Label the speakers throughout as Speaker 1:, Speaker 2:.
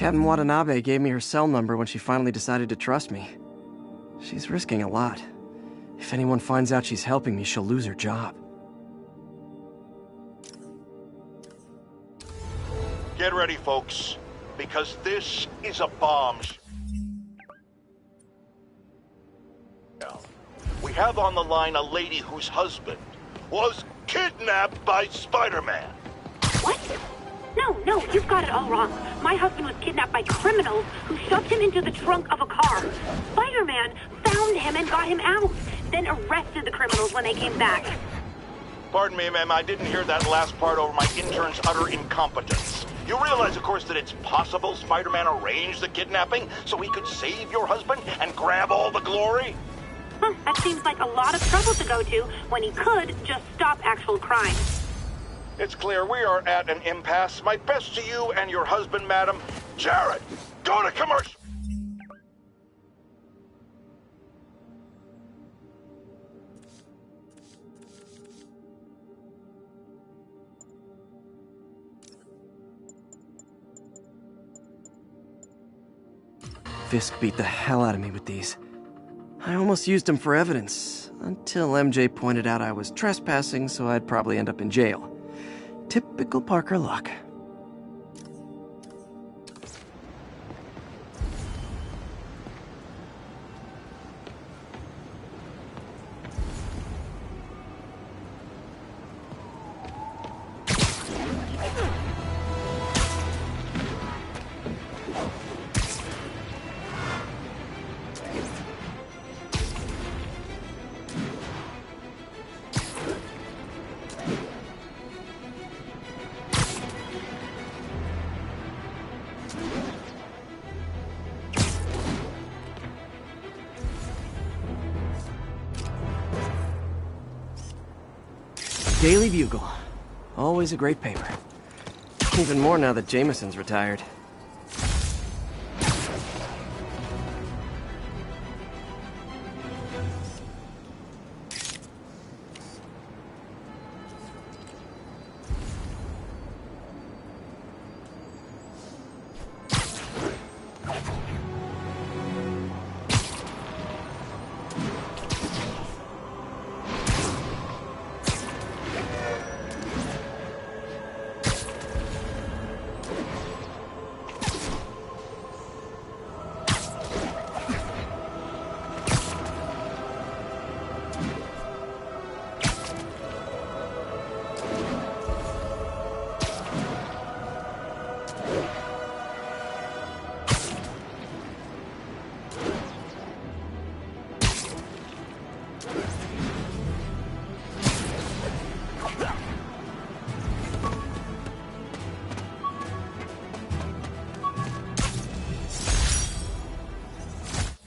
Speaker 1: Captain Watanabe gave me her cell number when she finally decided to trust me. She's risking a lot. If anyone finds out she's helping me, she'll lose her job.
Speaker 2: Get ready, folks, because this is a bomb. We have on the line a lady whose husband was kidnapped by Spider-Man.
Speaker 3: What? No, you've got it all wrong. My husband was kidnapped by criminals who shoved him into the trunk of a car. Spider-Man found him and got him out, then arrested the criminals when they came back.
Speaker 2: Pardon me, ma'am, I didn't hear that last part over my intern's utter incompetence. You realize, of course, that it's possible Spider-Man arranged the kidnapping so he could save your husband and grab all the glory?
Speaker 3: That seems like a lot of trouble to go to when he could just stop actual crime.
Speaker 2: It's clear we are at an impasse. My best to you and your husband, madam. Jared, go to commercial.
Speaker 1: Fisk beat the hell out of me with these. I almost used them for evidence, until MJ pointed out I was trespassing, so I'd probably end up in jail. Typical Parker luck. Daily Bugle. Always a great paper. Even more now that Jameson's retired.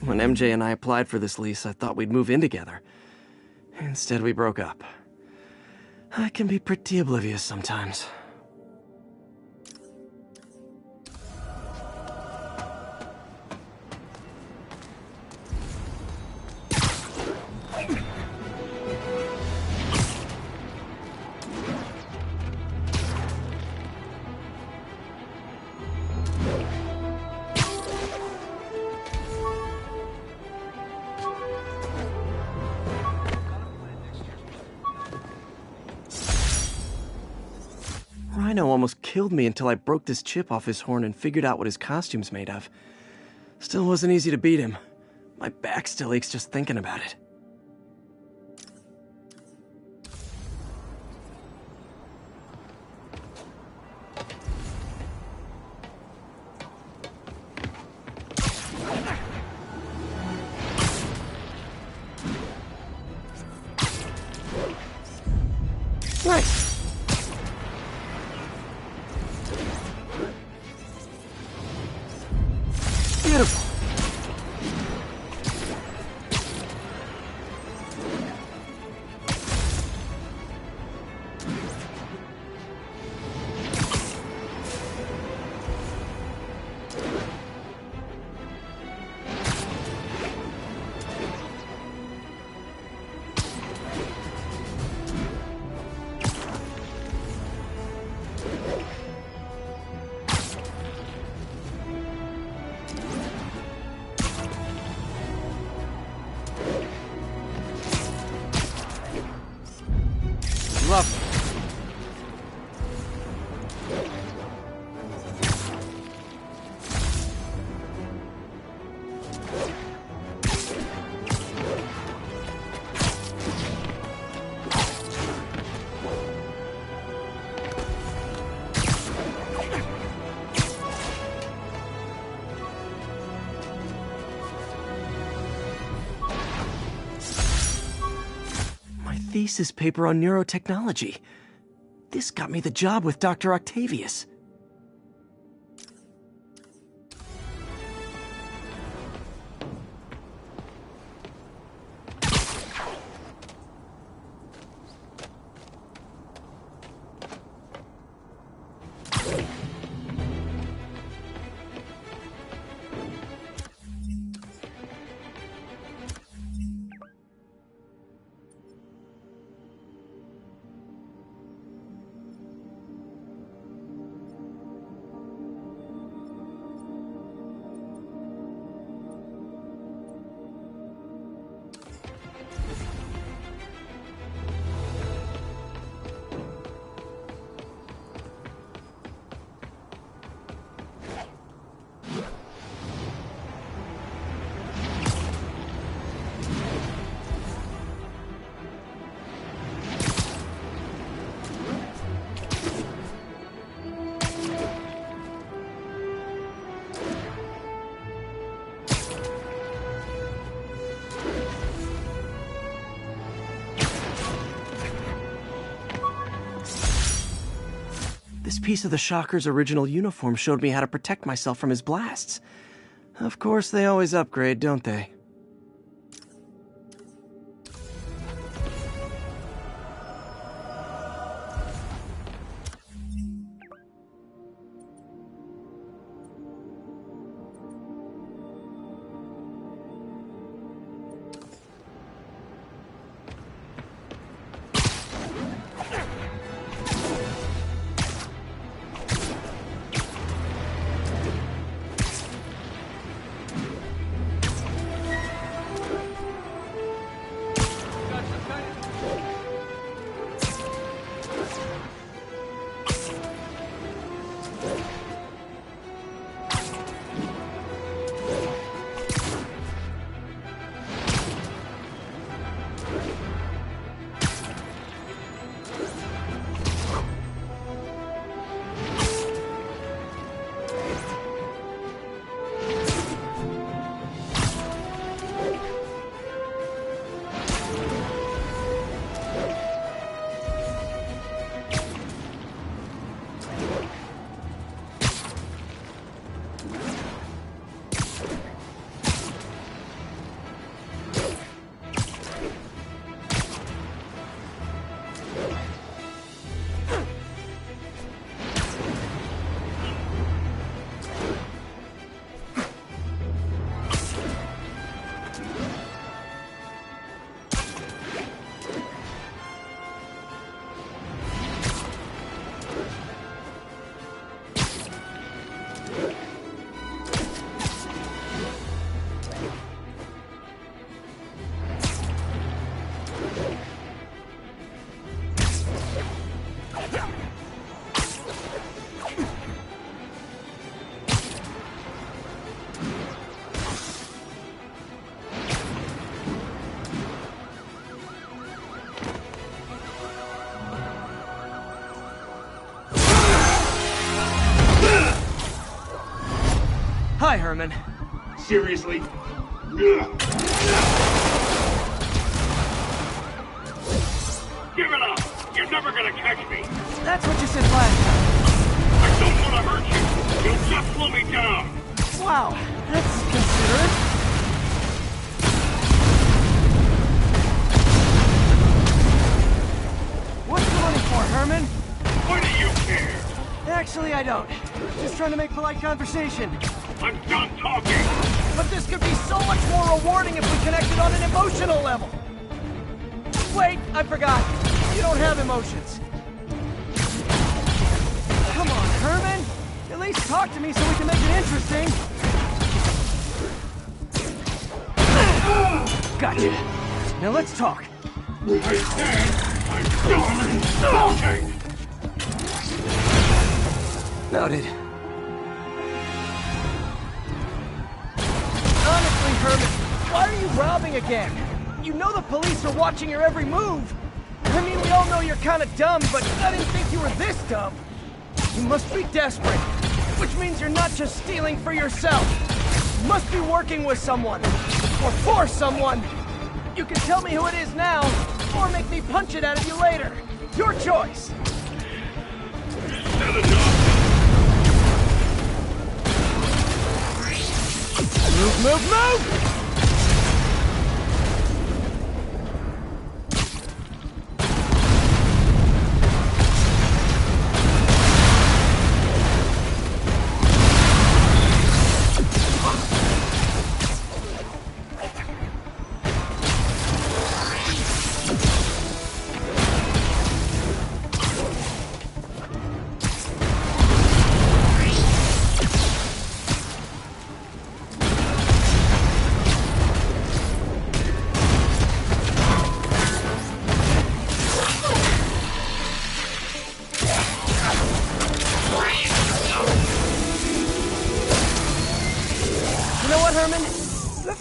Speaker 1: When MJ and I applied for this lease, I thought we'd move in together. Instead, we broke up. I can be pretty oblivious sometimes. Rhino almost killed me until I broke this chip off his horn and figured out what his costume's made of. Still wasn't easy to beat him. My back still aches just thinking about it. Nice. Beautiful. thesis paper on neurotechnology. This got me the job with Dr. Octavius. This piece of the Shocker's original uniform showed me how to protect myself from his blasts. Of course, they always upgrade, don't they? Hi, Herman.
Speaker 4: Seriously? Give it up! You're never gonna catch me!
Speaker 1: That's what you said last time.
Speaker 4: I don't want to hurt you! You'll just slow me down!
Speaker 1: Wow, that's considerate. What's the money for, Herman?
Speaker 4: Why do you care?
Speaker 1: Actually, I don't. Just trying to make polite conversation.
Speaker 4: I'm done talking!
Speaker 1: But this could be so much more rewarding if we connected on an emotional level. Wait, I forgot. You don't have emotions. Come on, Herman. At least talk to me so we can make it interesting. Gotcha. Now let's talk.
Speaker 4: I said I'm done talking!
Speaker 1: Noted. Honestly, Herman, why are you robbing again? You know the police are watching your every move. I mean, we all know you're kind of dumb, but I didn't think you were this dumb. You must be desperate, which means you're not just stealing for yourself. You must be working with someone, or for someone. You can tell me who it is now, Or make me punch it out of you later. Your choice. Move, move, move!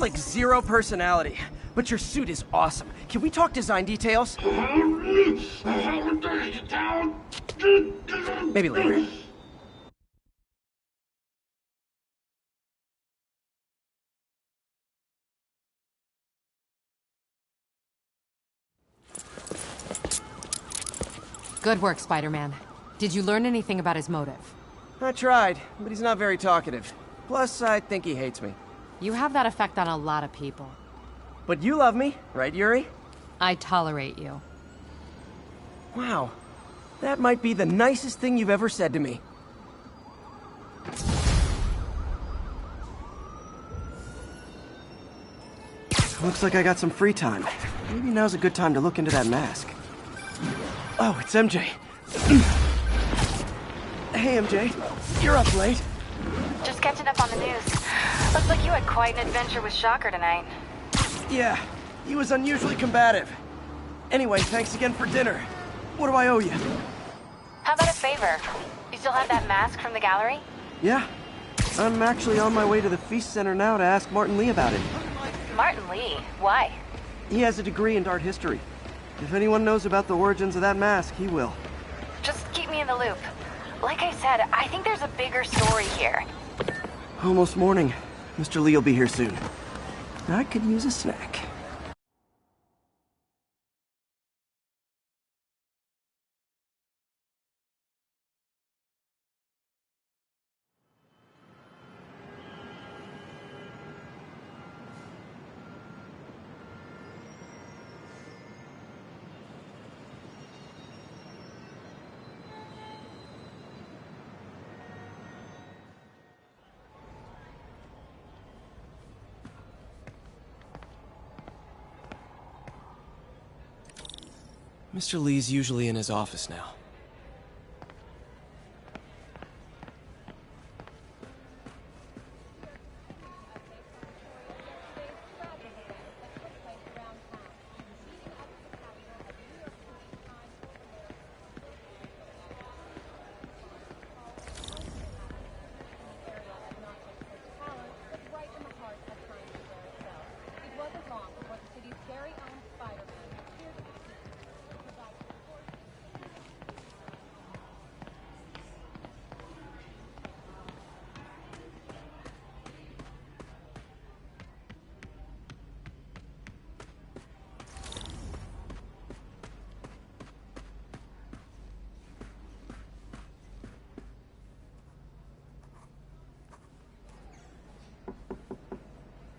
Speaker 1: Like zero personality, but your suit is awesome. Can we talk design details? Maybe later.
Speaker 5: Good work, Spider-Man. Did you learn anything about his motive?
Speaker 1: I tried, but he's not very talkative. Plus, I think he hates me.
Speaker 5: You have that effect on a lot of people.
Speaker 1: But you love me, right, Yuri?
Speaker 5: I tolerate you.
Speaker 1: Wow. That might be the nicest thing you've ever said to me. Looks like I got some free time. Maybe now's a good time to look into that mask. Oh, it's MJ. Hey, MJ. You're up late.
Speaker 6: Just catching up on the news. Looks like you had quite an adventure with Shocker tonight.
Speaker 1: Yeah, he was unusually combative. Anyway, thanks again for dinner. What do I owe you?
Speaker 6: How about a favor? You still have that mask from the gallery?
Speaker 1: Yeah. I'm actually on my way to the Feast Center now to ask Martin Lee about it.
Speaker 6: Martin Lee? Why?
Speaker 1: He has a degree in art history. If anyone knows about the origins of that mask, he will.
Speaker 6: Just keep me in the loop. Like I said, I think there's a bigger story here.
Speaker 1: Almost morning. Mr. Lee will be here soon. I could use a snack. Mr. Lee's usually in his office now.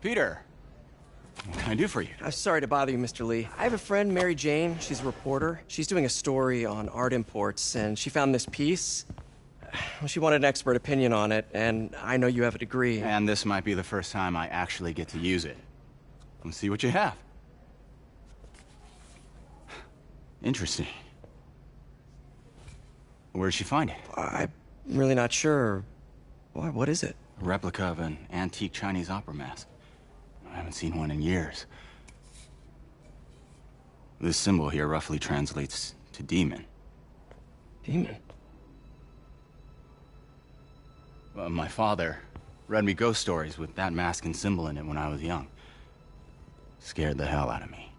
Speaker 7: Peter, what can I do for you?
Speaker 1: I'm sorry to bother you, Mr. Lee. I have a friend, Mary Jane. She's a reporter. She's doing a story on art imports, and she found this piece. Well, she wanted an expert opinion on it, and I know you have a degree.
Speaker 7: And this might be the first time I actually get to use it. Let's see what you have. Interesting. Where did she find it?
Speaker 1: I'm really not sure. Why, what is it?
Speaker 7: A replica of an antique Chinese opera mask. I haven't seen one in years. This symbol here roughly translates to demon.
Speaker 1: Demon?
Speaker 7: My father read me ghost stories with that mask and symbol in it when I was young. Scared the hell out of me.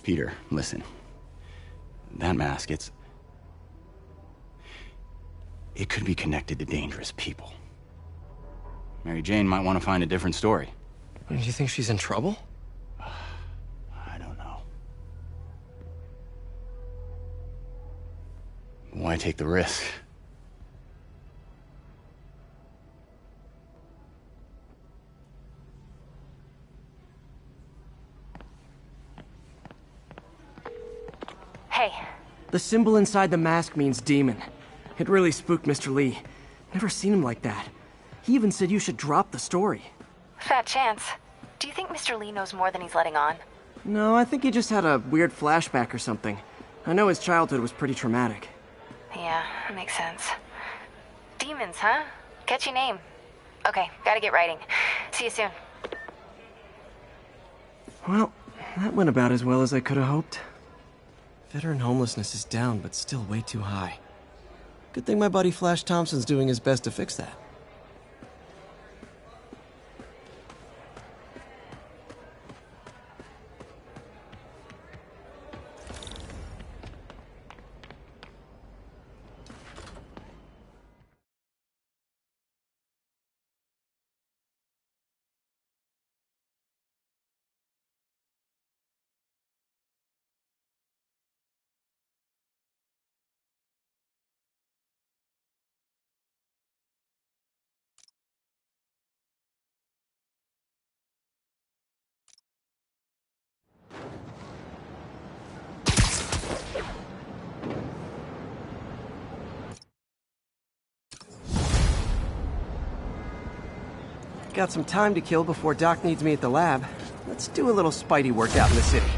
Speaker 7: Peter, listen. That mask, it could be connected to dangerous people. Mary Jane might want to find a different story.
Speaker 1: Do you think she's in trouble?
Speaker 7: I don't know. Why take the risk?
Speaker 6: Hey,
Speaker 1: The symbol inside the mask means demon. It really spooked Mr. Lee. Never seen him like that. He even said you should drop the story.
Speaker 6: fat chance. Do you think Mr. Lee knows more than he's letting on?
Speaker 1: No, I think he just had a weird flashback or something. I know his childhood was pretty traumatic.
Speaker 6: Yeah, that makes sense. Demons, huh? Catchy name. Okay, gotta get writing. See you soon.
Speaker 1: Well, that went about as well as I could have hoped. Veteran homelessness is down, but still way too high. Good thing my buddy Flash Thompson's doing his best to fix that. Got some time to kill before Doc needs me at the lab. Let's do a little Spidey workout in the city.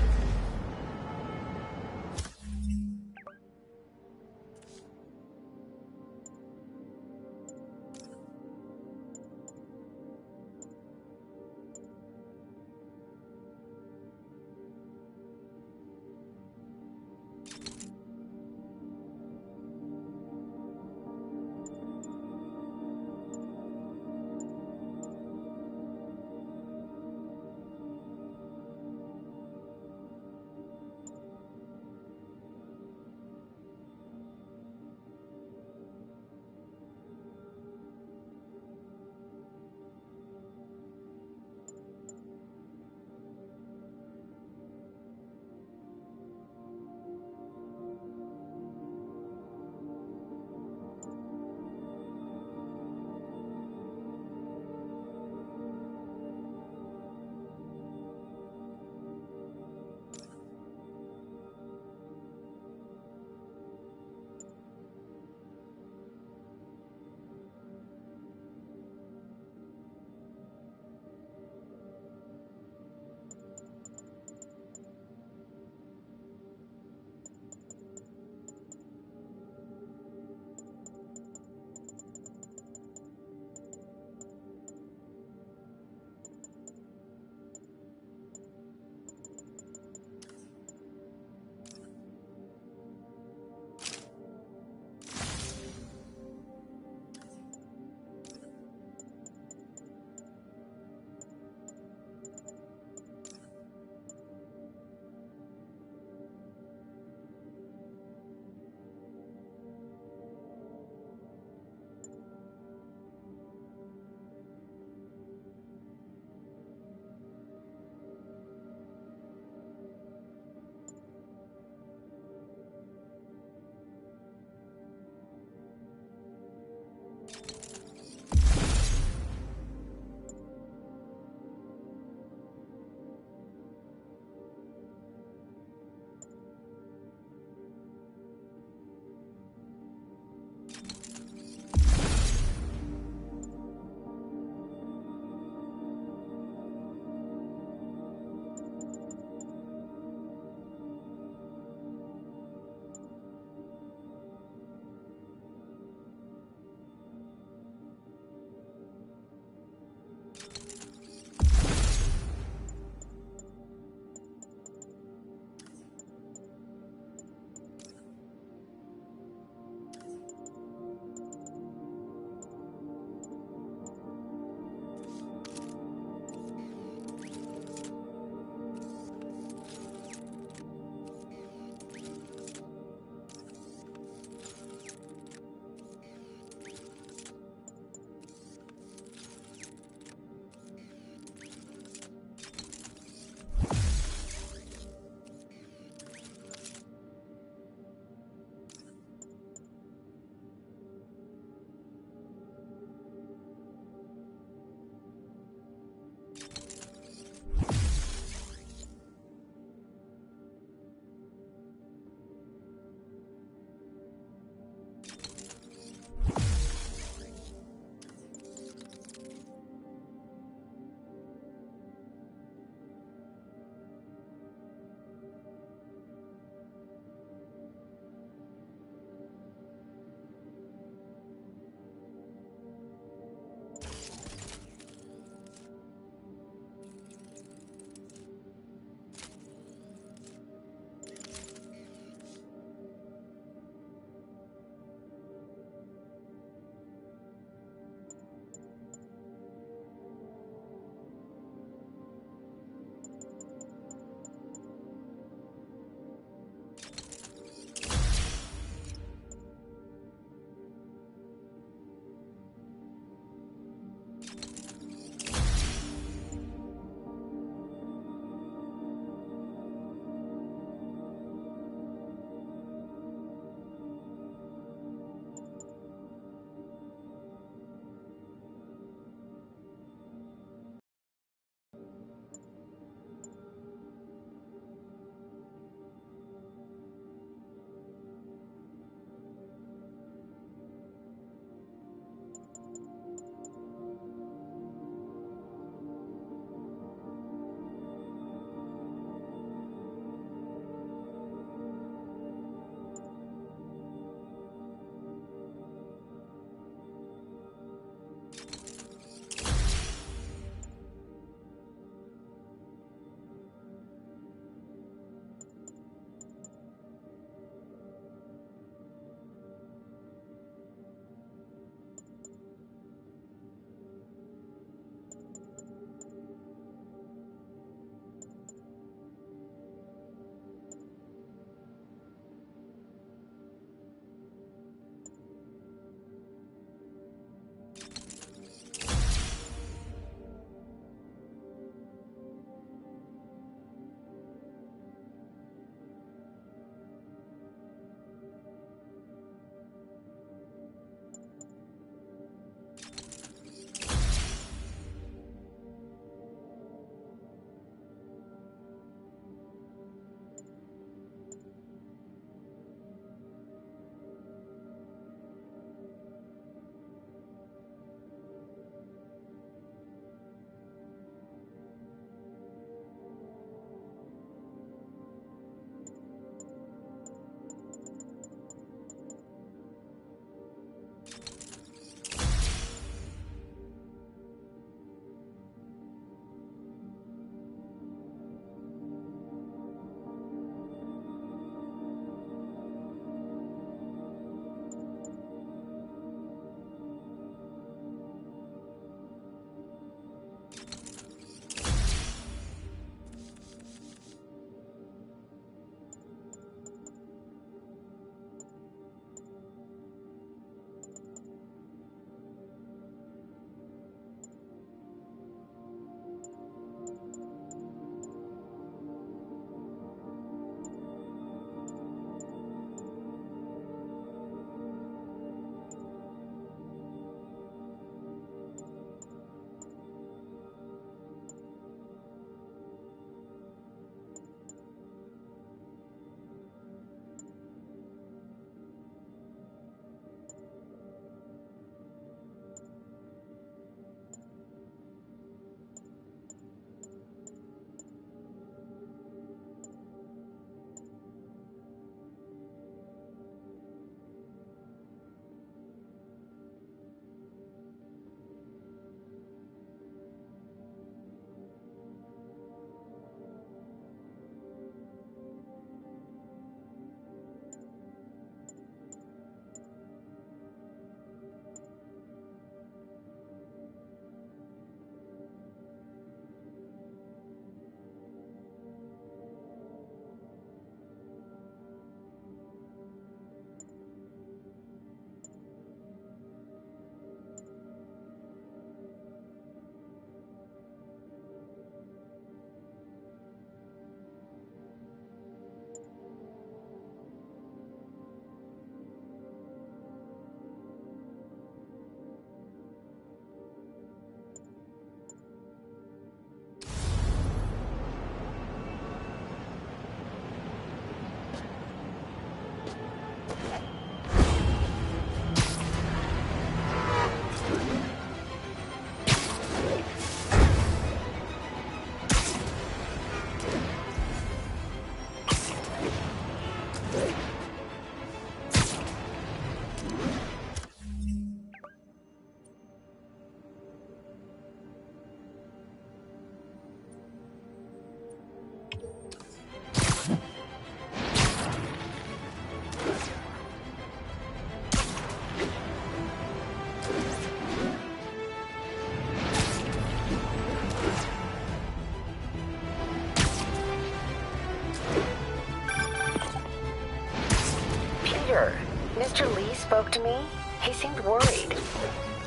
Speaker 8: Peter, Mr. Lee spoke to me. He seemed worried.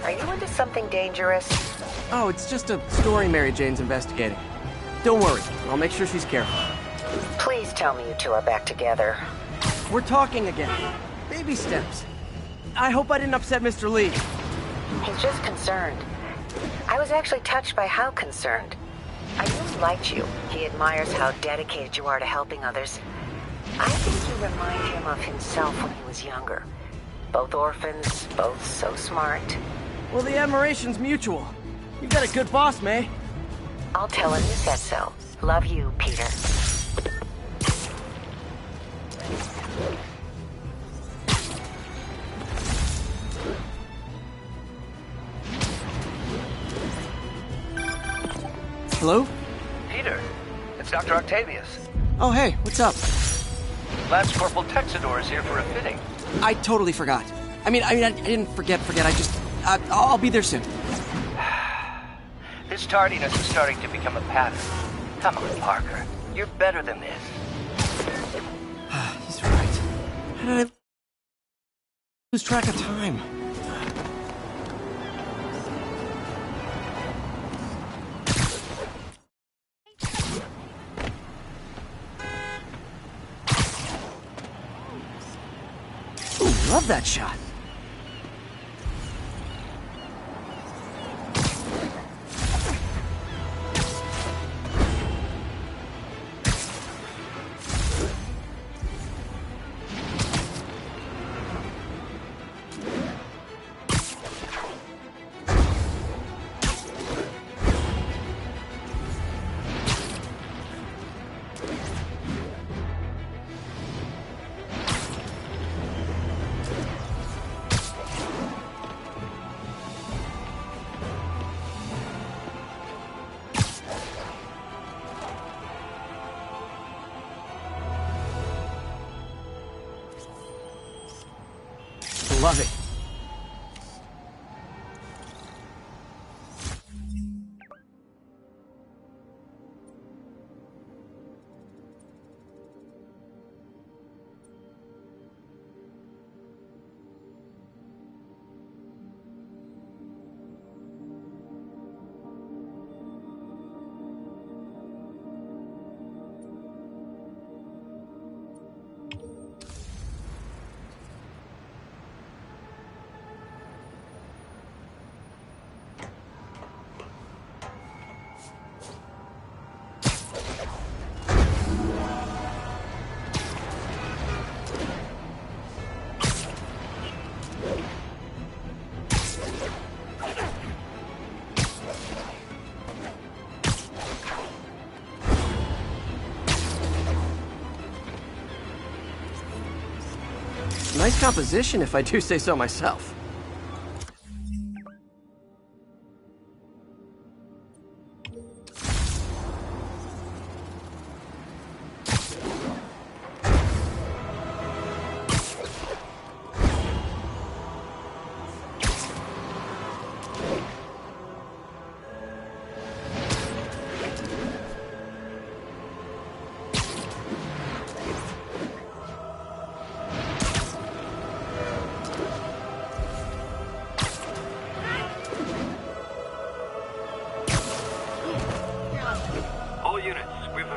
Speaker 8: Are you into something dangerous?
Speaker 1: Oh, it's just a story Mary Jane's investigating. Don't worry, I'll make sure she's careful.
Speaker 8: Please tell me you two are back together.
Speaker 1: We're talking again. Baby steps. I hope I didn't upset Mr. Lee.
Speaker 8: He's just concerned. I was actually touched by how concerned. I really liked you. He admires how dedicated you are to helping others. I think you remind him of himself when he was younger. Both orphans, both so smart.
Speaker 1: Well, the admiration's mutual. You've got a good boss, May.
Speaker 8: I'll tell him you said so. Love you, Peter.
Speaker 1: Hello?
Speaker 9: Peter, it's Dr. Octavius.
Speaker 1: Oh, hey, what's up?
Speaker 9: Lance Corporal Texador is here for a fitting.
Speaker 1: I totally forgot. I didn't forget. I just... I'll be there soon.
Speaker 9: This tardiness is starting to become a pattern. Come on, Parker. You're better than this.
Speaker 1: He's right. How did I lose track of time? Ooh, love that shot. Love it. Nice composition, if I do say so myself.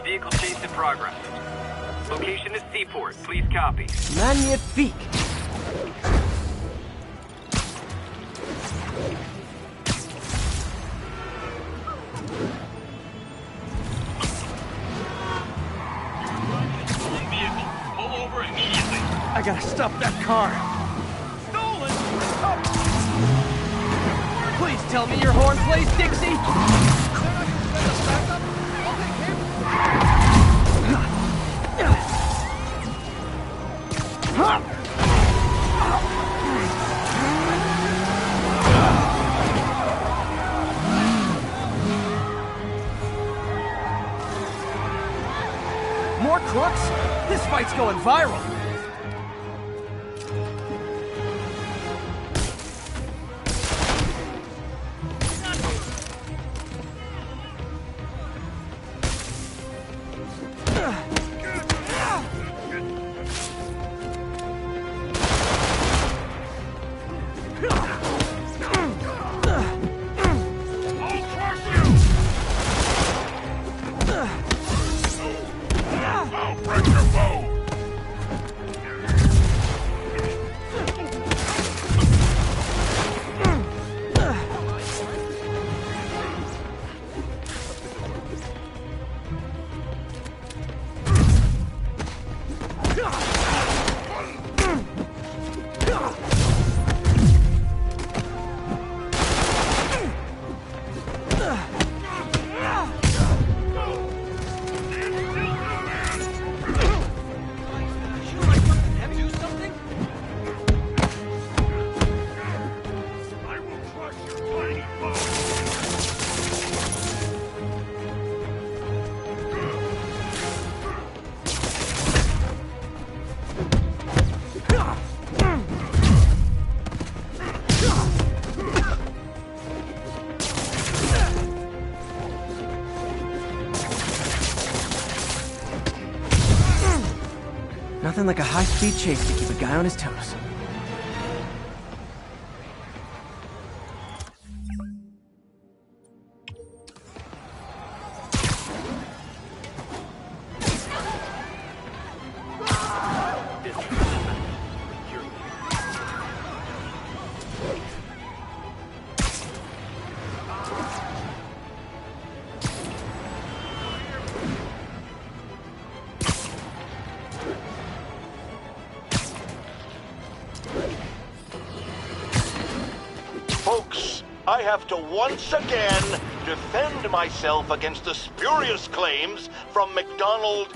Speaker 10: Vehicle chase in progress. Location is Seaport. Please copy.
Speaker 1: Magnifique.
Speaker 4: Vehicle. Pull over immediately.
Speaker 1: I gotta stop that car.
Speaker 4: Stolen! Oh.
Speaker 1: Please tell me your horn plays, Dixie. More crooks? This fight's going viral. Nothing like a high-speed chase to keep a guy on his toes.
Speaker 2: Folks, I have to once again defend myself against the spurious claims from McDonald.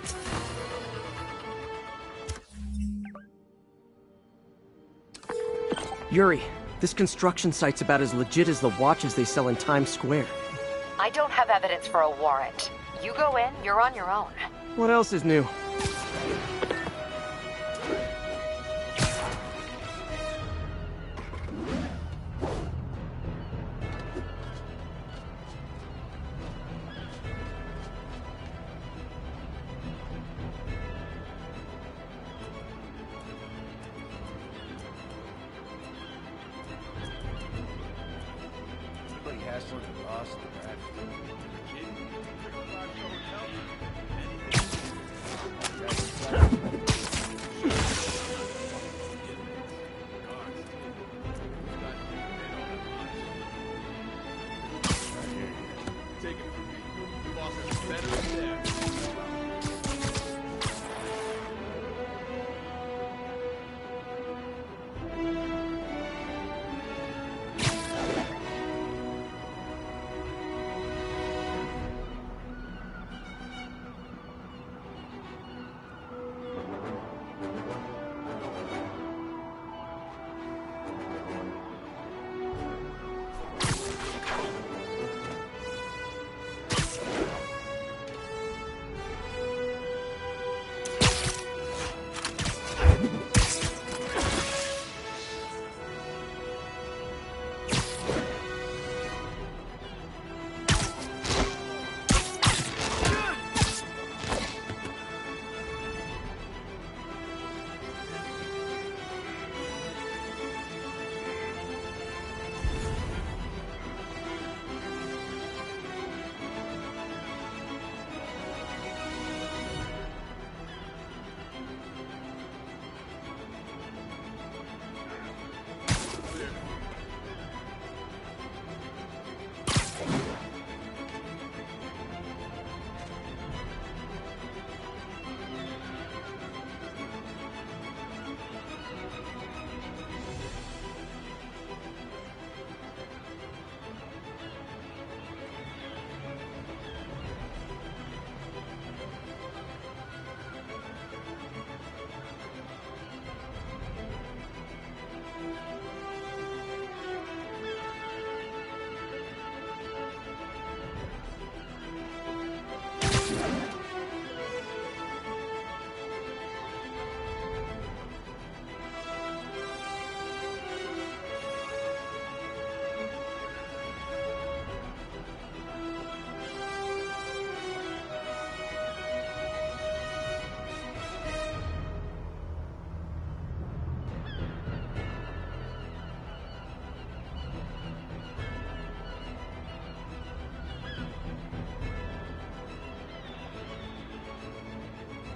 Speaker 1: Yuri, this construction site's about as legit as the watches they sell in Times Square.
Speaker 8: I don't have evidence for a warrant. You go in, you're on your own.
Speaker 1: What else is new?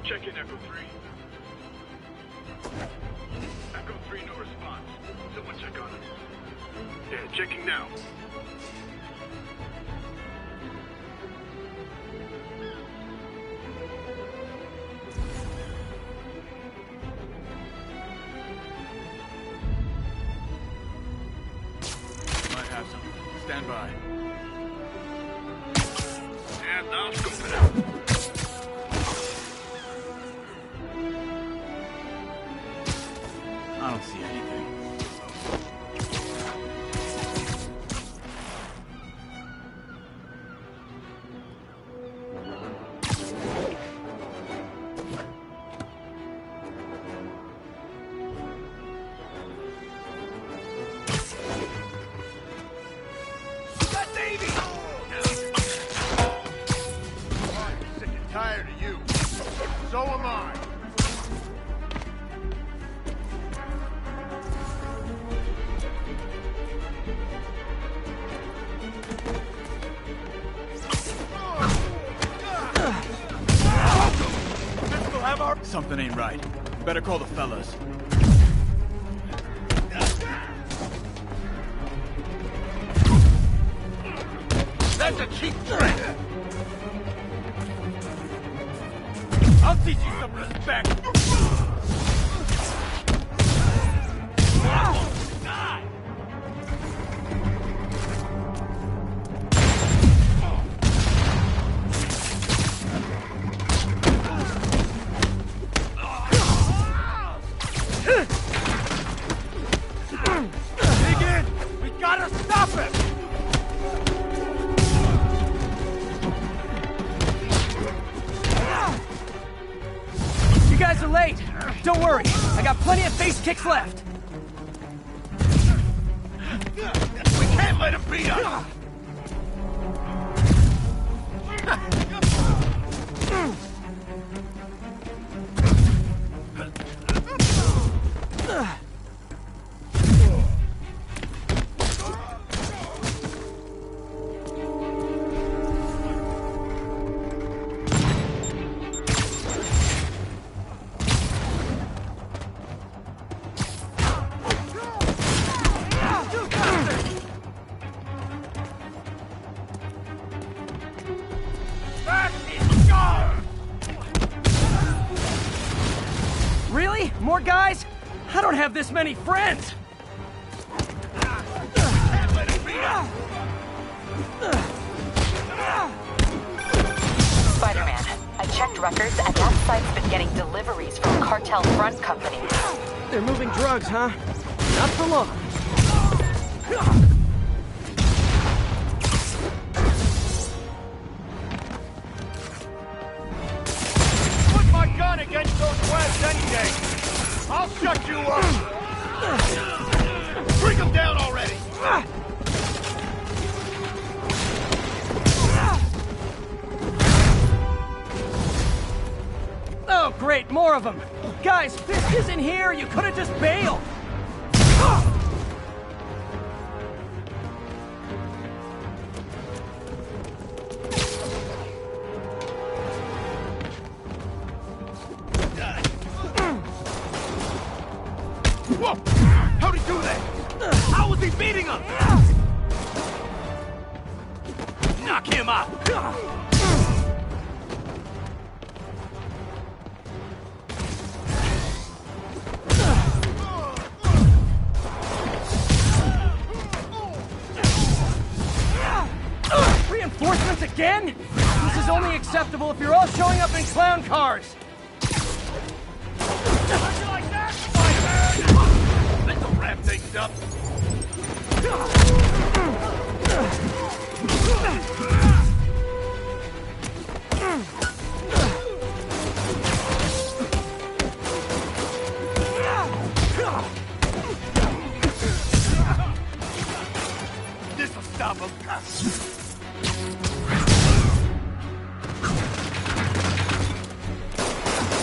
Speaker 4: Check in, Echo 3. Echo 3, no response. Someone check on him. Yeah, checking now.
Speaker 7: Might have something. Stand by.
Speaker 4: And now scope it out.
Speaker 7: I don't see anything.
Speaker 4: I'm sick and tired of you. So am I.
Speaker 10: Something ain't right. Better call the fellas.
Speaker 2: That's a cheap trick!
Speaker 10: I'll teach you some respect!
Speaker 2: Dig in! We gotta stop him!
Speaker 1: You guys are late. Don't worry, I got plenty of face kicks left.
Speaker 2: We can't let him beat us!
Speaker 1: Really? More guys? I don't have this many friends!
Speaker 2: Can't let him beat us!
Speaker 8: Spider-Man, I checked records and that site's been getting deliveries from a cartel front company.
Speaker 1: They're moving drugs, huh? Not for long.
Speaker 2: Put my gun against those webs any day! I'll shut you up! Bring him down already!
Speaker 1: Oh, great, more of them! Guys, Fisk isn't here! You could have just bailed!
Speaker 2: Whoa! How'd he do that? How was he beating him? Knock him out!
Speaker 1: Reinforcements again? This is only acceptable if you're all showing up in clown cars!
Speaker 2: How'd you like that, Spider-Man? This'll wrap things up. This'll stop him.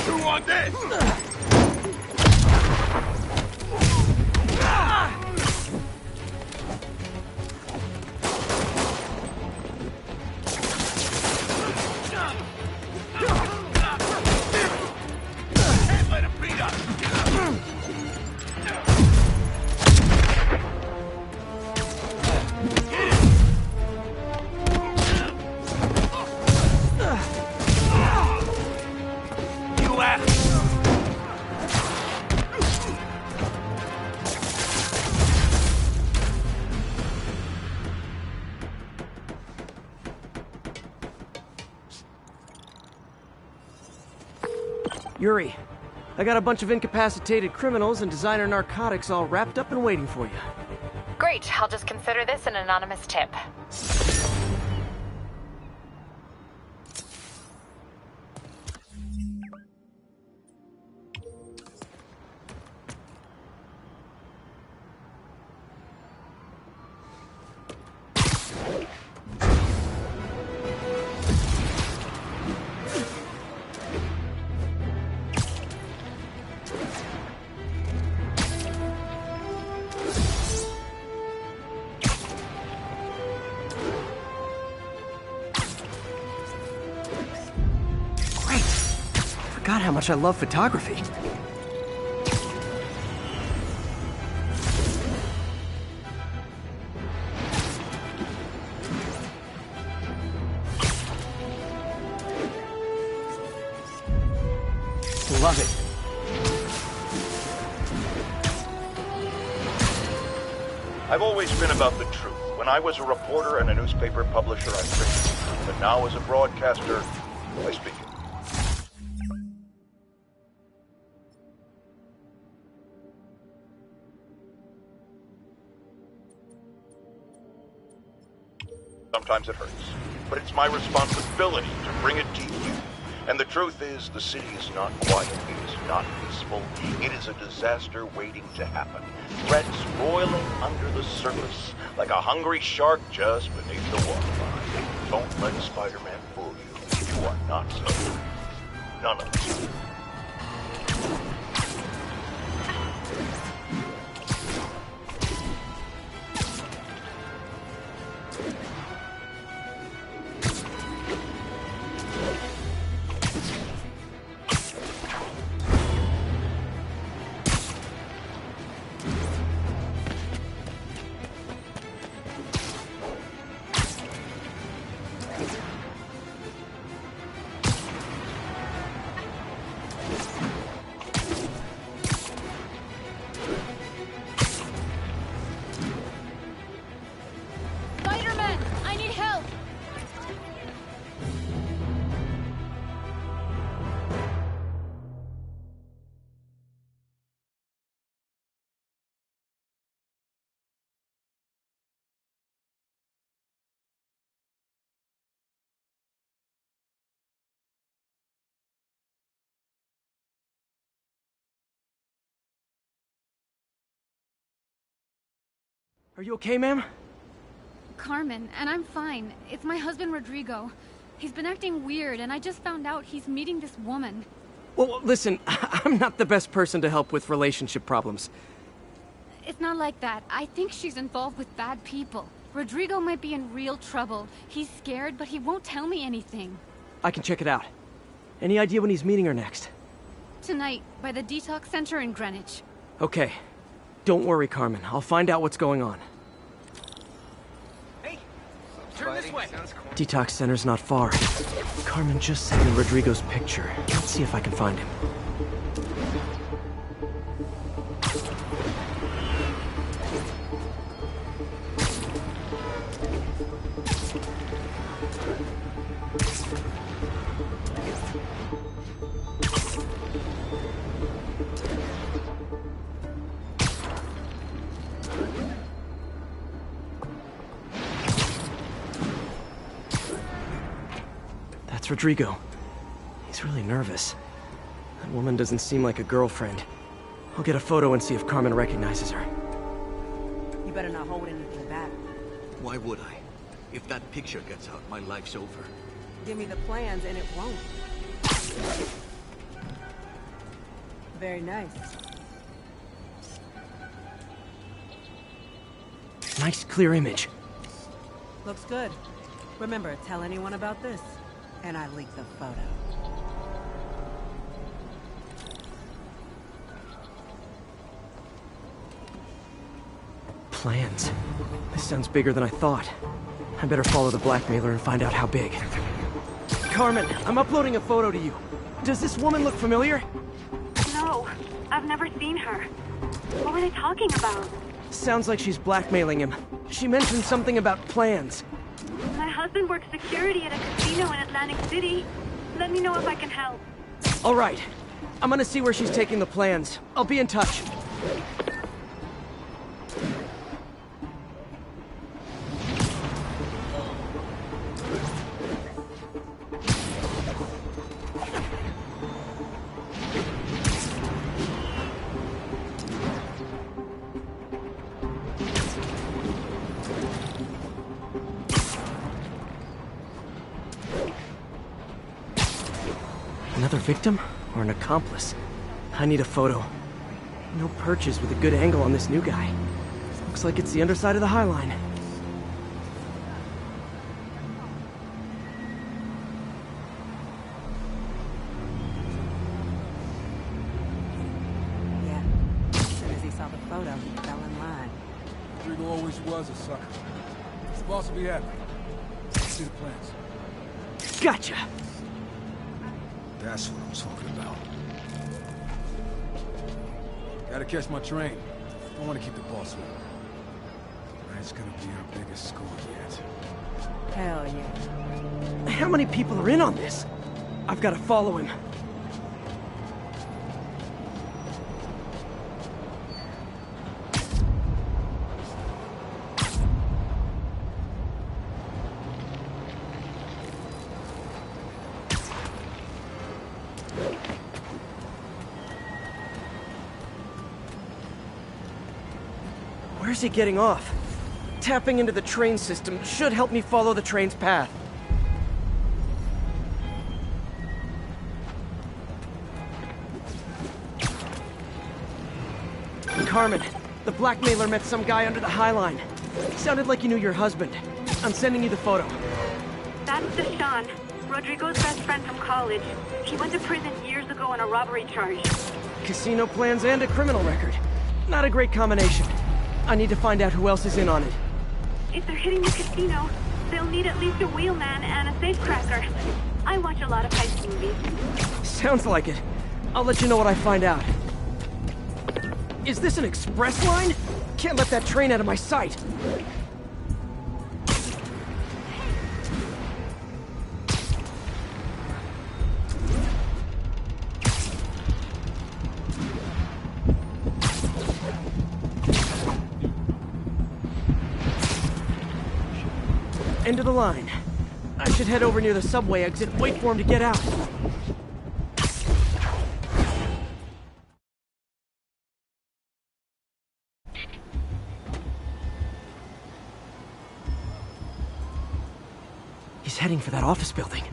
Speaker 2: Who on this? Can't let him beat us. You ass.
Speaker 1: Yuri, I got a bunch of incapacitated criminals and designer narcotics all wrapped up and waiting for you.
Speaker 6: Great, I'll just consider this an anonymous tip.
Speaker 1: much I love photography. Love it.
Speaker 2: I've always been about the truth. When I was a reporter and a newspaper publisher, I printed. But now as a broadcaster, I speak it. Sometimes it hurts, but it's my responsibility to bring it to you. And the truth is, the city is not quiet, it is not peaceful, it is a disaster waiting to happen. Threats roiling under the surface, like a hungry shark just beneath the waterline. Don't let Spider-Man fool you. You are not so. None of us.
Speaker 1: Are you okay, ma'am?
Speaker 11: Carmen, and I'm fine. It's my husband, Rodrigo. He's been acting weird, and I just found out he's meeting this woman.
Speaker 1: Well, listen, I'm not the best person to help with relationship problems.
Speaker 11: It's not like that. I think she's involved with bad people. Rodrigo might be in real trouble. He's scared, but he won't tell me anything.
Speaker 1: I can check it out. Any idea when he's meeting her next?
Speaker 11: Tonight, by the detox center in Greenwich.
Speaker 1: Okay. Don't worry, Carmen. I'll find out what's going on.
Speaker 10: Hey, turn this way.
Speaker 1: Detox center's not far. Carmen just sent me Rodrigo's picture. Let's see if I can find him. Rodrigo. He's really nervous. That woman doesn't seem like a girlfriend. I'll get a photo and see if Carmen recognizes her.
Speaker 12: You better not hold anything back.
Speaker 13: Why would I? If that picture gets out, my life's over.
Speaker 12: Give me the plans and it won't. Very nice.
Speaker 1: Nice, clear image.
Speaker 12: Looks good. Remember, tell anyone about this. And I leaked the photo.
Speaker 1: Plans. This sounds bigger than I thought. I better follow the blackmailer and find out how big. Carmen, I'm uploading a photo to you. Does this woman look familiar?
Speaker 3: No, I've never seen her. What were they talking about?
Speaker 1: Sounds like she's blackmailing him. She mentioned something about plans.
Speaker 3: My husband works security at a casino in Atlantic City. Let me know if I can help.
Speaker 1: All right. I'm gonna see where she's taking the plans. I'll be in touch. Another victim? Or an accomplice? I need a photo. No perches with a good angle on this new guy. Looks like it's the underside of the High Line.
Speaker 12: saw the photo, he fell in line.
Speaker 14: Rodrigo always was a sucker. His boss will be happy. Let's see the plans.
Speaker 1: Gotcha!
Speaker 14: That's what I'm talking about. Gotta catch my train. Don't want to keep the boss waiting. Tonight's gonna be our biggest score yet.
Speaker 12: Hell yeah.
Speaker 1: How many people are in on this? I've got to follow him. Where's he getting off? Tapping into the train system should help me follow the train's path. Carmen, the blackmailer met some guy under the High Line. Sounded like you knew your husband. I'm sending you the photo.
Speaker 3: That's Deshaun, Rodrigo's best friend from college. He went to prison years ago on a robbery charge.
Speaker 1: Casino plans and a criminal record. Not a great combination. I need to find out who else is in on it.
Speaker 3: If they're hitting the casino, they'll need at least a wheelman and a safecracker. I watch a lot of heist movies.
Speaker 1: Sounds like it. I'll let you know what I find out. Is this an express line? Can't let that train out of my sight. End of the line. I should head over near the subway exit, wait for him to get out. He's heading for that office building.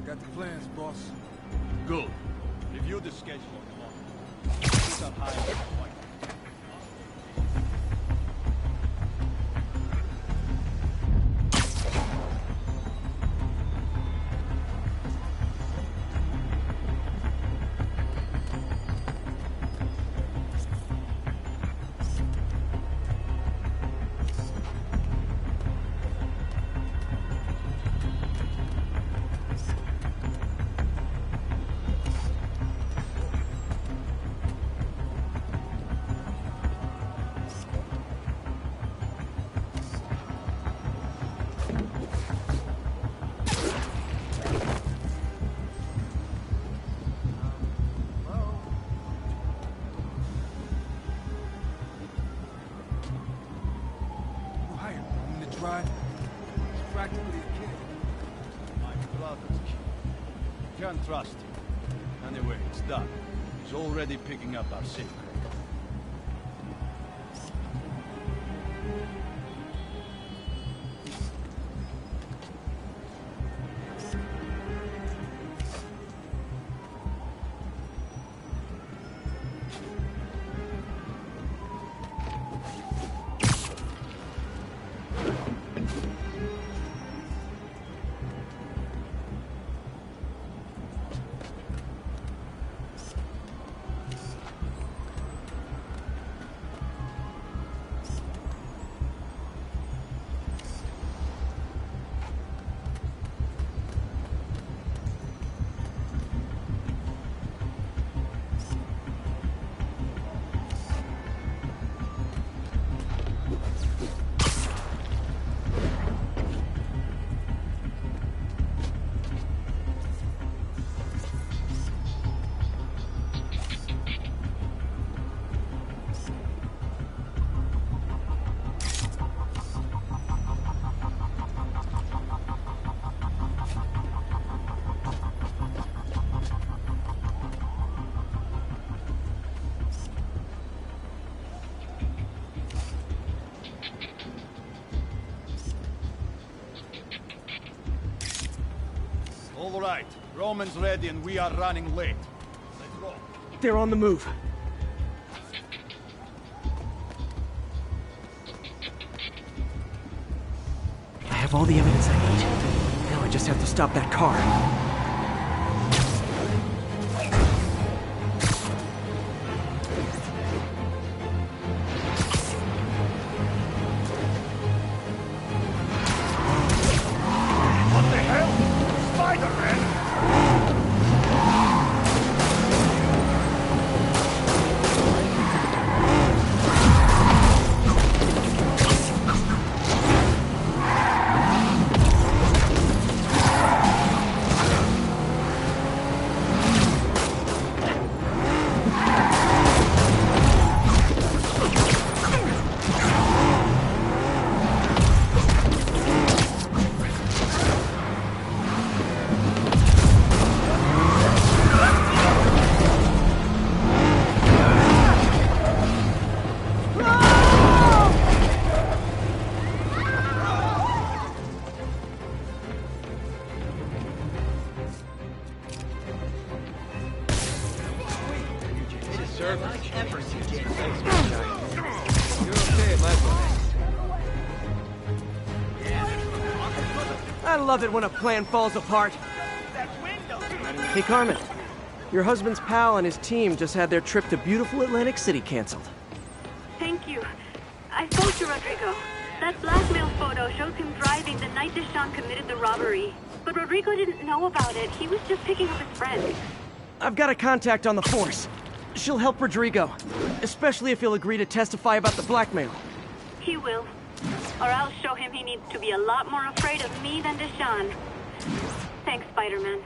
Speaker 14: Got the plans, boss.
Speaker 2: Good. Review the schedule. Put up high.
Speaker 14: Right? He's practically a kid.
Speaker 15: My brother's kid. Can't trust him. Anyway, it's done. He's already picking up our secret. right. Roman's ready and we are running late. Let's roll.
Speaker 1: They're on the move. I have all the evidence I need. Now I just have to stop that car. I love it when a plan falls apart. Hey, Carmen. Your husband's pal and his team just had their trip to beautiful Atlantic City canceled.
Speaker 3: Thank you. I spoke to Rodrigo. That blackmail photo shows him driving the night Deshawn committed the robbery. But Rodrigo didn't know about it. He was just picking up his friend.
Speaker 1: I've got a contact on the force. She'll help Rodrigo, especially if he'll agree to testify about the blackmail.
Speaker 3: He will. Or I'll show him he needs to be a lot more afraid of me than Deshawn. Thanks, Spider-Man.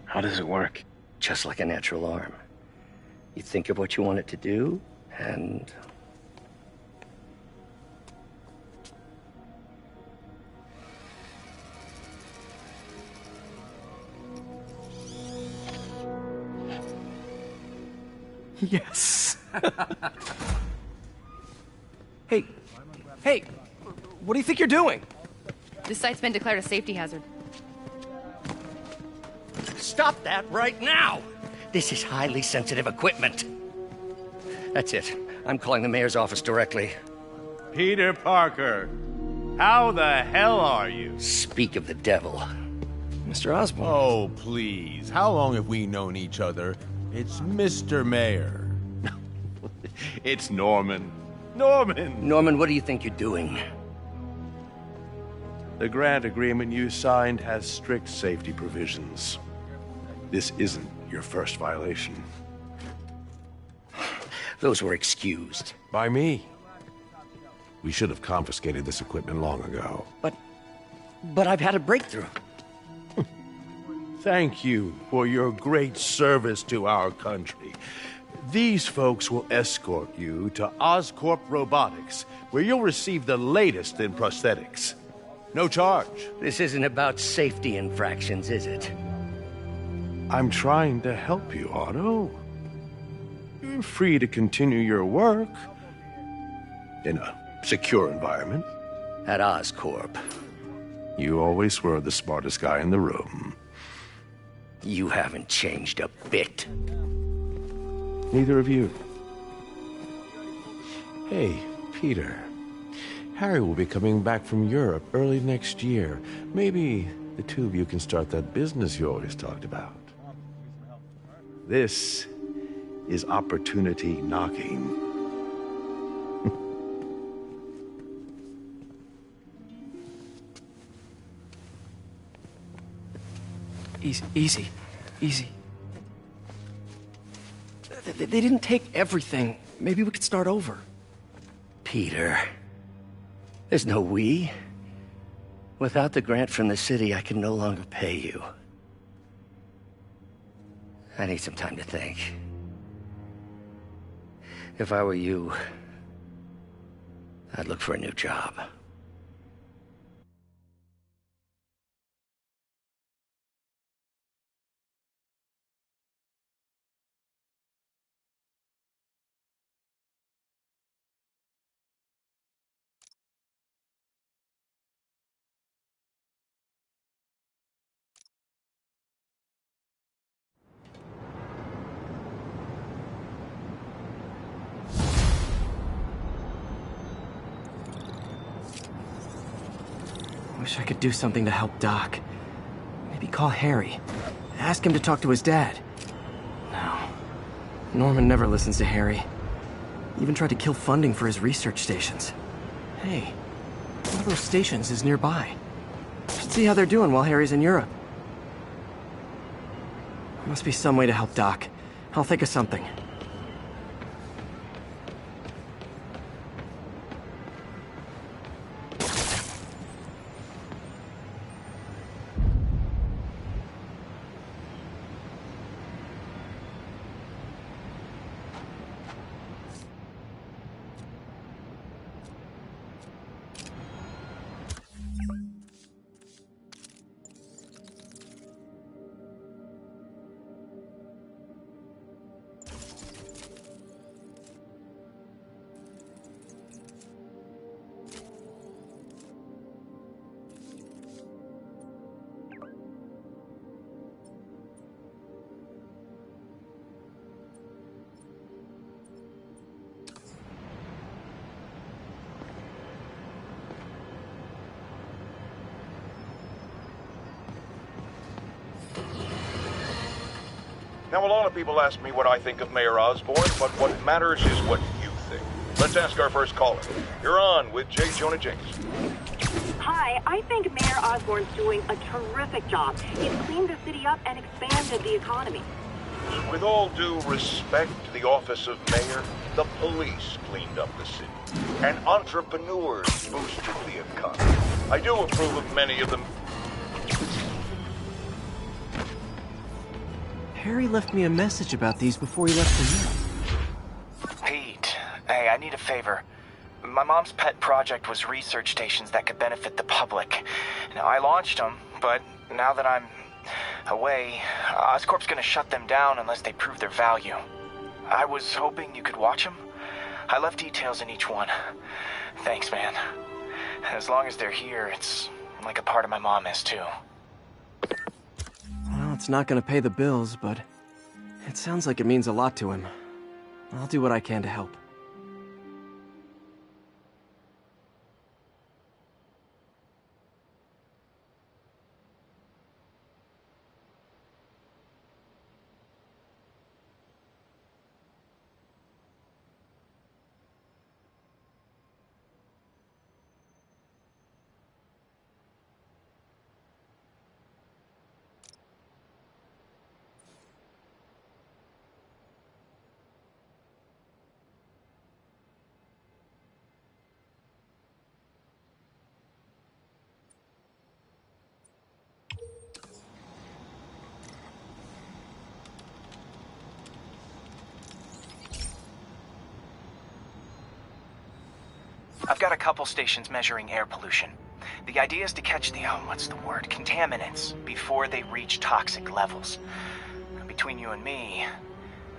Speaker 16: How does it work? Just like a natural arm. You think of what you want it to do, and...
Speaker 1: Yes. Hey, what do you think you're doing?
Speaker 17: This site's been declared a safety hazard.
Speaker 16: Stop that right now! This is highly sensitive equipment. That's it. I'm calling the mayor's office directly.
Speaker 15: Peter Parker, how the hell are you?
Speaker 16: Speak of the devil.
Speaker 1: Mr. Osborn.
Speaker 18: Oh, please. How long have we known each other? It's Mr. Mayor.
Speaker 15: It's Norman. Norman!
Speaker 16: Norman, what do you think you're doing?
Speaker 15: The grant agreement you signed has strict safety provisions. This isn't your first violation.
Speaker 16: Those were excused.
Speaker 15: By me. We should have confiscated this equipment long ago.
Speaker 16: But I've had a breakthrough.
Speaker 15: Thank you for your great service to our country. These folks will escort you to Oscorp Robotics, where you'll receive the latest in prosthetics. No charge.
Speaker 16: This isn't about safety infractions, is it?
Speaker 15: I'm trying to help you, Otto. You're free to continue your work in a secure environment.
Speaker 16: At Oscorp.
Speaker 15: You always were the smartest guy in the room.
Speaker 16: You haven't changed a bit.
Speaker 15: Neither of you. Hey, Peter. Harry will be coming back from Europe early next year. Maybe the two of you can start that business you always talked about. This is opportunity knocking.
Speaker 1: Easy. They didn't take everything. Maybe we could start over.
Speaker 16: Peter, there's no we. Without the grant from the city, I can no longer pay you. I need some time to think. If I were you, I'd look for a new job.
Speaker 1: Wish I could do something to help Doc. Maybe call Harry. Ask him to talk to his dad. No. Norman never listens to Harry. Even tried to kill funding for his research stations. Hey, one of those stations is nearby. Should see how they're doing while Harry's in Europe. There must be some way to help Doc. I'll think of something.
Speaker 2: Now, a lot of people ask me what I think of Mayor Osborn, but what matters is what you think. Let's ask our first caller. You're on with J. Jonah James.
Speaker 3: Hi, I think Mayor Osborn's doing a terrific job. He's cleaned the city up and expanded the economy.
Speaker 2: With all due respect to the office of mayor, the police cleaned up the city, and entrepreneurs boosted the economy. I do approve of many of them.
Speaker 1: Harry left me a message about these before he left for Europe.
Speaker 9: Pete, hey, I need a favor. My mom's pet project was research stations that could benefit the public. Now, I launched them, but now that I'm away, Oscorp's gonna shut them down unless they prove their value. I was hoping you could watch them. I left details in each one. Thanks, man. As long as they're here, it's like a part of my mom is too.
Speaker 1: Well, it's not gonna pay the bills, but it sounds like it means a lot to him. I'll do what I can to help.
Speaker 9: I've got a couple stations measuring air pollution. The idea is to catch the, contaminants before they reach toxic levels. Between you and me,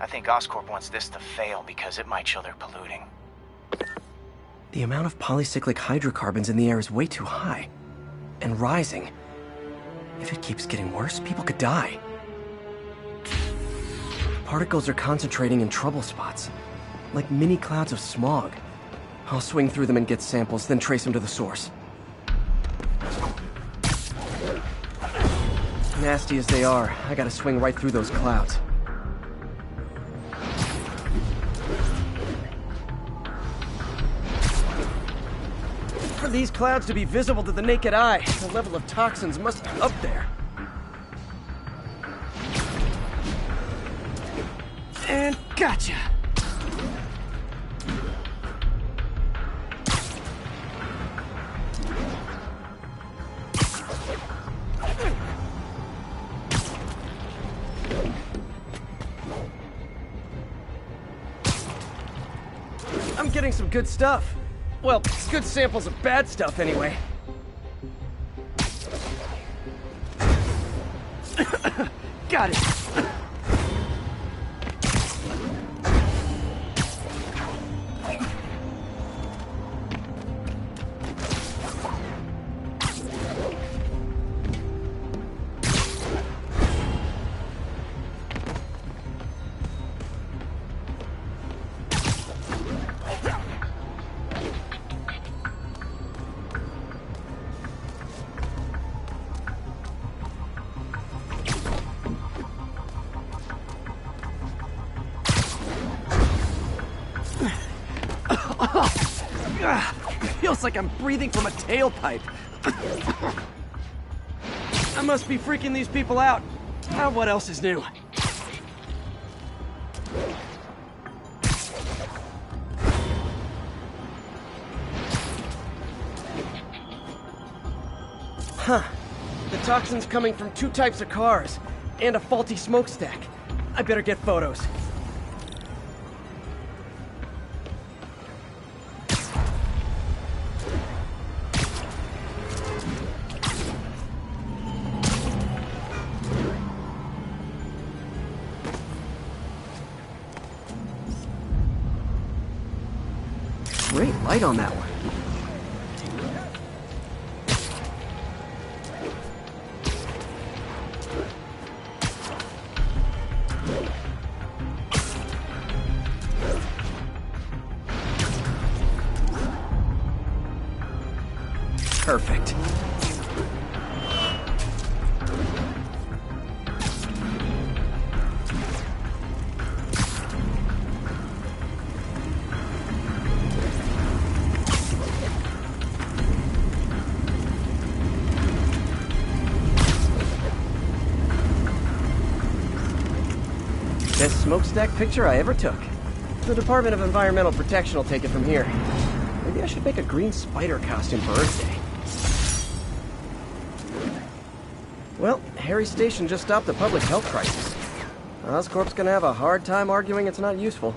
Speaker 9: I think Oscorp wants this to fail because it might show they're polluting.
Speaker 1: The amount of polycyclic hydrocarbons in the air is way too high. And rising. If it keeps getting worse, people could die. Particles are concentrating in trouble spots, like mini clouds of smog. I'll swing through them and get samples, then trace them to the source. Nasty as they are, I gotta swing right through those clouds. For these clouds to be visible to the naked eye, the level of toxins must be up there. And gotcha! I'm getting some good stuff. Well, good samples of bad stuff, anyway. Got it. Feels like I'm breathing from a tailpipe. I must be freaking these people out. What else is new? Huh. The toxin's coming from 2 types of cars, and a faulty smokestack. I better get photos. Great light on that one. Perfect. Best smokestack picture I ever took. The Department of Environmental Protection will take it from here. Maybe I should make a green spider costume for Earth Day. Well, Harry Station just stopped a public health crisis. Oscorp's gonna have a hard time arguing it's not useful.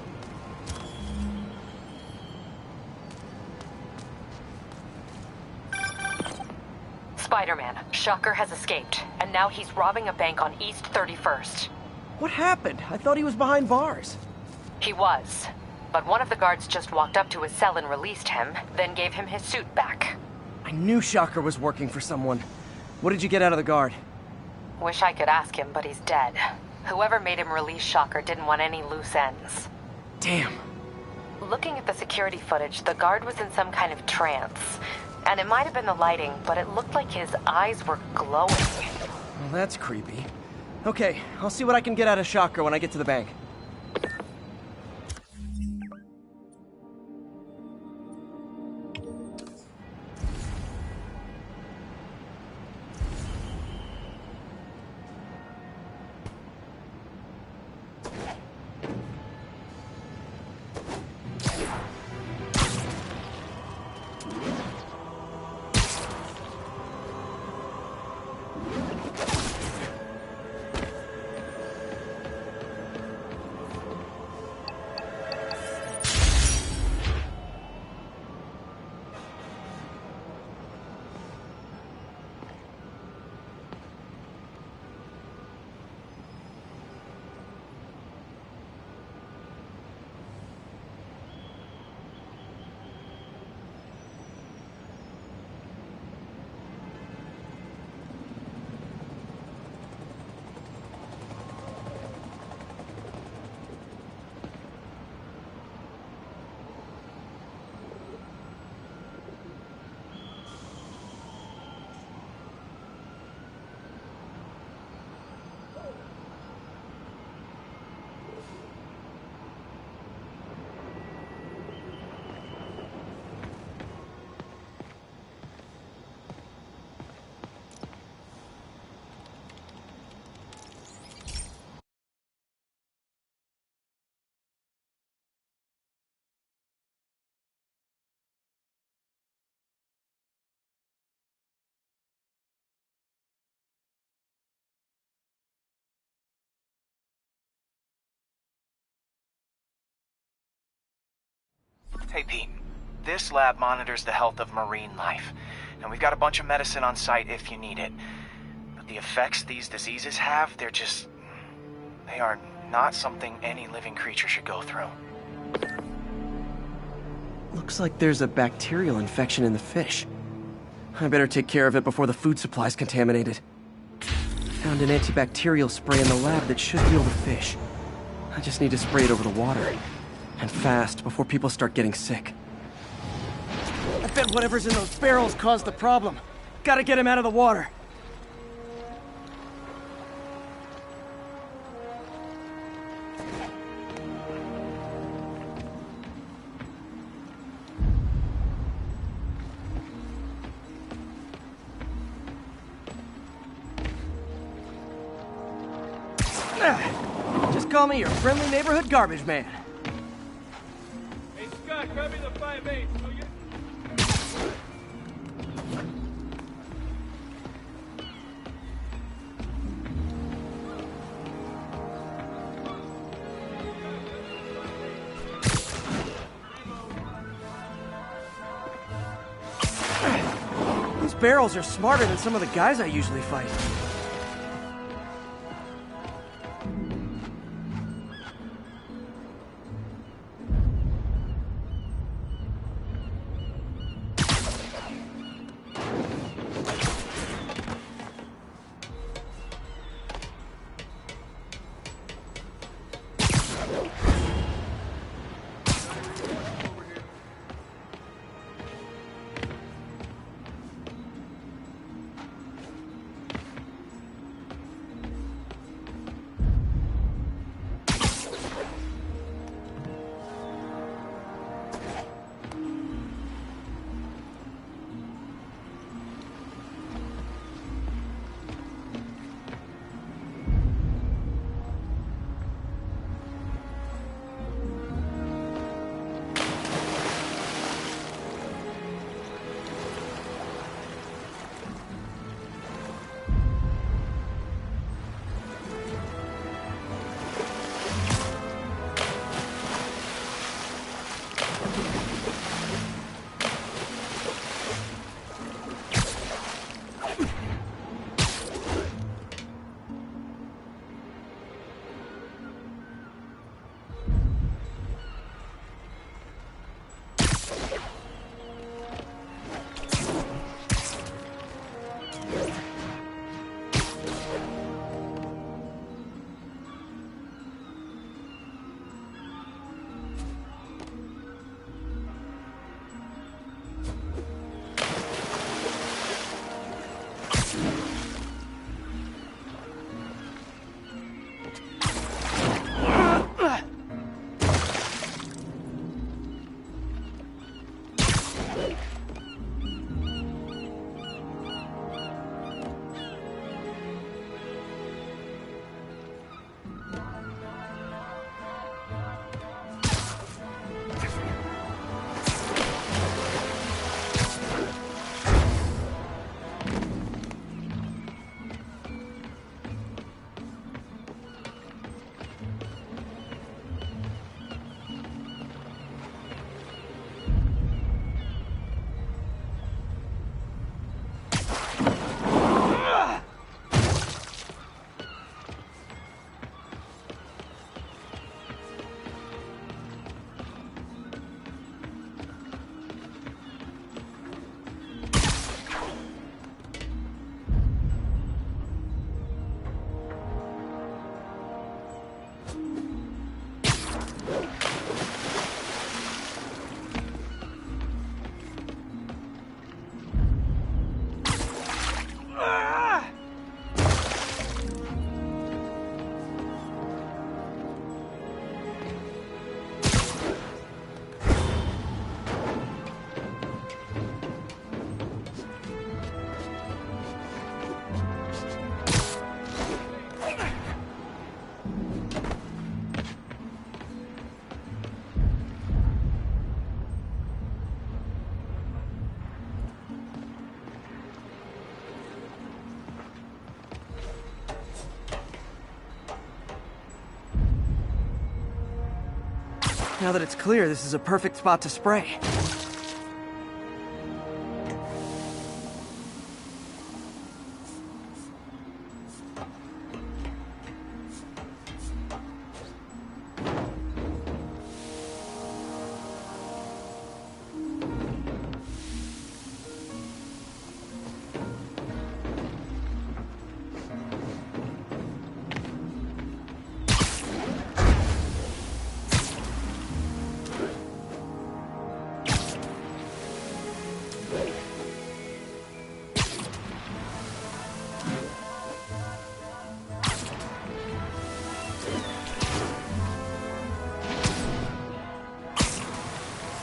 Speaker 5: Spider-Man, Shocker has escaped, and now he's robbing a bank on East 31st.
Speaker 1: What happened? I thought he was behind bars.
Speaker 5: He was, but one of the guards just walked up to his cell and released him, then gave him his suit back.
Speaker 1: I knew Shocker was working for someone. What did you get out of the guard?
Speaker 5: Wish I could ask him, but he's dead. Whoever made him release Shocker didn't want any loose ends.
Speaker 1: Damn.
Speaker 5: Looking at the security footage, the guard was in some kind of trance. And it might have been the lighting, but it looked like his eyes were glowing.
Speaker 1: Well, that's creepy. Okay, I'll see what I can get out of Shocker when I get to the bank.
Speaker 9: Hey, Pete. This lab monitors the health of marine life. And we've got a bunch of medicine on site if you need it. But the effects these diseases have, they are not something any living creature should go through.
Speaker 1: Looks like there's a bacterial infection in the fish. I better take care of it before the food supply's contaminated. Found an antibacterial spray in the lab that should heal the fish. I just need to spray it over the water. And fast, before people start getting sick. I bet whatever's in those barrels caused the problem. Gotta get him out of the water. Just call me your friendly neighborhood garbage man.
Speaker 4: Scott, grab me the 5.8.
Speaker 1: These barrels are smarter than some of the guys I usually fight. Now that it's clear, this is a perfect spot to spray.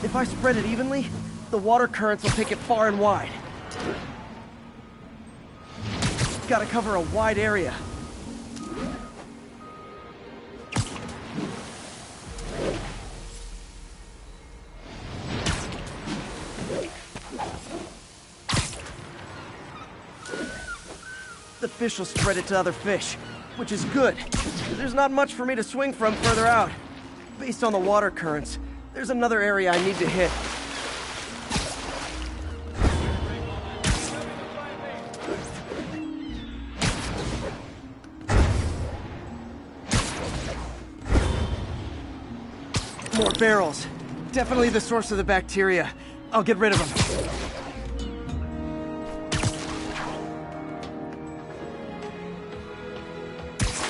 Speaker 1: If I spread it evenly, the water currents will take it far and wide. Gotta cover a wide area. The fish will spread it to other fish, which is good. There's not much for me to swing from further out. Based on the water currents, there's another area I need to hit. More barrels. Definitely the source of the bacteria. I'll get rid of them.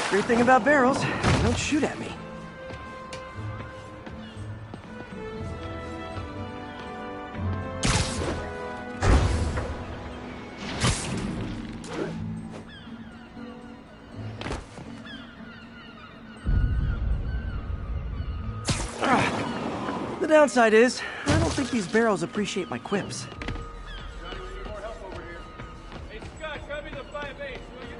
Speaker 1: Great thing about barrels, they don't shoot at me. The downside is, I don't think these barrels appreciate my quips.
Speaker 4: Hey, Scott, grab me the 5/8, will you?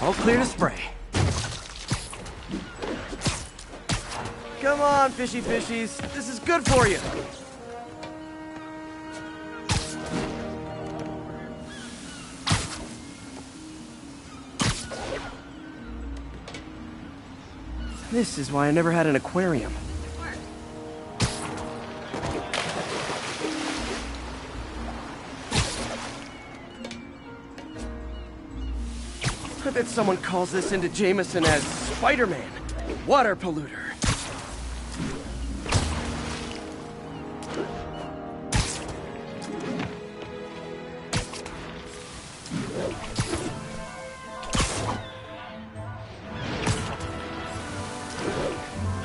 Speaker 1: All clear to spray. Come on, fishy fishies. This is good for you. This is why I never had an aquarium. I bet someone calls this into Jameson as Spider-Man, water polluter.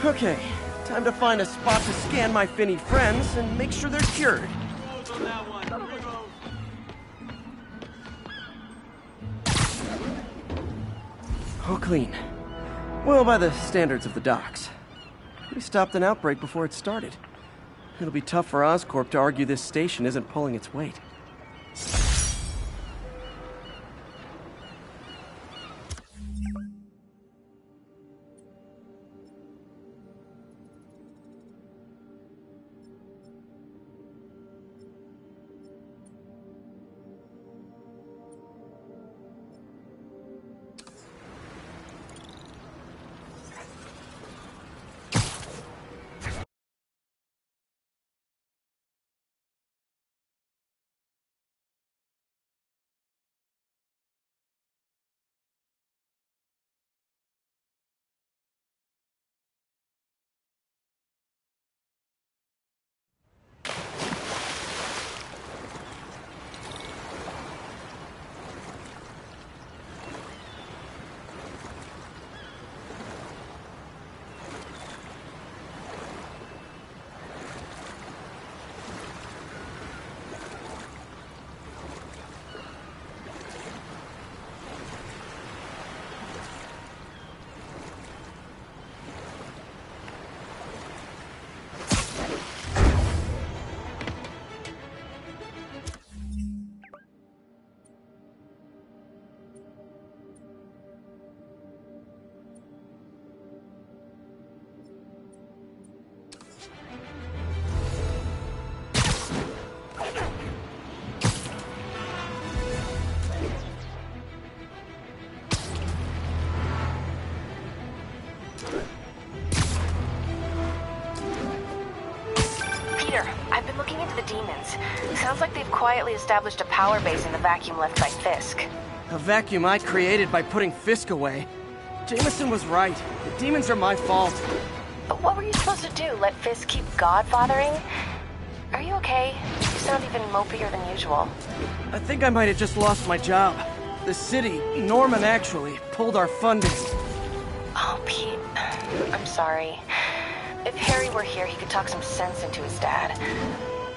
Speaker 1: Okay, time to find a spot to scan my finny friends and make sure they're cured. All clean. Well, by the standards of the docks. We stopped an outbreak before it started. It'll be tough for Oscorp to argue this station isn't pulling its weight.
Speaker 5: Sounds like they've quietly established a power base in the vacuum left by Fisk.
Speaker 1: A vacuum I created by putting Fisk away. Jameson was right. The demons are my fault.
Speaker 5: But what were you supposed to do? Let Fisk keep godfathering? Are you okay? You sound even mopier than usual.
Speaker 1: I think I might have just lost my job. The city, Norman actually, pulled our funding.
Speaker 5: Oh, Pete. I'm sorry. If Harry were here, he could talk some sense into his dad.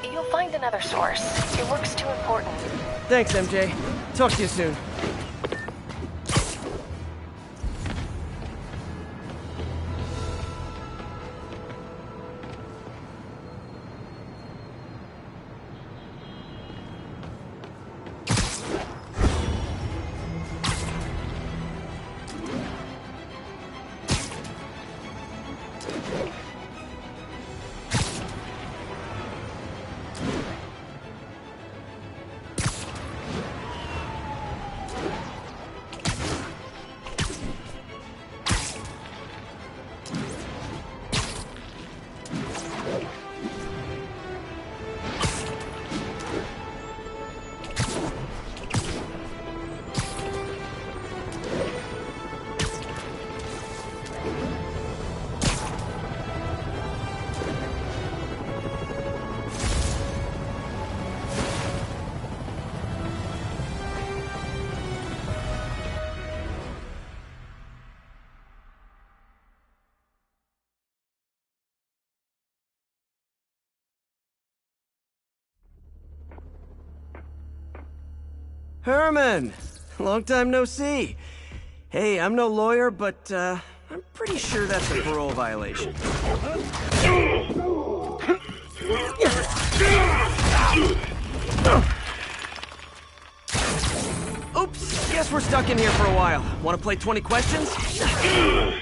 Speaker 5: You'll find another source. Your work's too important.
Speaker 1: Thanks, MJ. Talk to you soon. Herman! Long time no see. Hey, I'm no lawyer, but, I'm pretty sure that's a parole violation. Oops, guess we're we're stuck in here for a while. Want to play 20 questions?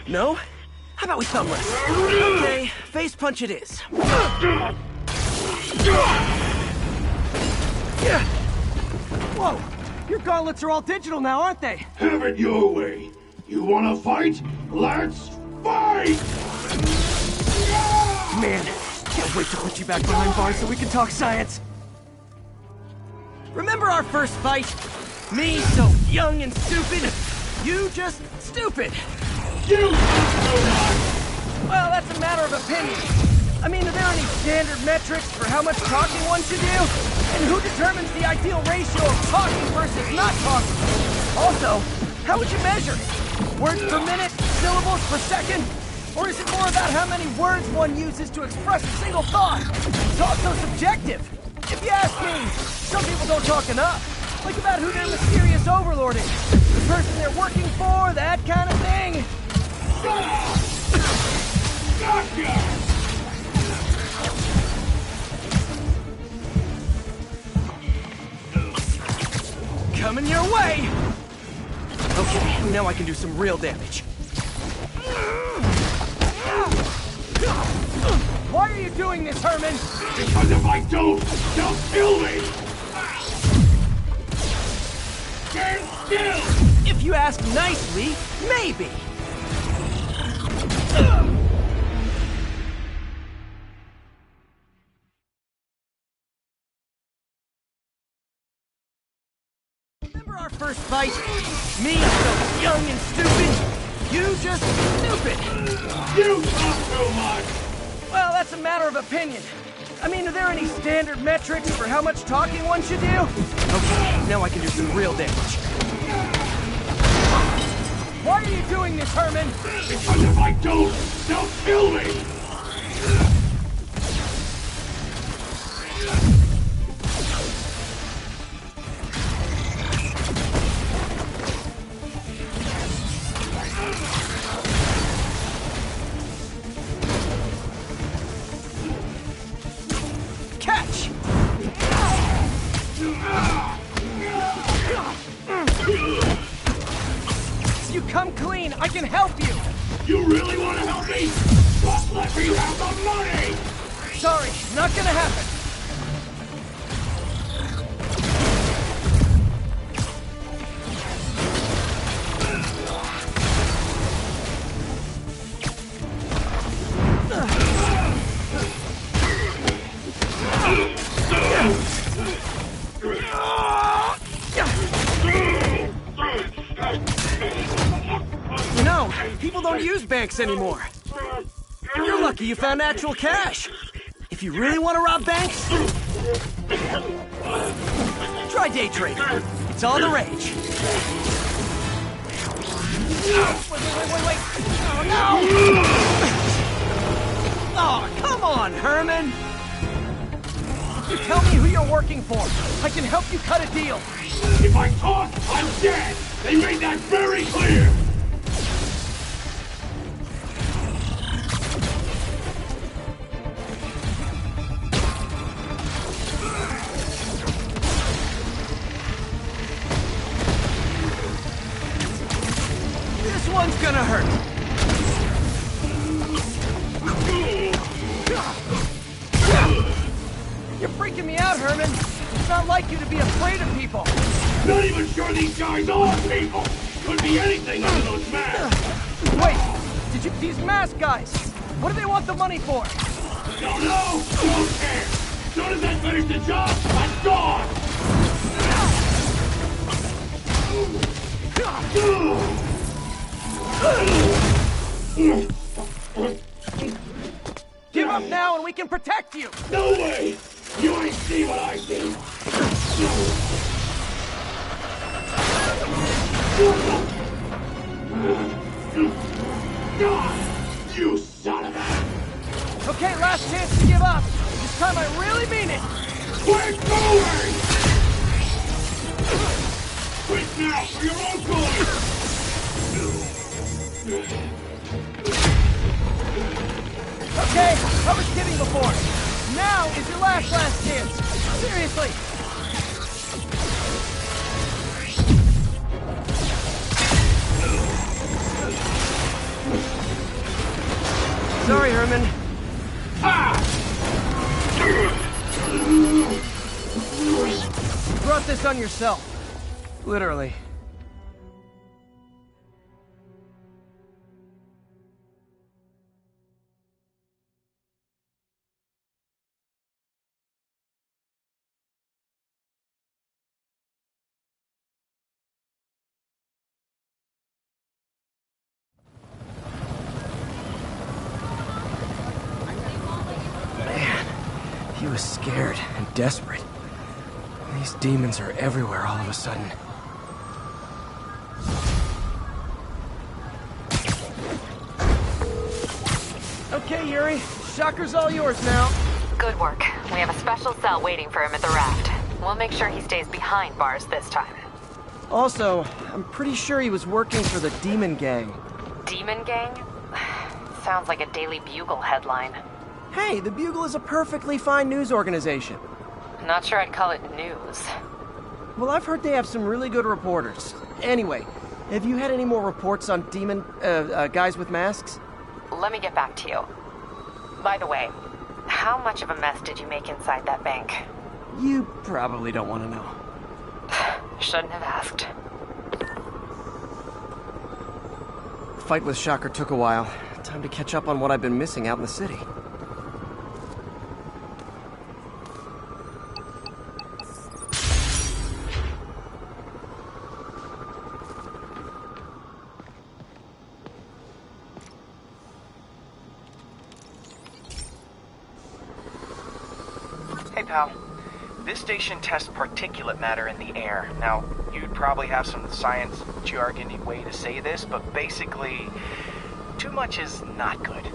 Speaker 1: No? How about we thumb wrestle? Okay, face punch it is. Whoa! Your gauntlets are all digital now, aren't they?
Speaker 17: Have it your way. You wanna fight? Let's fight!
Speaker 1: Man, can't wait to put you back behind bars so we can talk science. Remember our first fight? Me, so young and stupid. You just stupid.
Speaker 17: You!
Speaker 1: Well, that's a matter of opinion. I mean, are there any standard metrics for how much talking one should do? And who determines the ideal ratio of talking versus not talking? Also, how would you measure it? Words per minute? Syllables per second? Or is it more about how many words one uses to express a single thought? It's also subjective. If you ask me, some people don't talk enough. Like about who their mysterious overlord is. The person they're working for, that kind of thing.
Speaker 17: Gotcha!
Speaker 1: Coming your way! Okay, now I can do some real damage. Why are you doing this, Herman?
Speaker 17: Because if I don't, they'll kill me! Stand still!
Speaker 1: If you ask nicely, maybe. Remember our first fight? Me, so young and stupid. You just stupid.
Speaker 17: You talk too much!
Speaker 1: Well, that's a matter of opinion. I mean, are there any standard metrics for how much talking one should do? Okay, now I can do some real damage. Why are you doing this, Herman?
Speaker 17: Because if I don't, they'll kill me!
Speaker 1: Catch! You come clean, I can help you!
Speaker 17: You really want to help me? Just let me have the money!
Speaker 1: Sorry, not gonna happen. You know, people don't use banks anymore. You're lucky you found actual cash. If you really want to rob banks, try day trading. It's all the rage. Wait. Oh, no! Oh, come on, Herman! You tell me who you're working for. I can help you cut a deal.
Speaker 17: If I talk, I'm dead! They made that very clear!
Speaker 1: This one's gonna hurt. You're freaking me out, Herman. It's not like you to be afraid of people.
Speaker 17: Not even sure these guys are people! Could be anything under those masks!
Speaker 1: Wait! These mask guys! What do they want the money for?
Speaker 17: Don't know! Don't care! As soon as I finish the job, I'm gone!
Speaker 1: Give up now and we can protect you!
Speaker 17: No way! You ain't see what I see! You son of a...
Speaker 1: Okay, last chance to give up. This time I really mean it.
Speaker 17: We're going! Quit now for your own good!
Speaker 1: Okay, I was kidding before. Now is your last chance. Seriously. Sorry, Herman. You brought this on yourself. Literally. He was scared and desperate. These demons are everywhere all of a sudden. Okay, Yuri. Shocker's all yours now.
Speaker 5: Good work. We have a special cell waiting for him at the raft. We'll make sure he stays behind bars this time.
Speaker 1: Also, I'm pretty sure he was working for the Demon Gang.
Speaker 5: Demon Gang? Sounds like a Daily Bugle headline.
Speaker 1: Hey, the Bugle is a perfectly fine news organization.
Speaker 5: Not sure I'd call it news.
Speaker 1: Well, I've heard they have some really good reporters. Anyway, have you had any more reports on demon, guys with masks?
Speaker 5: Let me get back to you. By the way, how much of a mess did you make inside that bank?
Speaker 1: You probably don't want to know.
Speaker 5: Shouldn't have asked.
Speaker 1: The fight with Shocker took a while. Time to catch up on what I've been missing out in the city.
Speaker 9: Hey, pal. This station tests particulate matter in the air. Now, you'd probably have some science jargony way to say this, but basically, too much is not good.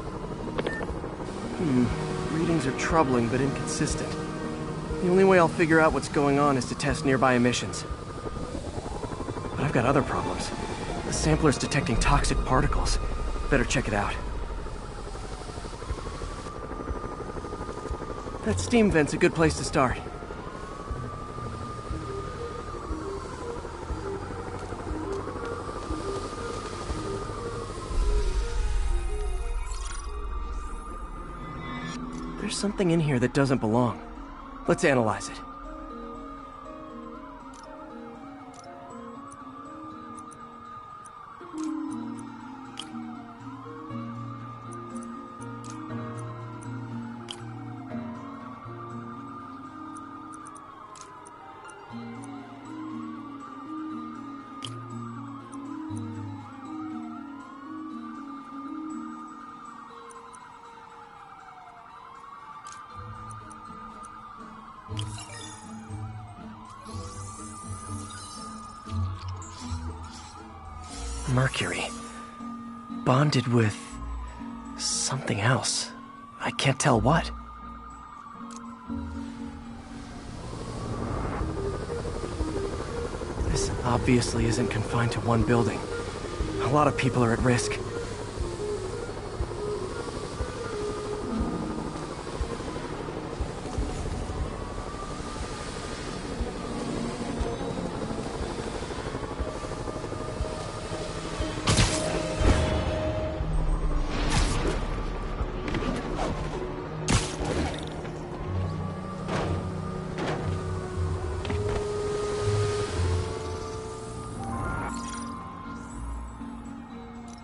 Speaker 1: Readings are troubling but inconsistent. The only way I'll figure out what's going on is to test nearby emissions. But I've got other problems. The sampler's detecting toxic particles. Better check it out. That steam vent's a good place to start. There's something in here that doesn't belong. Let's analyze it. Mercury. Bonded with something else. I can't tell what. This obviously isn't confined to one building. A lot of people are at risk.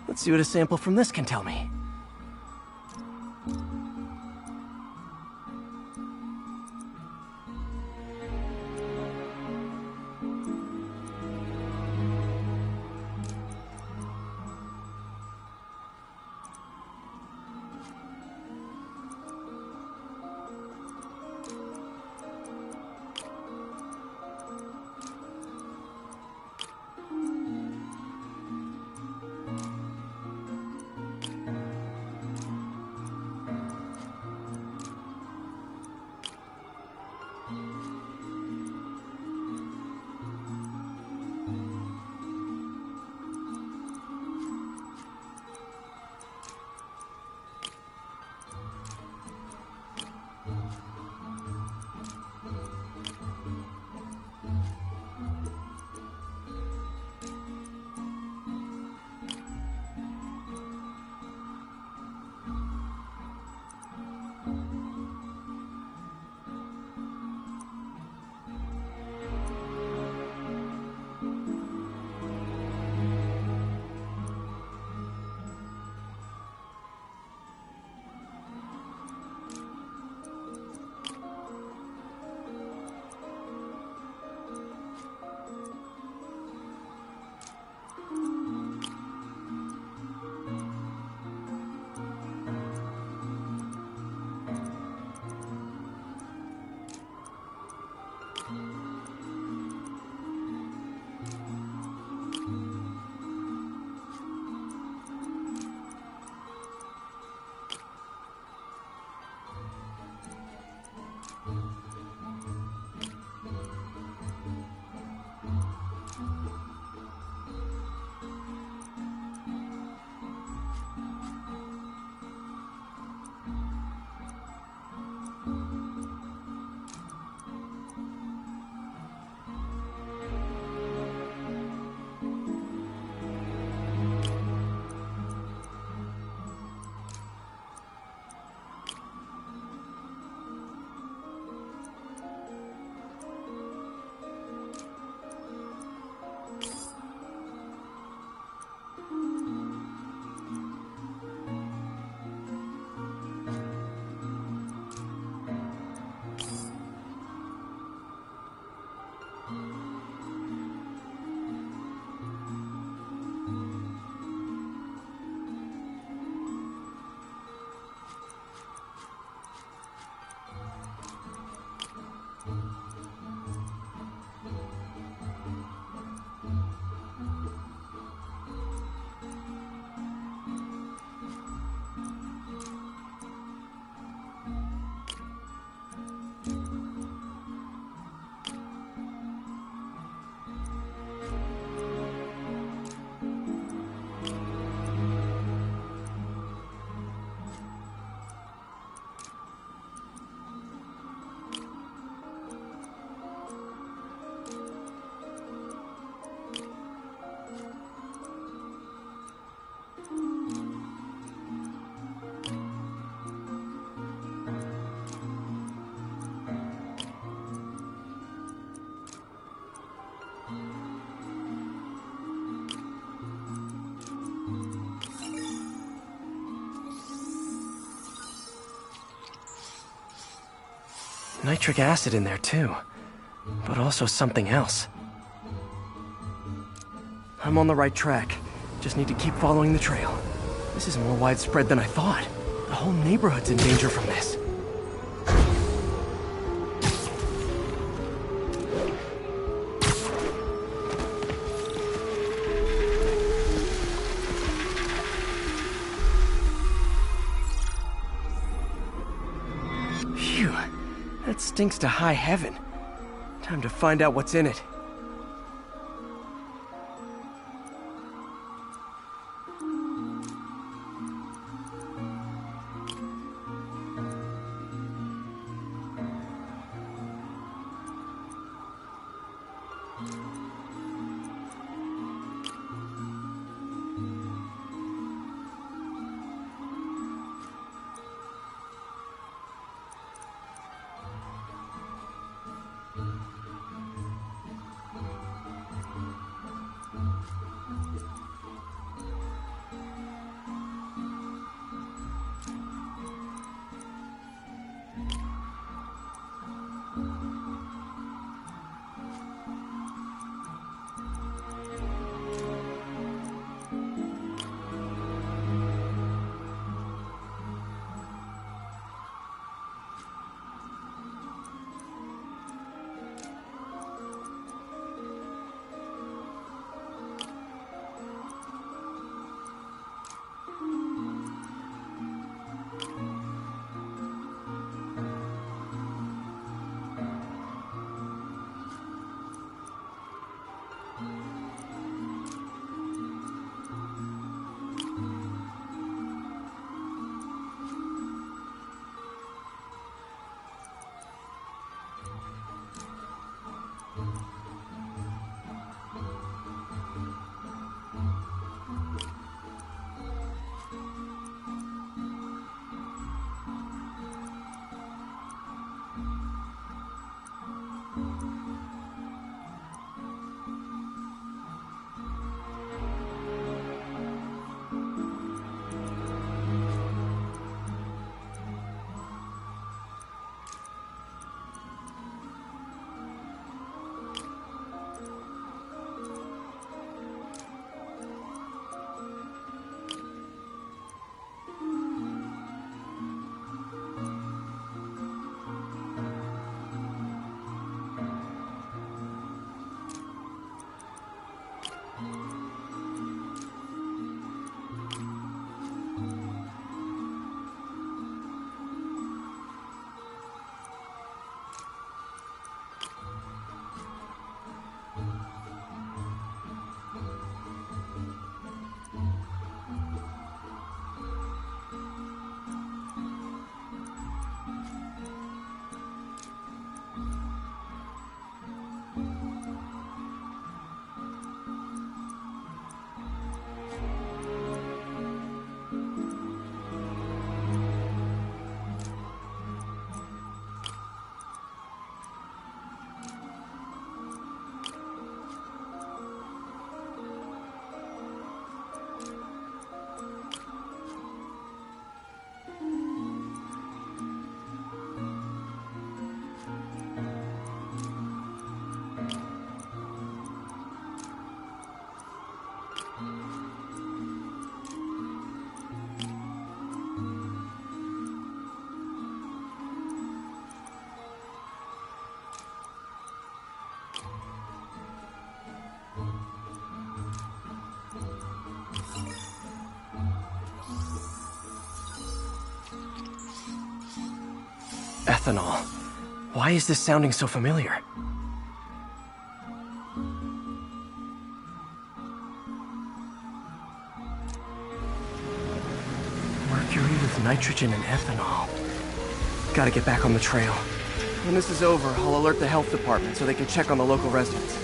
Speaker 1: Let's see what a sample from this can tell me. Nitric acid in there too, but also something else. I'm on the right track. Just need to keep following the trail. This is more widespread than I thought. The whole neighborhood's in danger from this. Phew, that stinks to high heaven. Time to find out what's in it. Ethanol. Why is this sounding so familiar? Mercury with nitrogen and ethanol. Gotta get back on the trail. When this is over, I'll alert the health department so they can check on the local residents.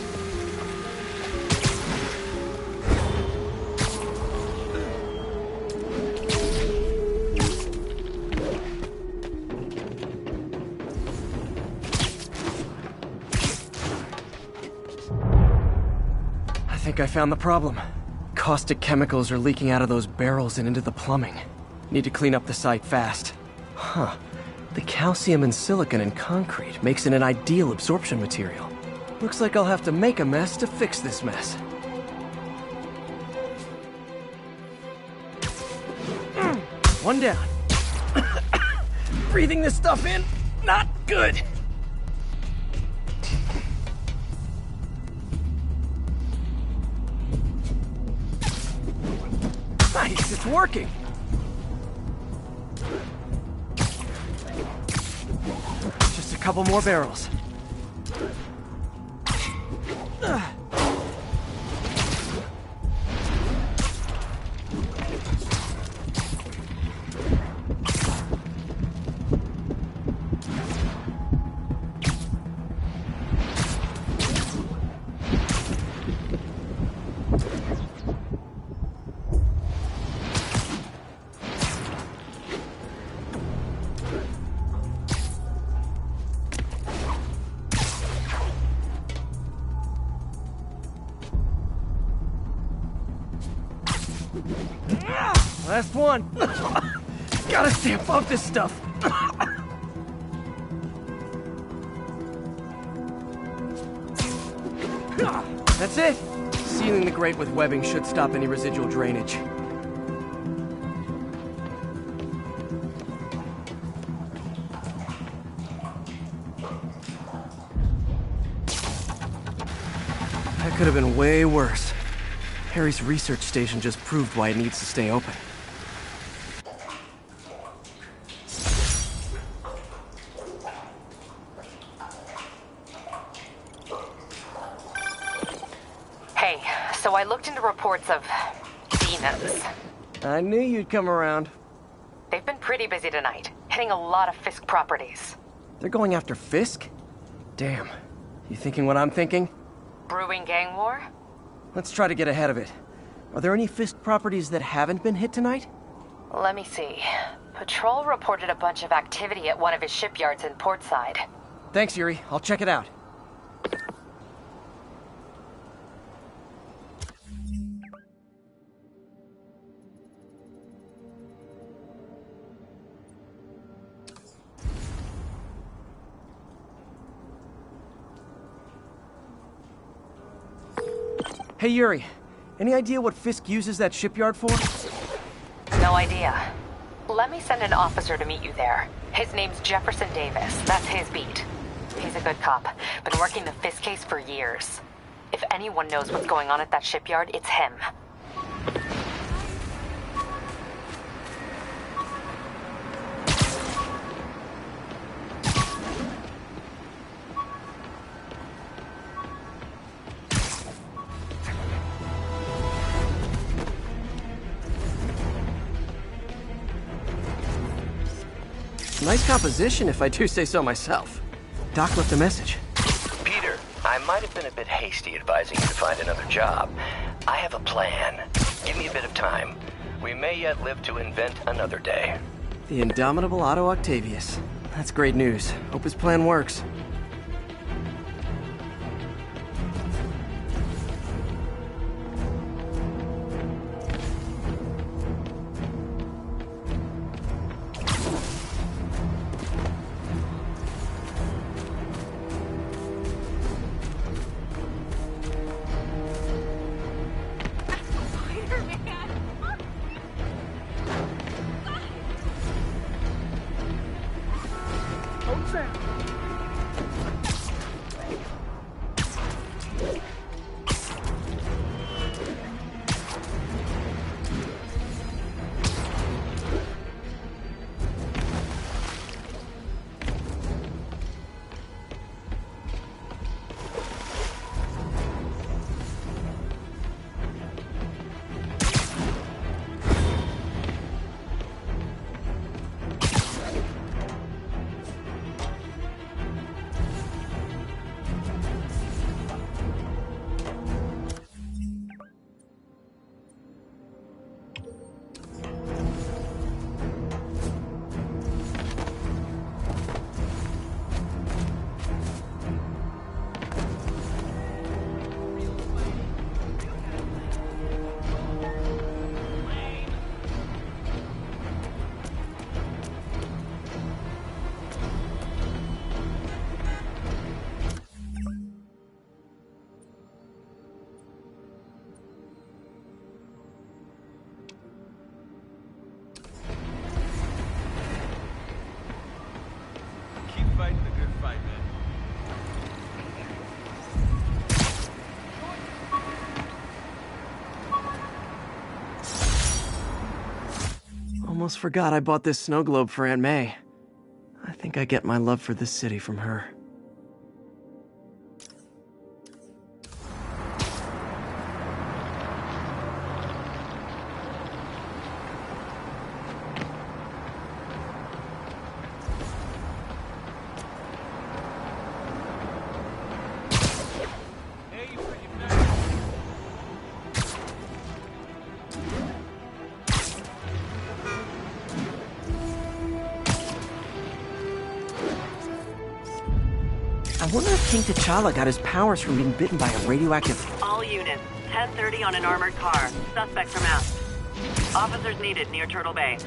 Speaker 1: I think I found the problem. Caustic chemicals are leaking out of those barrels and into the plumbing. Need to clean up the site fast. Huh. The calcium and silicon in concrete makes it an ideal absorption material. Looks like I'll have to make a mess to fix this mess. One down. Breathing this stuff in, not good. Nice, it's working. Just a couple more barrels. Last one. Gotta stay above this stuff. That's it. Sealing the grate with webbing should stop any residual drainage. That could have been way worse. Harry's research station just proved why it needs to stay open.
Speaker 5: Hey, so I looked into reports of demons.
Speaker 1: I knew you'd come around.
Speaker 5: They've been pretty busy tonight, hitting a lot of Fisk properties.
Speaker 1: They're going after Fisk? Damn. You thinking what I'm thinking?
Speaker 5: Brewing gang war?
Speaker 1: Let's try to get ahead of it. Are there any Fisk properties that haven't been hit tonight?
Speaker 5: Let me see. Patrol reported a bunch of activity at one of his shipyards in Portside.
Speaker 1: Thanks, Yuri. I'll check it out. Hey, Yuri. Any idea what Fisk uses that shipyard for?
Speaker 5: No idea. Let me send an officer to meet you there. His name's Jefferson Davis. That's his beat. He's a good cop. Been working the Fisk case for years. If anyone knows what's going on at that shipyard, it's him.
Speaker 1: Nice composition, if I do say so myself. Doc left a message.
Speaker 16: Peter, I might have been a bit hasty advising you to find another job. I have a plan. Give me a bit of time. We may yet live to invent another day.
Speaker 1: The indomitable Otto Octavius. That's great news. Hope his plan works. Almost forgot I bought this snow globe for Aunt May. I think I get my love for this city from her. I wonder if King T'Challa got his powers from being bitten by a radioactive...
Speaker 19: All units, 10:30 on an armored car. Suspects are masked. Officers needed near Turtle Bay.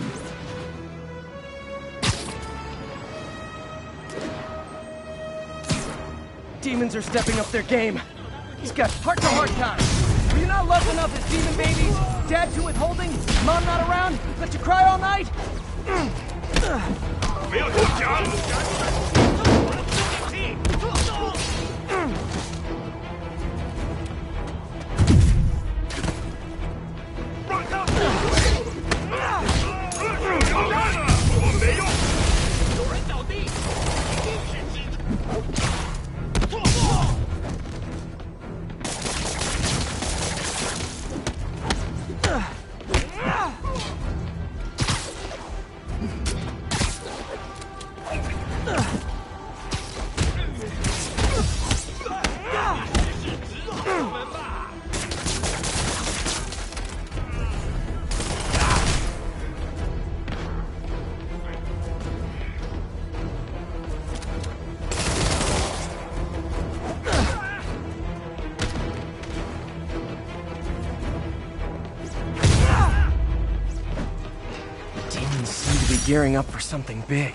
Speaker 1: Demons are stepping up their game. He's got heart-to-heart time. Were you not loved enough as demon babies? Dad too withholding? Mom not around? Let you cry all night?
Speaker 17: 没有投降！
Speaker 1: Gearing up for something big.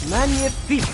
Speaker 1: Magnifique!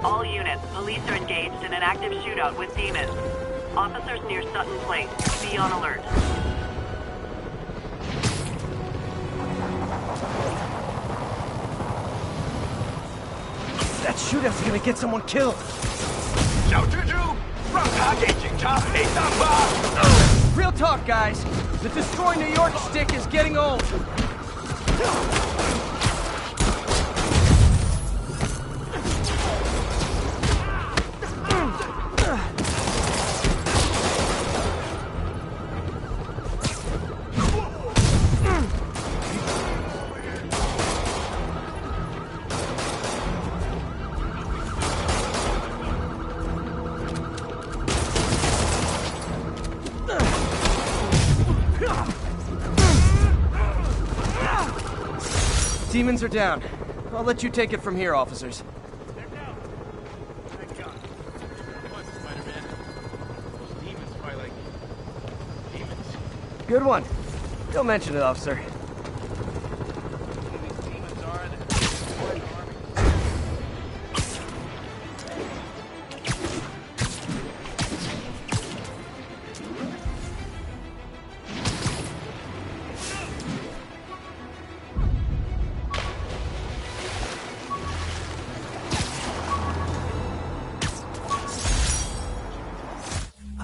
Speaker 19: All units, police are engaged in an active shootout with demons. Officers near Sutton Place. Be on alert.
Speaker 1: That shootout's gonna get someone killed.
Speaker 17: 小蜘蛛，让他给警察赔上吧！
Speaker 1: Real talk, guys. The Destroy New York stick is getting old. Demons are down. I'll let you take it from here, officers. Good one. Don't mention it, officer.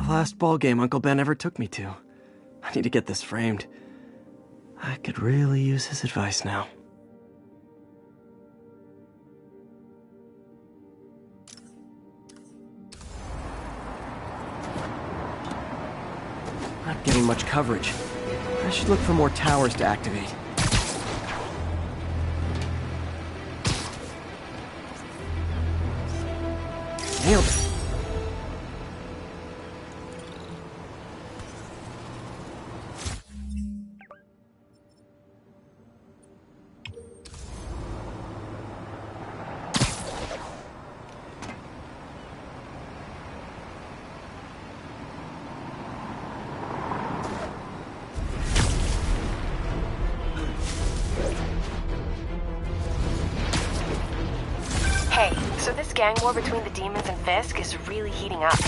Speaker 1: Last ball game Uncle Ben ever took me to. I need to get this framed. I could really use his advice now. Not getting much coverage. I should look for more towers to activate. Nailed it.
Speaker 6: So this gang war between the demons and Fisk is really heating up.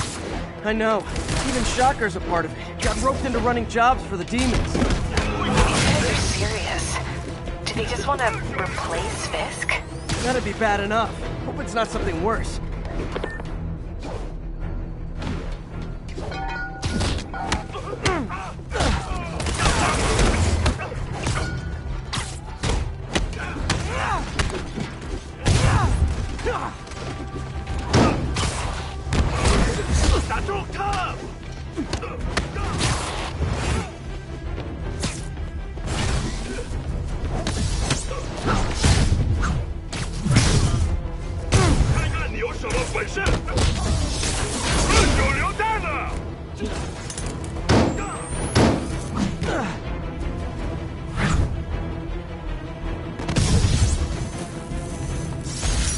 Speaker 1: I know. Even Shocker's a part of it. Got roped into running jobs for the demons.
Speaker 6: They're serious. Do they just want to replace Fisk?
Speaker 1: That'd be bad enough. Hope it's not something worse.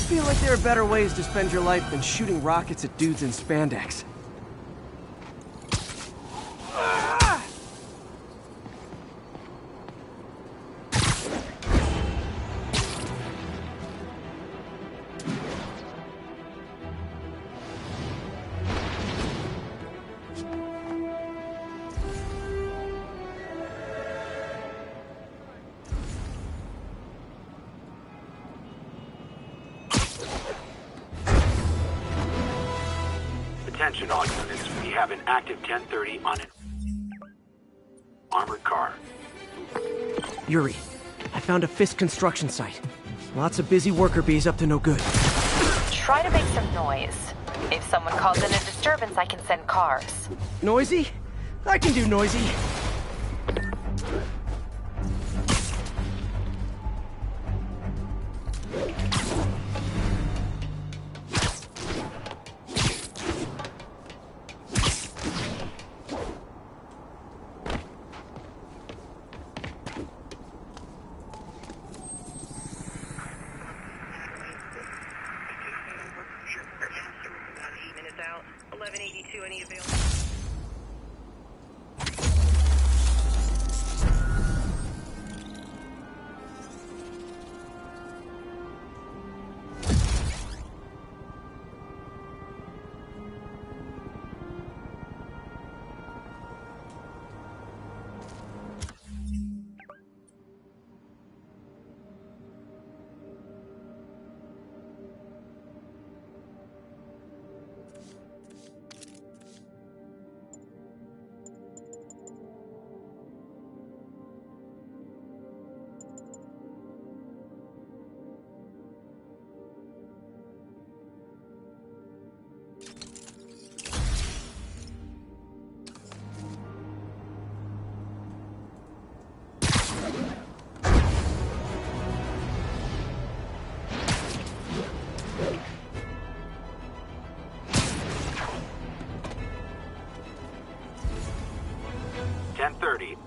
Speaker 1: I feel like there are better ways to spend your life than shooting rockets at dudes in spandex.
Speaker 10: Attention all units, we have an active 1030 on an armored car.
Speaker 1: Yuri, I found a Fisk construction site. Lots of busy worker bees up to no good.
Speaker 5: Try to make some noise. If someone calls in a disturbance, I can send cars.
Speaker 1: Noisy? I can do noisy.
Speaker 19: Out. 1182, any available?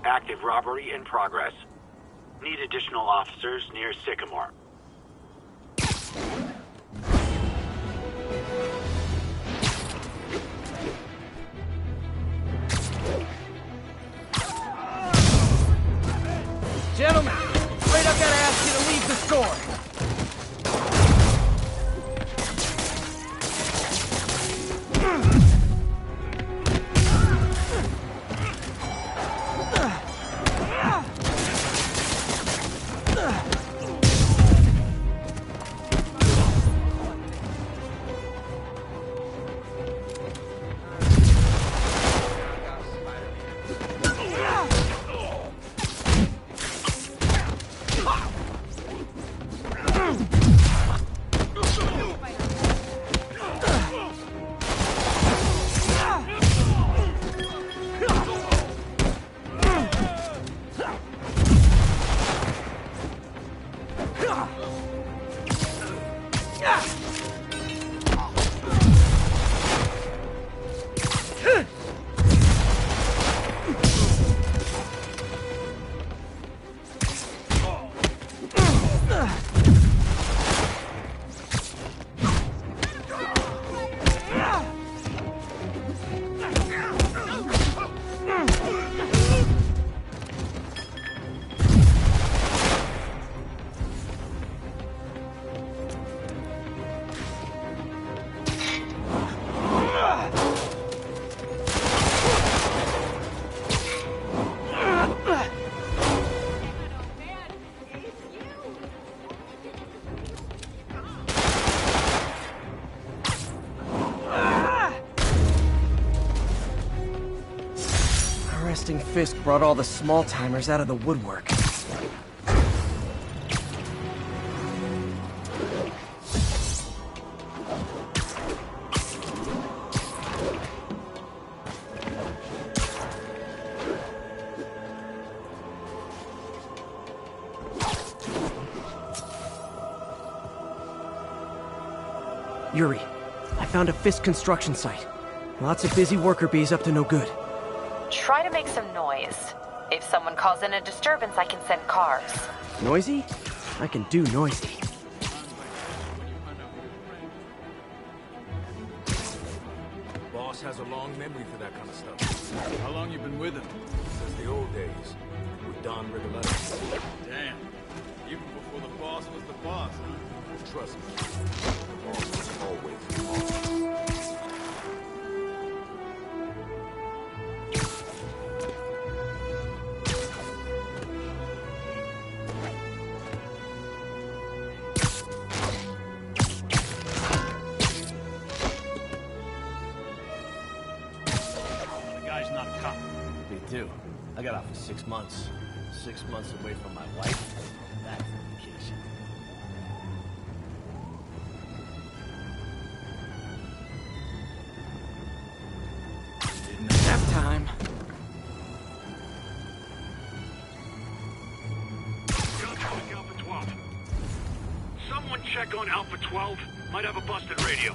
Speaker 10: Active robbery in progress. Need additional officers near Sycamore.
Speaker 1: Gentlemen, afraid I've got to ask you to leave the store. Arresting Fisk brought all the small-timers out of the woodwork. Yuri, I found a Fisk construction site. Lots of busy worker bees up to no good.
Speaker 5: Try to make some noise. If someone calls in a disturbance, I can send cars.
Speaker 1: Noisy? I can do noisy.
Speaker 14: Boss has a long memory for that kind of stuff. How long you been with him? Since the old days. With Don Rigoletto. Damn. Even before the boss was the boss, huh? Trust me. The boss was always the boss.
Speaker 13: I got out for 6 months. 6 months away from my wife. That's dedication.
Speaker 1: Didn't have time.
Speaker 4: Alpha 12. Someone check on Alpha 12. Might have a busted radio.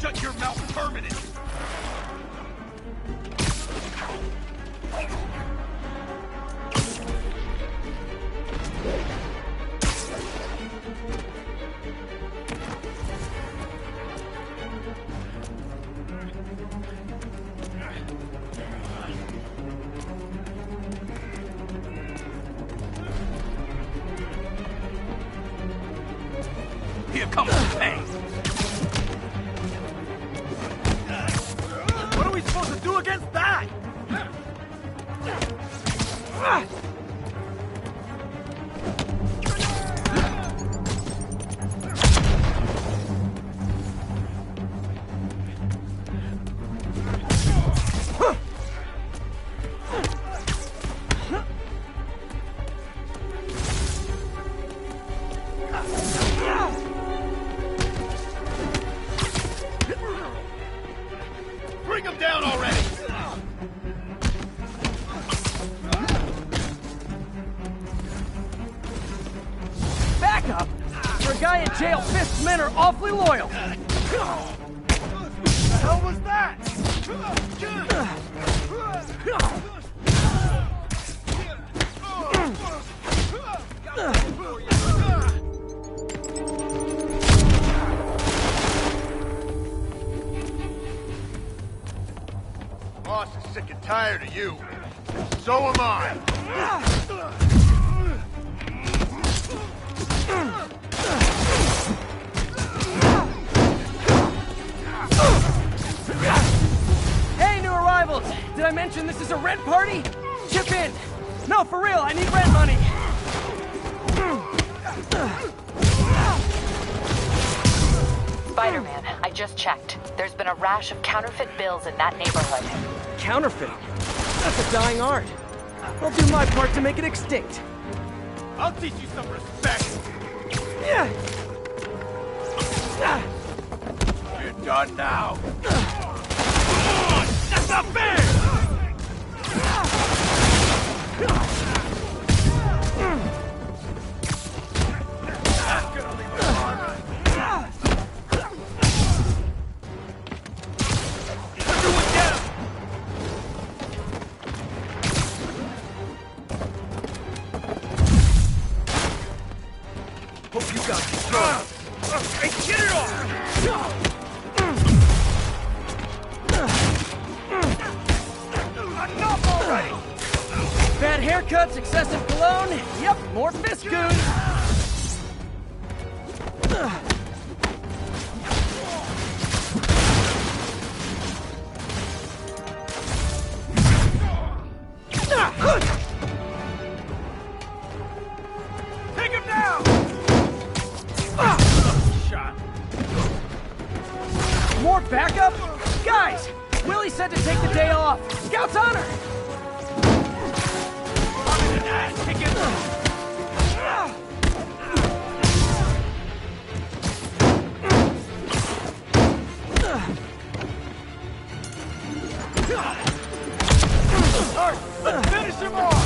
Speaker 2: Shut your mouth permanent! Here comes the pain!
Speaker 10: What are we supposed to do against that?
Speaker 2: Bring him down already!
Speaker 1: Backup? For a guy in jail, Fisk's men are awfully loyal.
Speaker 10: What the hell was that?
Speaker 15: Boss is sick and tired of you. So am I.
Speaker 1: Hey, new arrivals! Did I mention this is a rent party? Chip in! No, for real, I need rent money!
Speaker 5: Spider-Man, I just checked. There's been a rash of counterfeit bills in that neighborhood.
Speaker 1: Counterfeiting. That's a dying art. I'll do my part to make it extinct.
Speaker 14: I'll teach you some respect.
Speaker 1: Yeah.
Speaker 14: You're done now. Come on, that's not fair.
Speaker 1: Hope you got control.
Speaker 14: Hey, get it off! Enough already!
Speaker 1: Bad haircuts, excessive cologne. Yep, more fist goons.
Speaker 14: Take him down! Shot.
Speaker 1: More backup? Guys, Willie said to take the day off. Scout's honor.
Speaker 14: Alright, let's finish him off!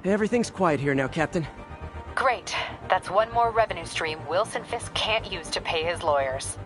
Speaker 1: Everything's quiet here now, Captain.
Speaker 5: Great. That's one more revenue stream Wilson Fisk can't use to pay his lawyers.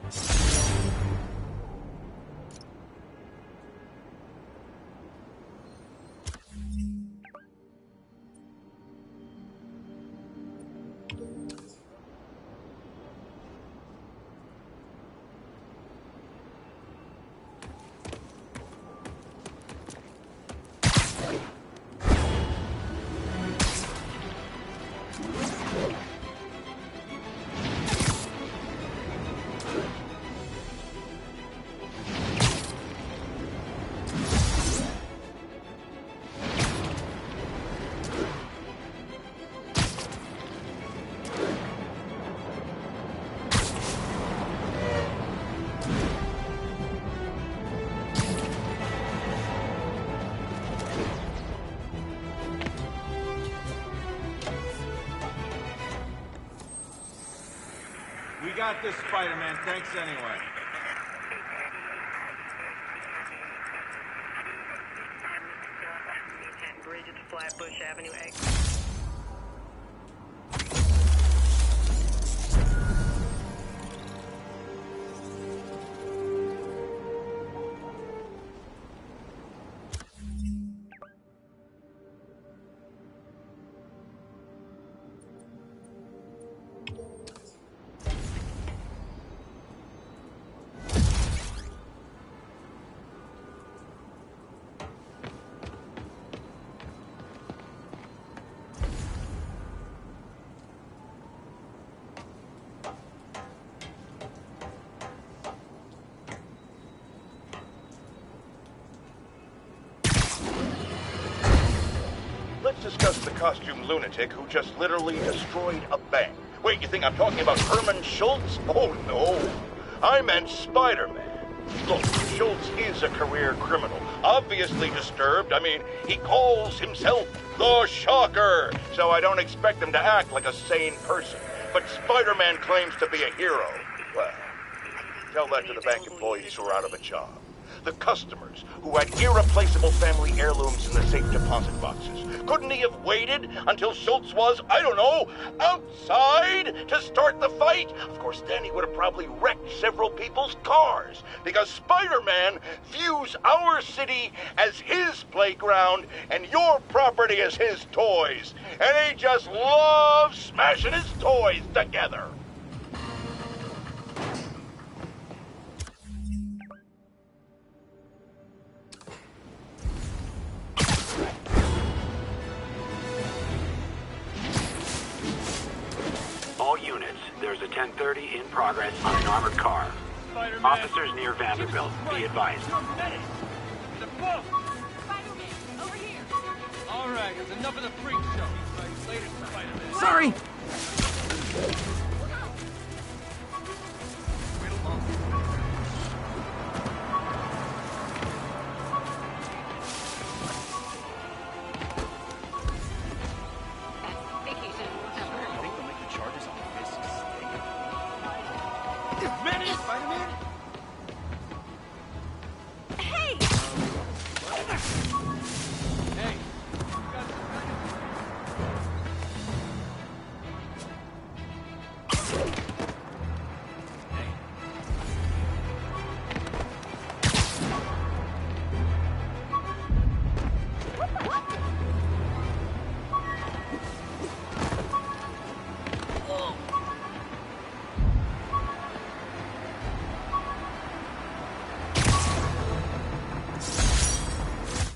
Speaker 14: We got this, Spider-Man. Thanks anyway.
Speaker 19: Bridge at Flatbush Avenue A.
Speaker 2: Let's discuss the costume lunatic who just literally destroyed a bank. Wait, you think I'm talking about Herman Schultz? Oh, no. I meant Spider-Man. Look, Schultz is a career criminal. Obviously disturbed. I mean, he calls himself the Shocker. So I don't expect him to act like a sane person. But Spider-Man claims to be a hero. Well, tell that to the bank employees who are out of a job. The customers who had irreplaceable family heirlooms in the safe deposit boxes. Couldn't he have waited until Schultz was, I don't know, outside to start the fight? Of course, then he would have probably wrecked several people's cars, because Spider-Man views our city as his playground and your property as his toys. And he just loves smashing his toys together.
Speaker 4: All units, there's a 1030 in progress on an armored car.
Speaker 14: Spider-Man.
Speaker 4: Officers near Vanderbilt, be advised.
Speaker 14: All right, it's enough of the freak show. Later, Spider-Man.
Speaker 1: Sorry!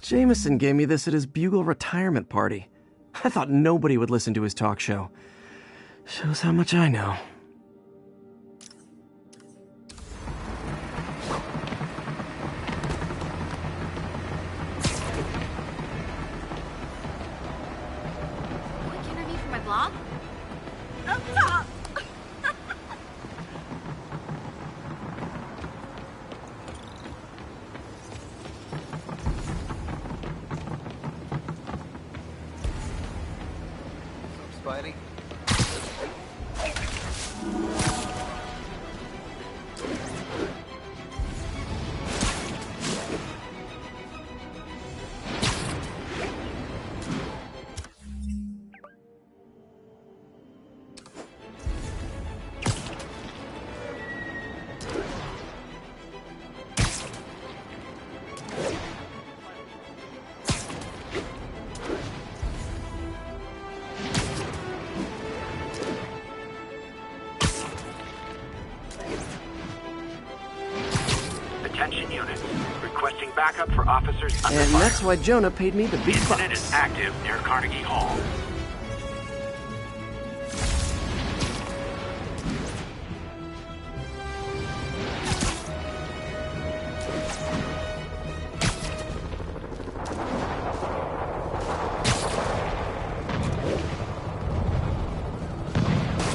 Speaker 1: Jameson gave me this at his Bugle retirement party. I thought nobody would listen to his talk show. Shows how much I know.
Speaker 11: Quick interview for my blog? Up top!
Speaker 20: Spidey?
Speaker 4: Attention units, requesting backup for officers under
Speaker 1: And
Speaker 4: fire.
Speaker 1: that's why Jonah paid me the big
Speaker 4: Incident
Speaker 1: bucks.
Speaker 4: is active near Carnegie Hall.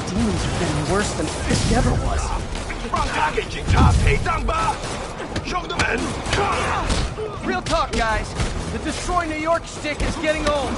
Speaker 1: Demons are getting worse than Fisk ever was.
Speaker 21: Real talk, guys. The Destroy New York stick is getting old.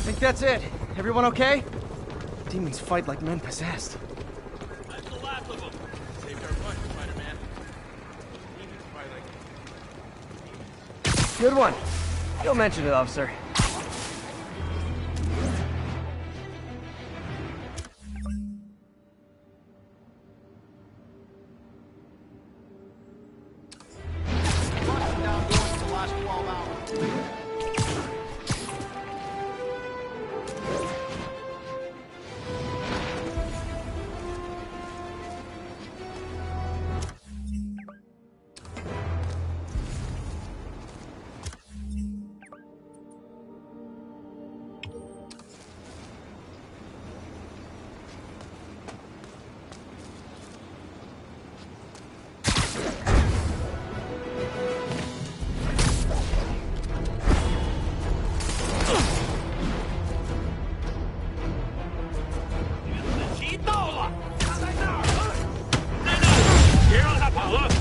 Speaker 21: Think that's it. Everyone okay?
Speaker 1: Demons fight like men possessed.
Speaker 14: That's the last of them. Saved our butt, Spider-Man. Demons fight like...
Speaker 1: Good one. Go mention it, officer.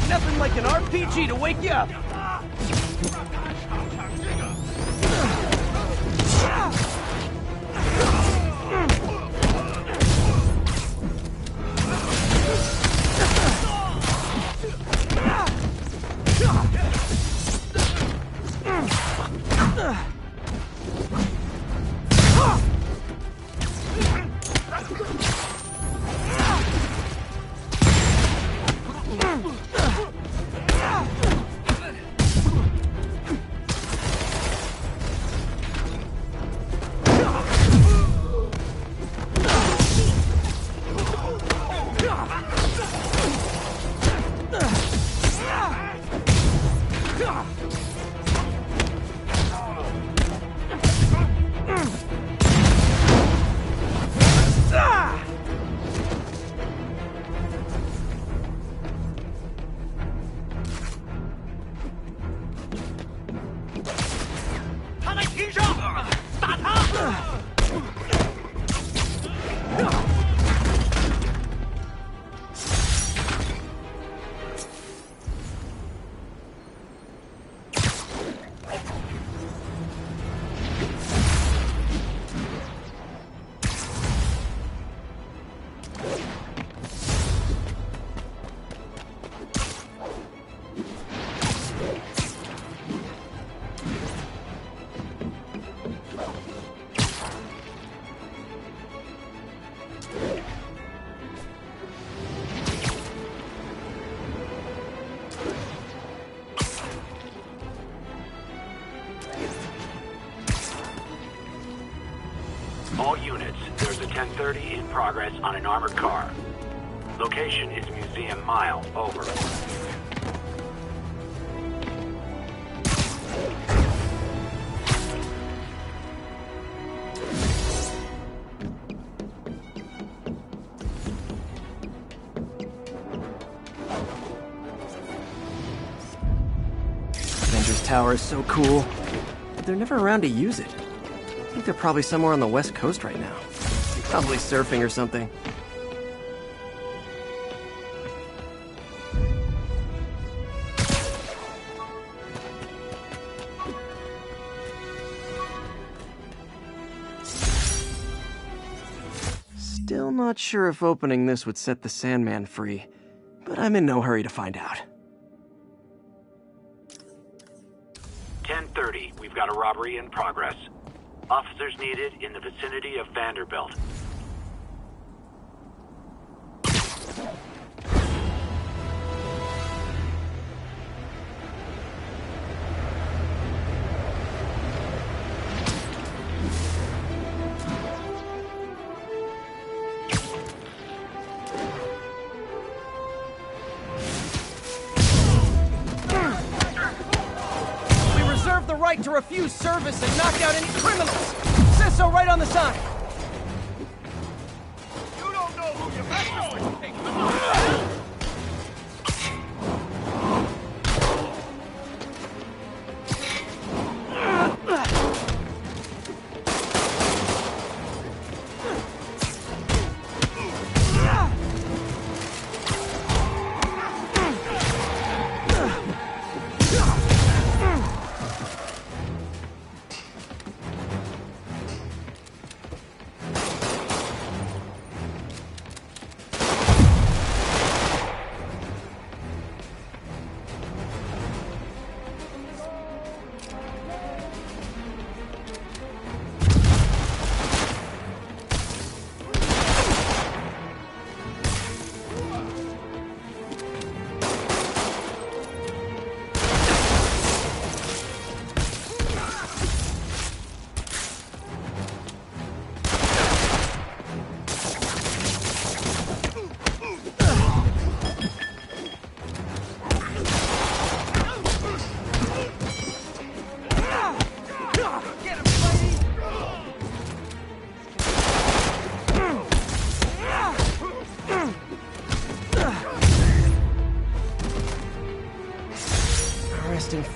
Speaker 21: Nothing like an RPG to wake you up.
Speaker 4: All units, there's a 1030 in progress on an armored car. Location is Museum Mile, over.
Speaker 1: Avengers Tower is so cool, but they're never around to use it. I think they're probably somewhere on the West Coast right now. Probably surfing or something. Still not sure if opening this would set the Sandman free, but I'm in no hurry to find out.
Speaker 4: 1030, we've got a robbery in progress. Officers needed in the vicinity of Vanderbilt.
Speaker 21: The right to refuse service and knock out any criminals. Says so right on the sign.
Speaker 17: You don't know who you're messing with.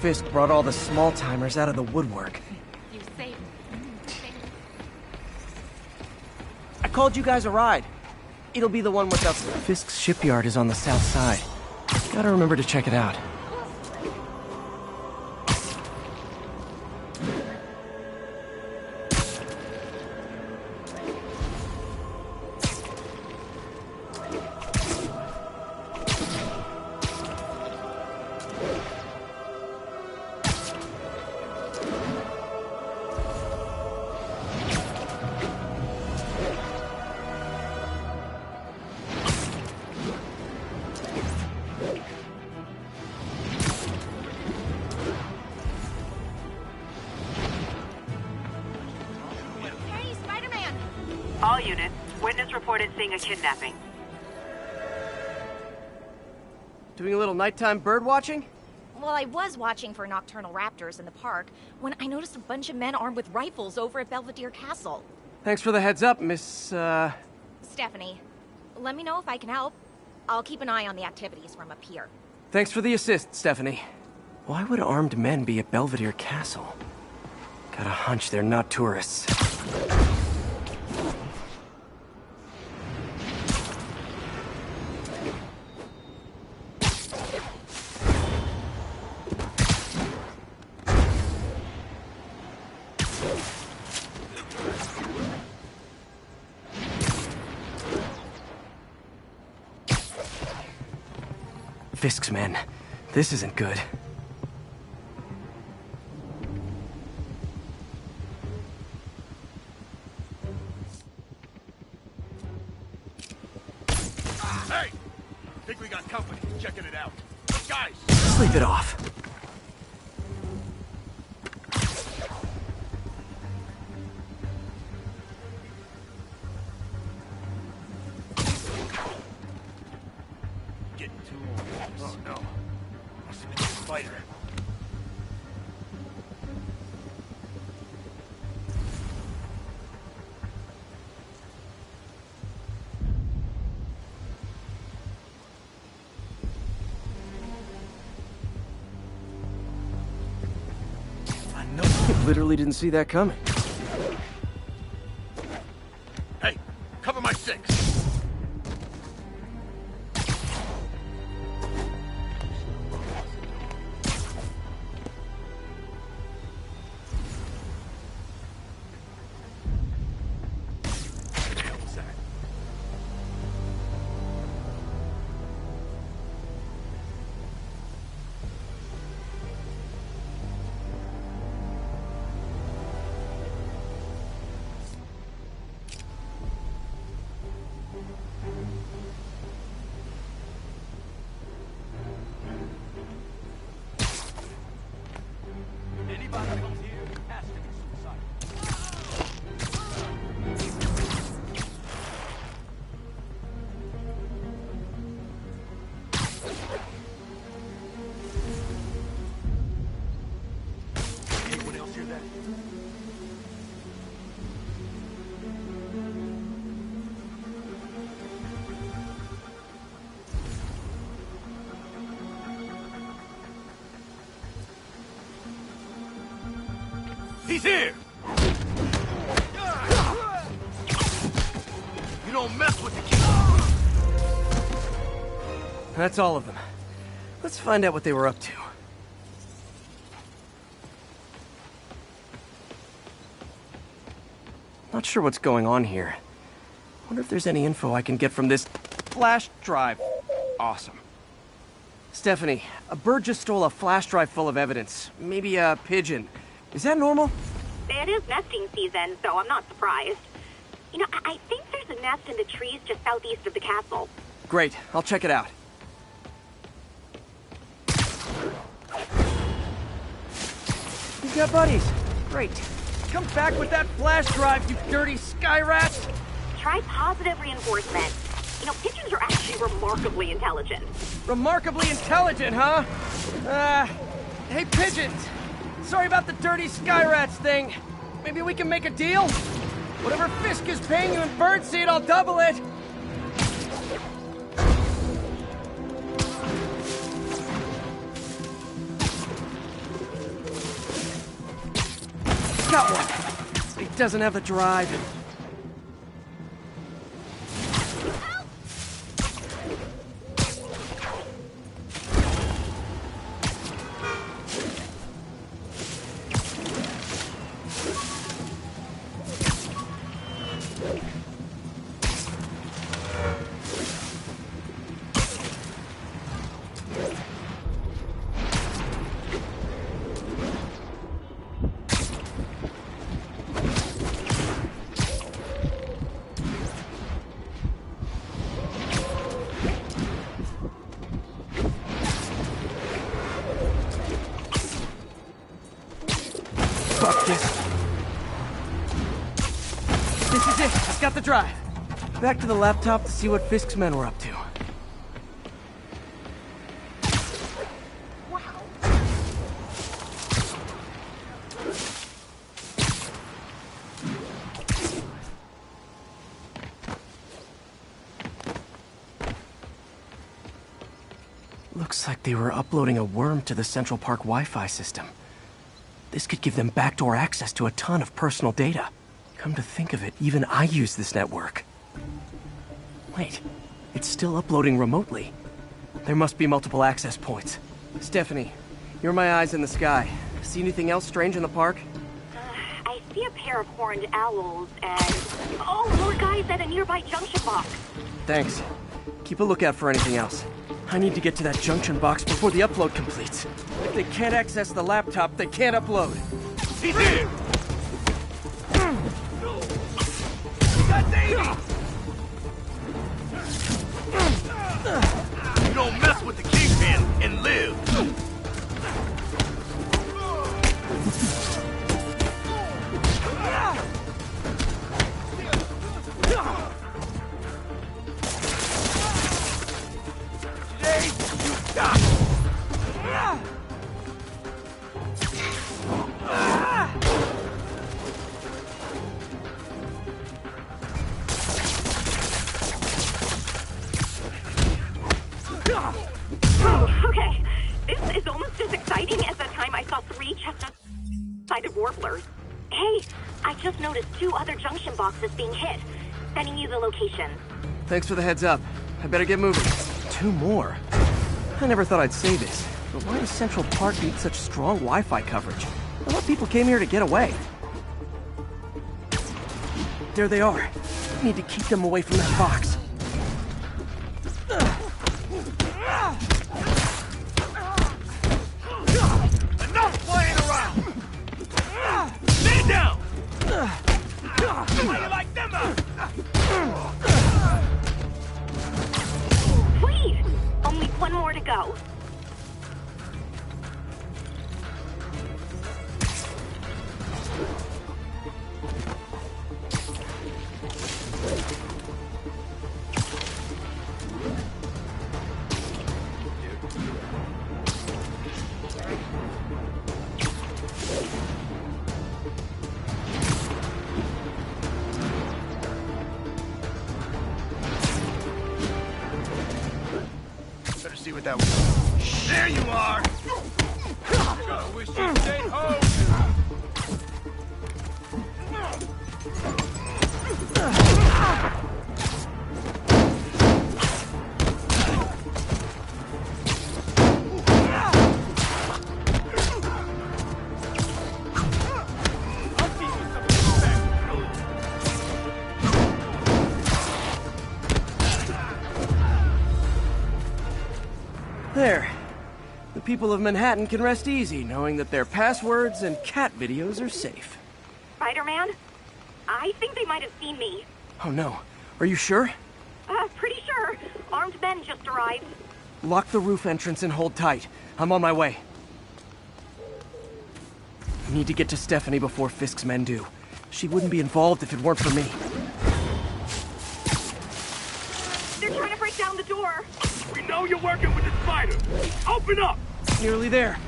Speaker 1: Fisk brought all the small-timers out of the woodwork.
Speaker 11: You saved
Speaker 1: I called you guys a ride. It'll be the one with the... Fisk's shipyard is on the south side. Gotta remember to check it out.
Speaker 19: All units, witness reported seeing a kidnapping.
Speaker 1: Doing a little nighttime bird watching?
Speaker 20: Well, I was watching for nocturnal raptors in the park when I noticed a bunch of men armed with rifles over at Belvedere Castle.
Speaker 1: Thanks for the heads up, Miss,
Speaker 20: Stephanie, let me know if I can help. I'll keep an eye on the activities from up here.
Speaker 1: Thanks for the assist, Stephanie. Why would armed men be at Belvedere Castle? Got a hunch they're not tourists. Fisk's men. This isn't good.
Speaker 14: Hey! Think we got company. Checking it out. Guys!
Speaker 1: Sleep it off.
Speaker 14: Oh no. Must have been a spider.
Speaker 1: I know. Literally didn't see that coming.
Speaker 14: Hey, cover my six. He's here! You don't mess with the kid.
Speaker 1: That's all of them. Let's find out what they were up to. Not sure what's going on here. Wonder if there's any info I can get from this flash drive. Awesome. Stephanie, a bird just stole a flash drive full of evidence. Maybe a pigeon. Is that normal?
Speaker 3: It is nesting season, so I'm not surprised. You know, I think there's a nest in the trees just southeast of the castle.
Speaker 1: Great, I'll check it out. You've got buddies. Great. Come back with that flash drive, you dirty sky rats!
Speaker 3: Try positive reinforcement. You know, pigeons are actually remarkably intelligent.
Speaker 1: Remarkably intelligent, huh? Hey, pigeons! Sorry about the dirty sky rats thing. Maybe we can make a deal? Whatever Fisk is paying you in birdseed, I'll double it! Got one. It doesn't have the drive.
Speaker 21: This is it. It's got the drive.
Speaker 1: Back to the laptop to see what Fisk's men were up to. Looks like they were uploading a worm to the Central Park Wi-Fi system. This could give them backdoor access to a ton of personal data. Come to think of it, even I use this network. Wait, it's still uploading remotely. There must be multiple access points. Stephanie, you're my eyes in the sky. See anything else strange in the park?
Speaker 3: I see a pair of horned owls and... oh, more guys at a nearby junction box.
Speaker 1: Thanks. Keep a lookout for anything else. I need to get to that junction box before the upload completes. If they can't access the laptop, they can't upload.
Speaker 17: He's in! Got Davey! You don't mess with the Kingpin and live! Today, you got
Speaker 3: Okay, this is almost as exciting as the time I saw 3 chestnut-sided warblers. Hey, I just noticed 2 other junction boxes being hit. Sending you the location.
Speaker 1: Thanks for the heads up. I better get moving. 2 more? I never thought I'd say this, but why does Central Park need such strong Wi-Fi coverage? A lot of people came here to get away. There they are. Need to keep them away from that box.
Speaker 17: enough playing around! Stand down! How you like them out?
Speaker 3: Please! Only 1 more to go.
Speaker 17: Better see what that was. There you are! I wish you stayed home!
Speaker 1: There. The people of Manhattan can rest easy knowing that their passwords and cat videos are safe.
Speaker 3: Spider-Man? I think they might have seen me.
Speaker 1: Oh no. Are you sure?
Speaker 3: Pretty sure. Armed men just arrived.
Speaker 1: Lock the roof entrance and hold tight. I'm on my way. I need to get to Stephanie before Fisk's men do. She wouldn't be involved if it weren't for me.
Speaker 3: They're trying to break down the door.
Speaker 17: We know you're working with the spider. Open up!
Speaker 1: Nearly there.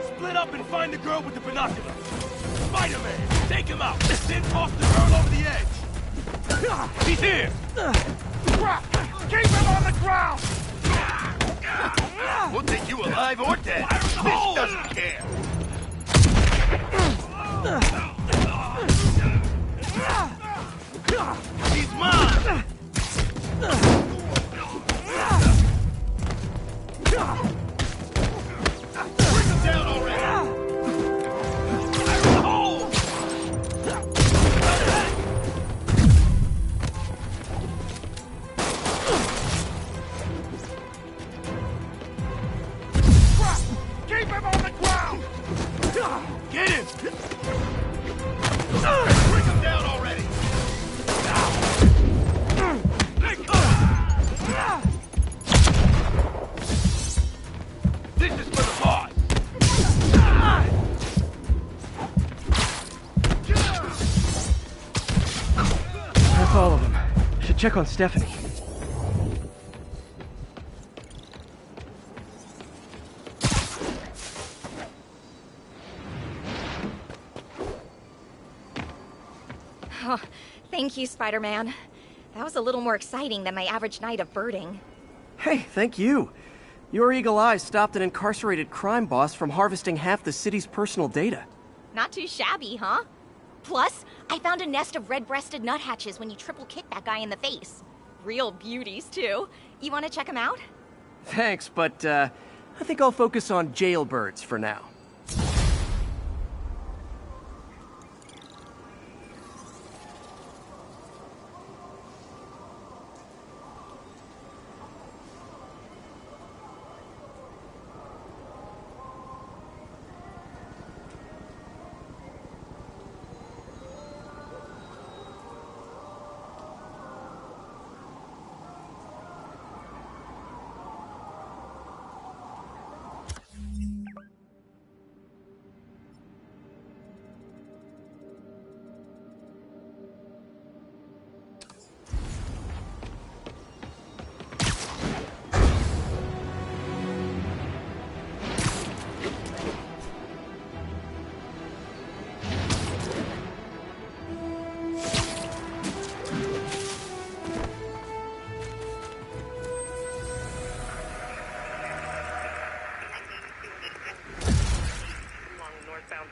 Speaker 17: Split up and find the girl. girl with the binoculars. Spider-Man, take him out. Then toss the girl over the edge. He's here. Keep him on the ground. We'll take you alive or dead. This doesn't care. He's mine. Bring him down already. Keep him on the ground! Get him! Bring him down already! This is for the boss!
Speaker 1: That's all of them. Should check on Stephanie.
Speaker 20: Oh, thank you, Spider-Man. That was a little more exciting than my average night of birding.
Speaker 1: Hey, thank you. Your eagle eyes stopped an incarcerated crime boss from harvesting half the city's personal data.
Speaker 20: Not too shabby, huh? Plus, I found a nest of red-breasted nuthatches when you triple kicked that guy in the face. Real beauties, too. You want to check them out?
Speaker 1: Thanks, but I think I'll focus on jailbirds for now.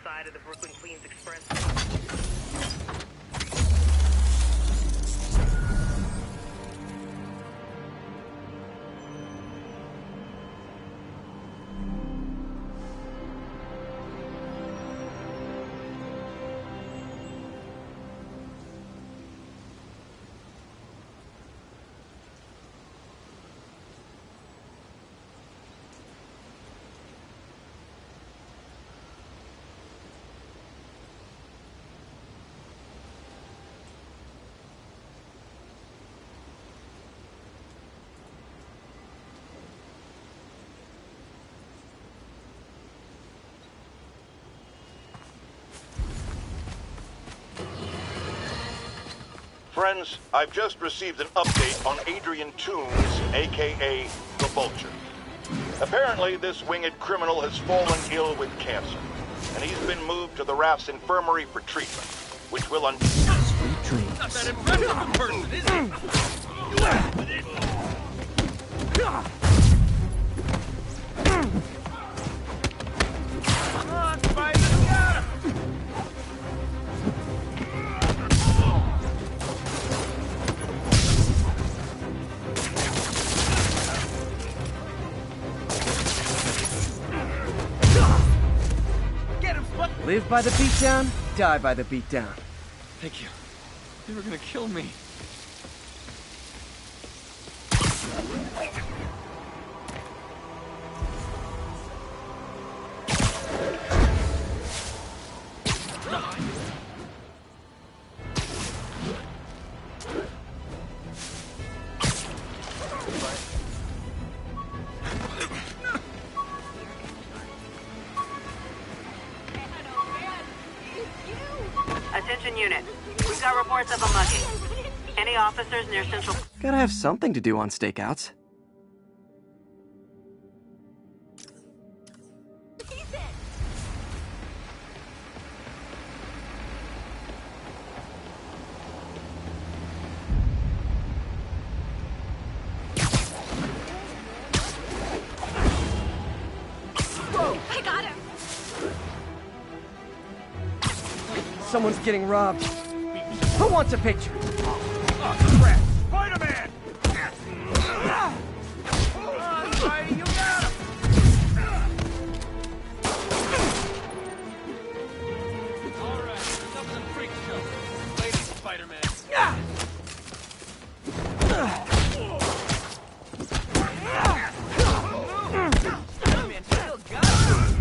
Speaker 19: Side of the Brooklyn Queens Express.
Speaker 2: Friends, I've just received an update on Adrian Toombs, a.k.a. the Vulture. Apparently, this winged criminal has fallen ill with cancer, and he's been moved to the RAF's infirmary for treatment, which will
Speaker 1: Sweet dreams.
Speaker 17: Not that impressive a person, is he? You act with it. Come on, Spider, you got him.
Speaker 1: Live by the beatdown, die by the beatdown.
Speaker 21: Thank you. They were gonna kill me.
Speaker 19: Attention unit. We've got reports of a mugging. Any officers near Central...
Speaker 1: Gotta have something to do on stakeouts.
Speaker 21: someone's getting robbed. Who wants a picture?
Speaker 17: Oh, crap! Spider-Man! Spidey, you got him! All right, enough of the freak show. Lady Spider-Man. Man, still got him.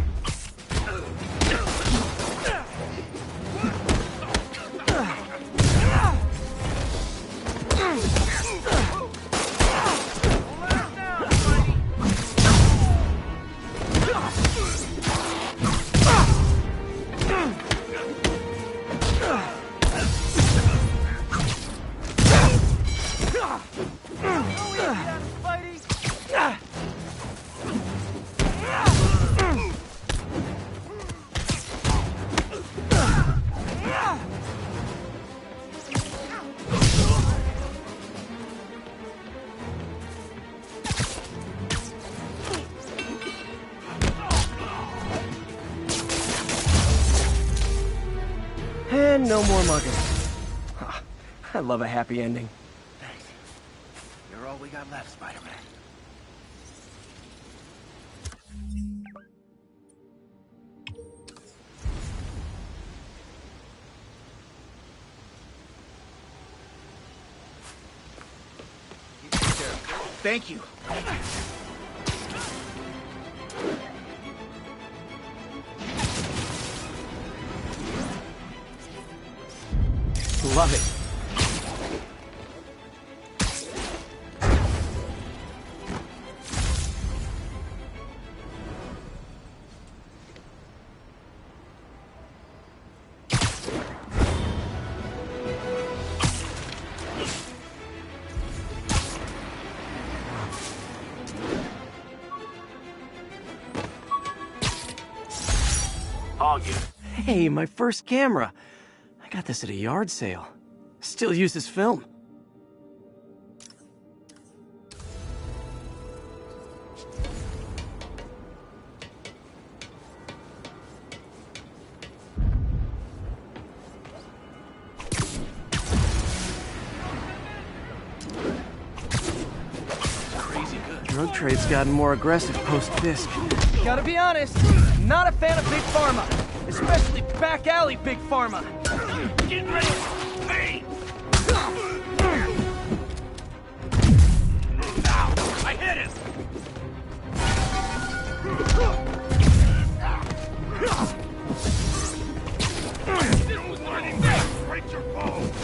Speaker 1: And no more mugging. I love a happy ending.
Speaker 17: Thanks. You're all we got left, Spider-Man. Thank you.
Speaker 1: Love it.
Speaker 4: All units.
Speaker 1: Hey, my first camera. I got this at a yard sale. Still uses film.
Speaker 17: Crazy good.
Speaker 1: Drug trade's gotten more aggressive post-Fisk.
Speaker 21: Gotta be honest, not a fan of Big Pharma. Especially back alley Big Pharma.
Speaker 17: Get ready! Hey! Ow! I hit him! This was learning this! Break your bones!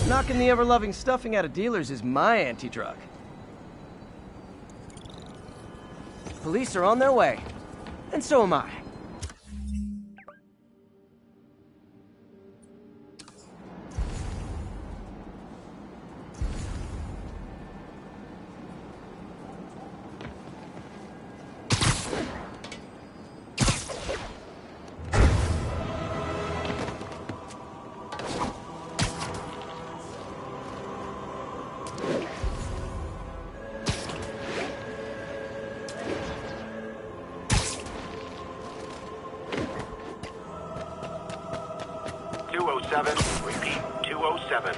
Speaker 21: Knocking the ever-loving stuffing out of dealers is my anti-drug. Police are on their way. And so am I.
Speaker 4: Repeat, 207.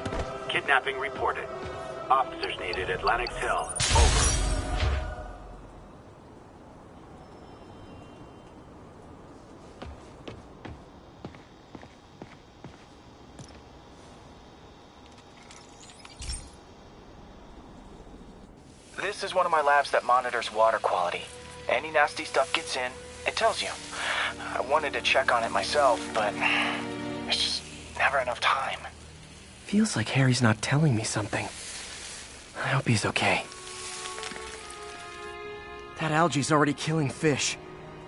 Speaker 4: Kidnapping reported. Officers needed at Lenox Hill. Over.
Speaker 9: This is one of my labs that monitors water quality. Any nasty stuff gets in, it tells you. I wanted to check on it myself, but there's just never enough time.
Speaker 1: Feels like Harry's not telling me something. I hope he's okay. That algae's already killing fish.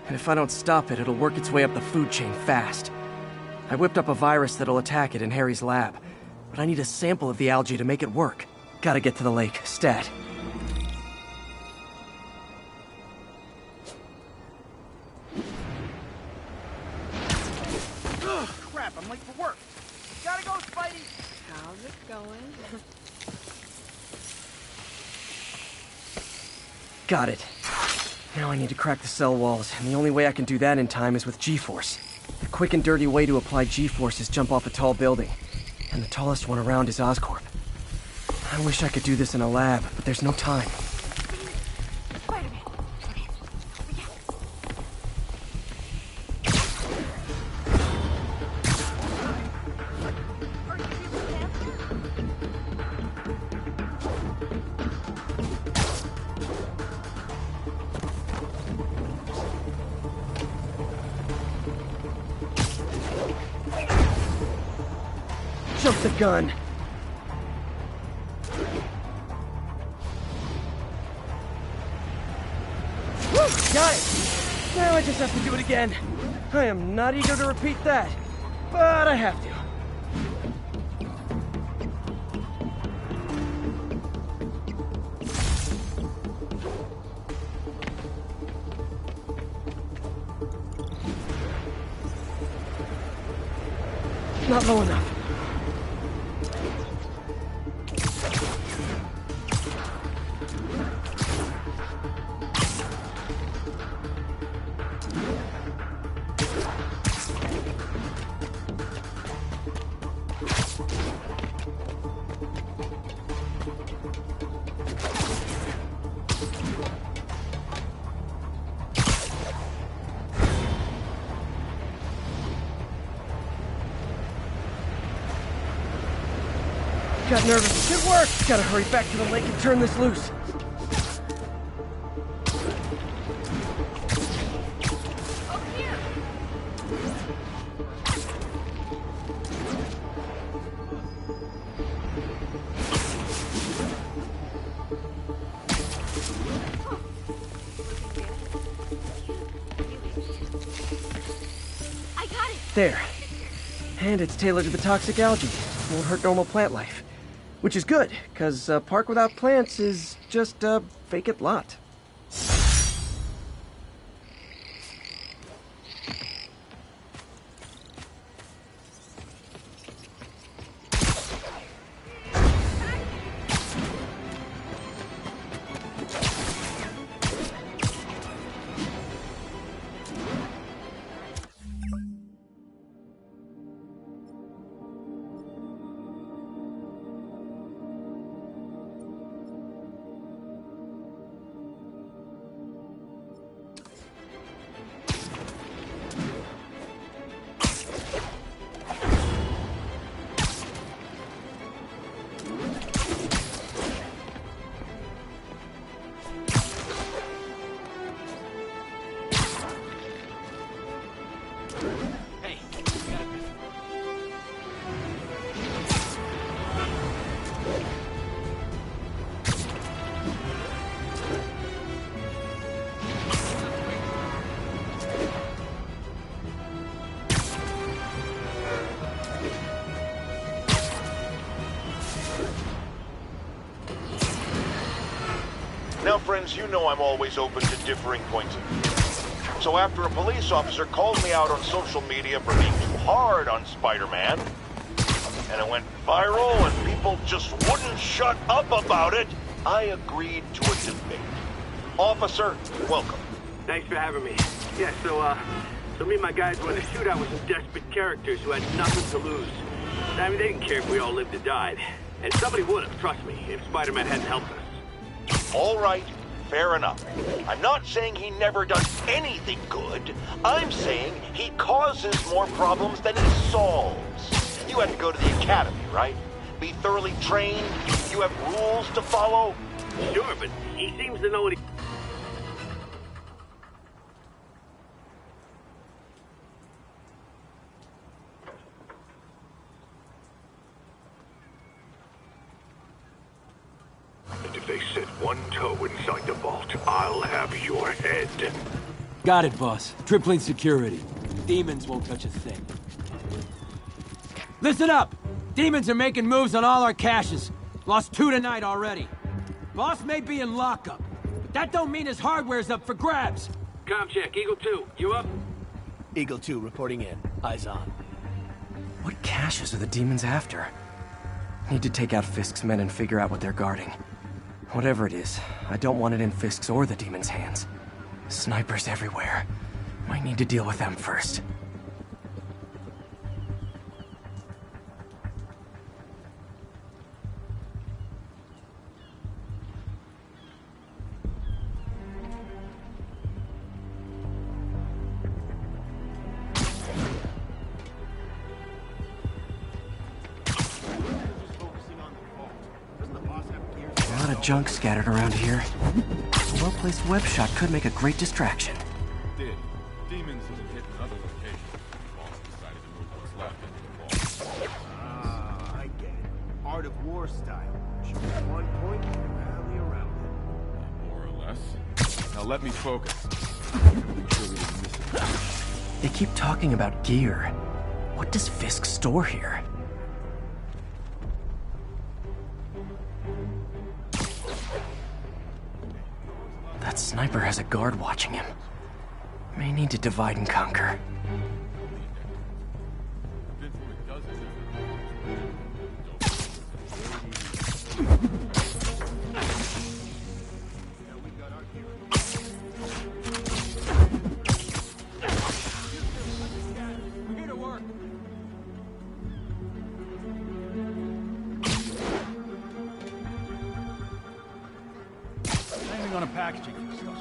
Speaker 1: And if I don't stop it, it'll work its way up the food chain fast. I whipped up a virus that'll attack it in Harry's lab. But I need a sample of the algae to make it work. Gotta get to the lake, stat.
Speaker 21: Crap, I'm late for work. Gotta go, Spidey!
Speaker 7: How's it going?
Speaker 1: Got it. Now I need to crack the cell walls, and the only way I can do that in time is with G-Force. The quick and dirty way to apply G-Force is jump off a tall building. And the tallest one around is Oscorp. I wish I could do this in a lab, but there's no time. Jump the gun! Woo! Got it! Now I just have to do it again. I am not eager to repeat that, but I have to. Not low enough. Got nervous. Good work! Gotta hurry back to the lake and turn this loose.
Speaker 20: I got it!
Speaker 1: There. And it's tailored to the toxic algae. Won't hurt normal plant life. Which is good, because a park without plants is just a vacant lot.
Speaker 2: Now, friends, you know I'm always open to differing points of view. So after a police officer called me out on social media for being too hard on Spider-Man, and it went viral and people just wouldn't shut up about it, I agreed to a debate. Officer, welcome.
Speaker 10: Thanks for having me. Yeah, so me and my guys were in a shootout with some desperate characters who had nothing to lose. I mean, they didn't care if we all lived or died. And somebody would have, trust me, if Spider-Man hadn't helped us.
Speaker 2: All right, fair enough. I'm not saying he never does anything good. I'm saying he causes more problems than he solves. You had to go to the academy, right? Be thoroughly trained? You have rules to follow?
Speaker 10: Sure, but he seems to know what he...
Speaker 17: And if they set one toe inside the vault, I'll have your head.
Speaker 8: Got it, boss. Tripling security. Demons won't touch a thing. Listen up! Demons are making moves on all our caches. Lost 2 tonight already. Boss may be in lockup, but that don't mean his hardware's up for grabs.
Speaker 10: Com check, Eagle 2, you up?
Speaker 13: Eagle 2 reporting in. Eyes on.
Speaker 1: What caches are the demons after? Need to take out Fisk's men and figure out what they're guarding. Whatever it is, I don't want it in Fisk's or the demons' hands. Snipers everywhere. Might need to deal with them first. A lot of junk scattered around here. A well-placed web shot could make a great distraction.
Speaker 14: Demons have hit another location. The boss decided to move what's left into the vault.
Speaker 17: Ah, I get it. Art of War style. Choose one point and rally around it.
Speaker 14: More or less. Now let me focus. Make sure we didn't miss it.
Speaker 1: They keep talking about gear. What does Fisk store here? That sniper has a guard watching him. May need to divide and conquer.
Speaker 8: We're here to work.
Speaker 17: Landing on a packaging for stuff.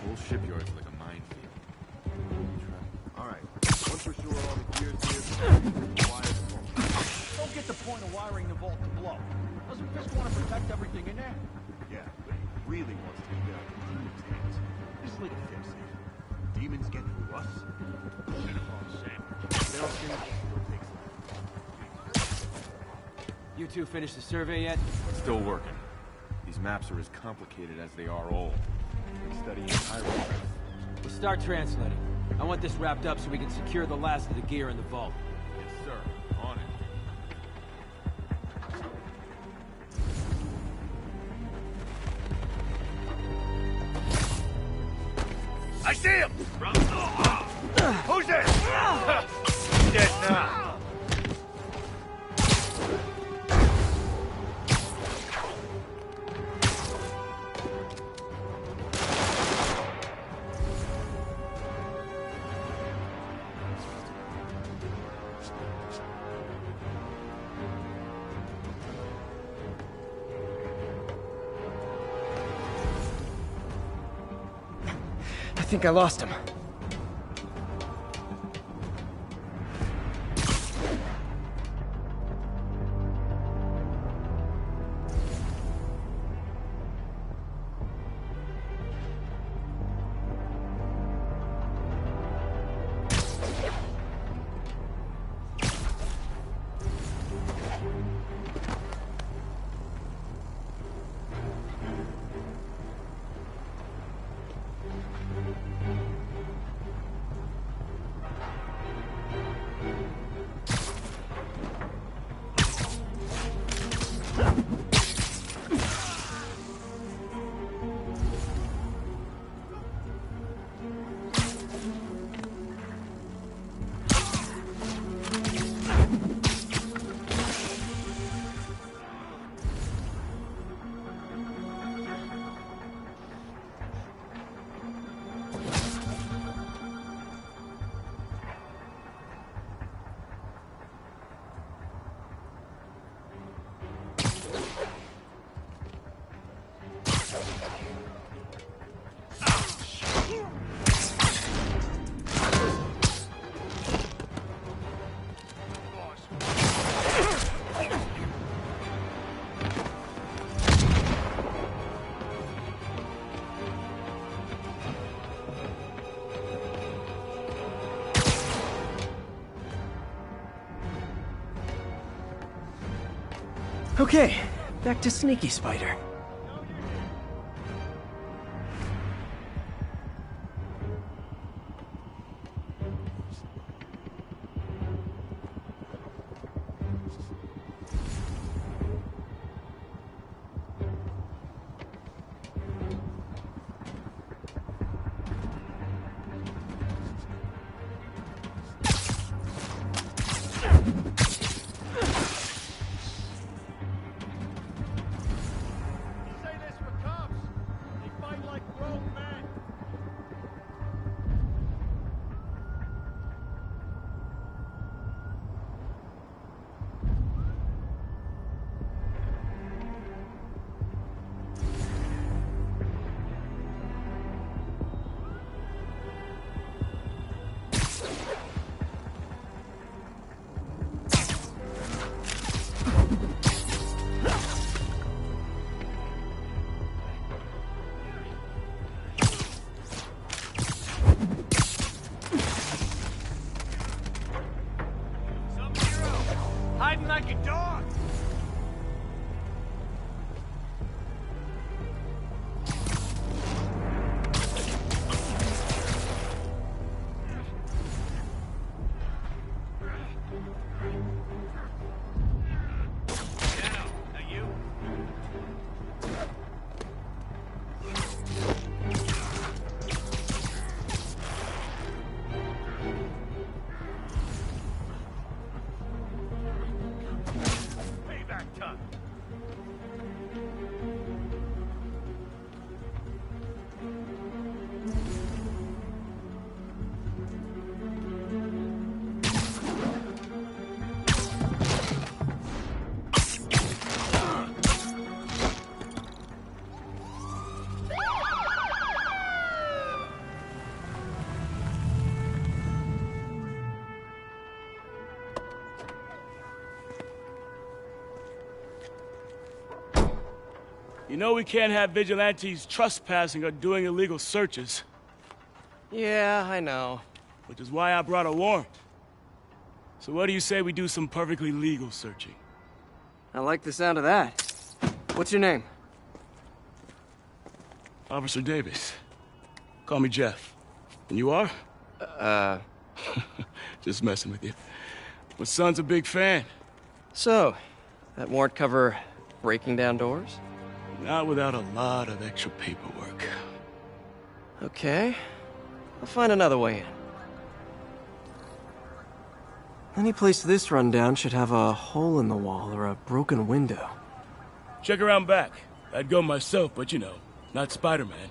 Speaker 14: Whole shipyard's like a minefield.
Speaker 17: Alright, once we're sure all the gear's here, wire the vault.
Speaker 21: Don't get the point of wiring the vault to blow. Doesn't Fisk want to protect everything in there?
Speaker 17: Yeah, but he really wants to get out of the demons' hands. This is like a failsafe. Demons get through us. Cinnabon sandwich. They don't seem
Speaker 8: You two finished the survey yet?
Speaker 14: Still working. These maps are as complicated as they are old. Like studying hieroglyphs.
Speaker 8: We'll start translating. I want this wrapped up so we can secure the last of the gear in the vault.
Speaker 14: Yes, sir. On it.
Speaker 17: I see him! Who's there? Dead now.
Speaker 21: think I lost him. Okay, back to Sneaky Spider.
Speaker 17: Hiding like a dog! You know we can't have vigilantes trespassing or doing illegal searches.
Speaker 1: Yeah, I know.
Speaker 17: Which is why I brought a warrant. So what do you say we do some perfectly legal searching?
Speaker 1: I like the sound of that. What's your name?
Speaker 17: Officer Davis. Call me Jeff. And you are? Just messing with you. My son's a big fan.
Speaker 1: So, that warrant cover breaking down doors?
Speaker 17: Not without a lot of extra paperwork.
Speaker 1: Okay. I'll find another way in. Any place this rundown should have a hole in the wall or a broken window.
Speaker 17: Check around back. I'd go myself, but you know, not Spider-Man.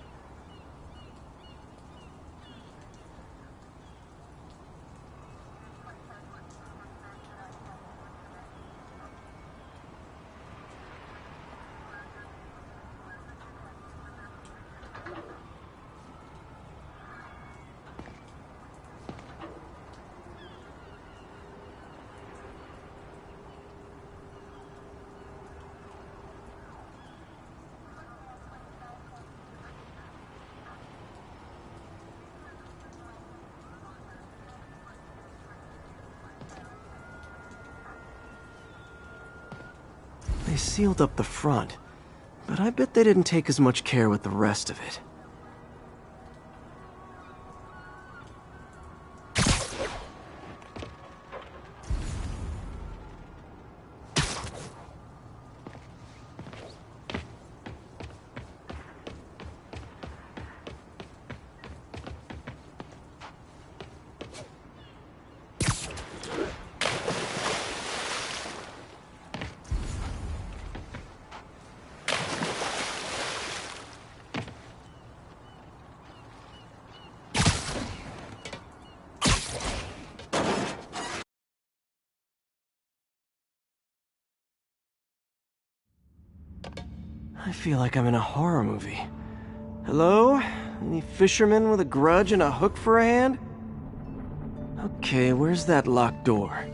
Speaker 1: They sealed up the front, but I bet they didn't take as much care with the rest of it. I feel like I'm in a horror movie. Hello? Any fisherman with a grudge and a hook for a hand? Okay, where's that locked door?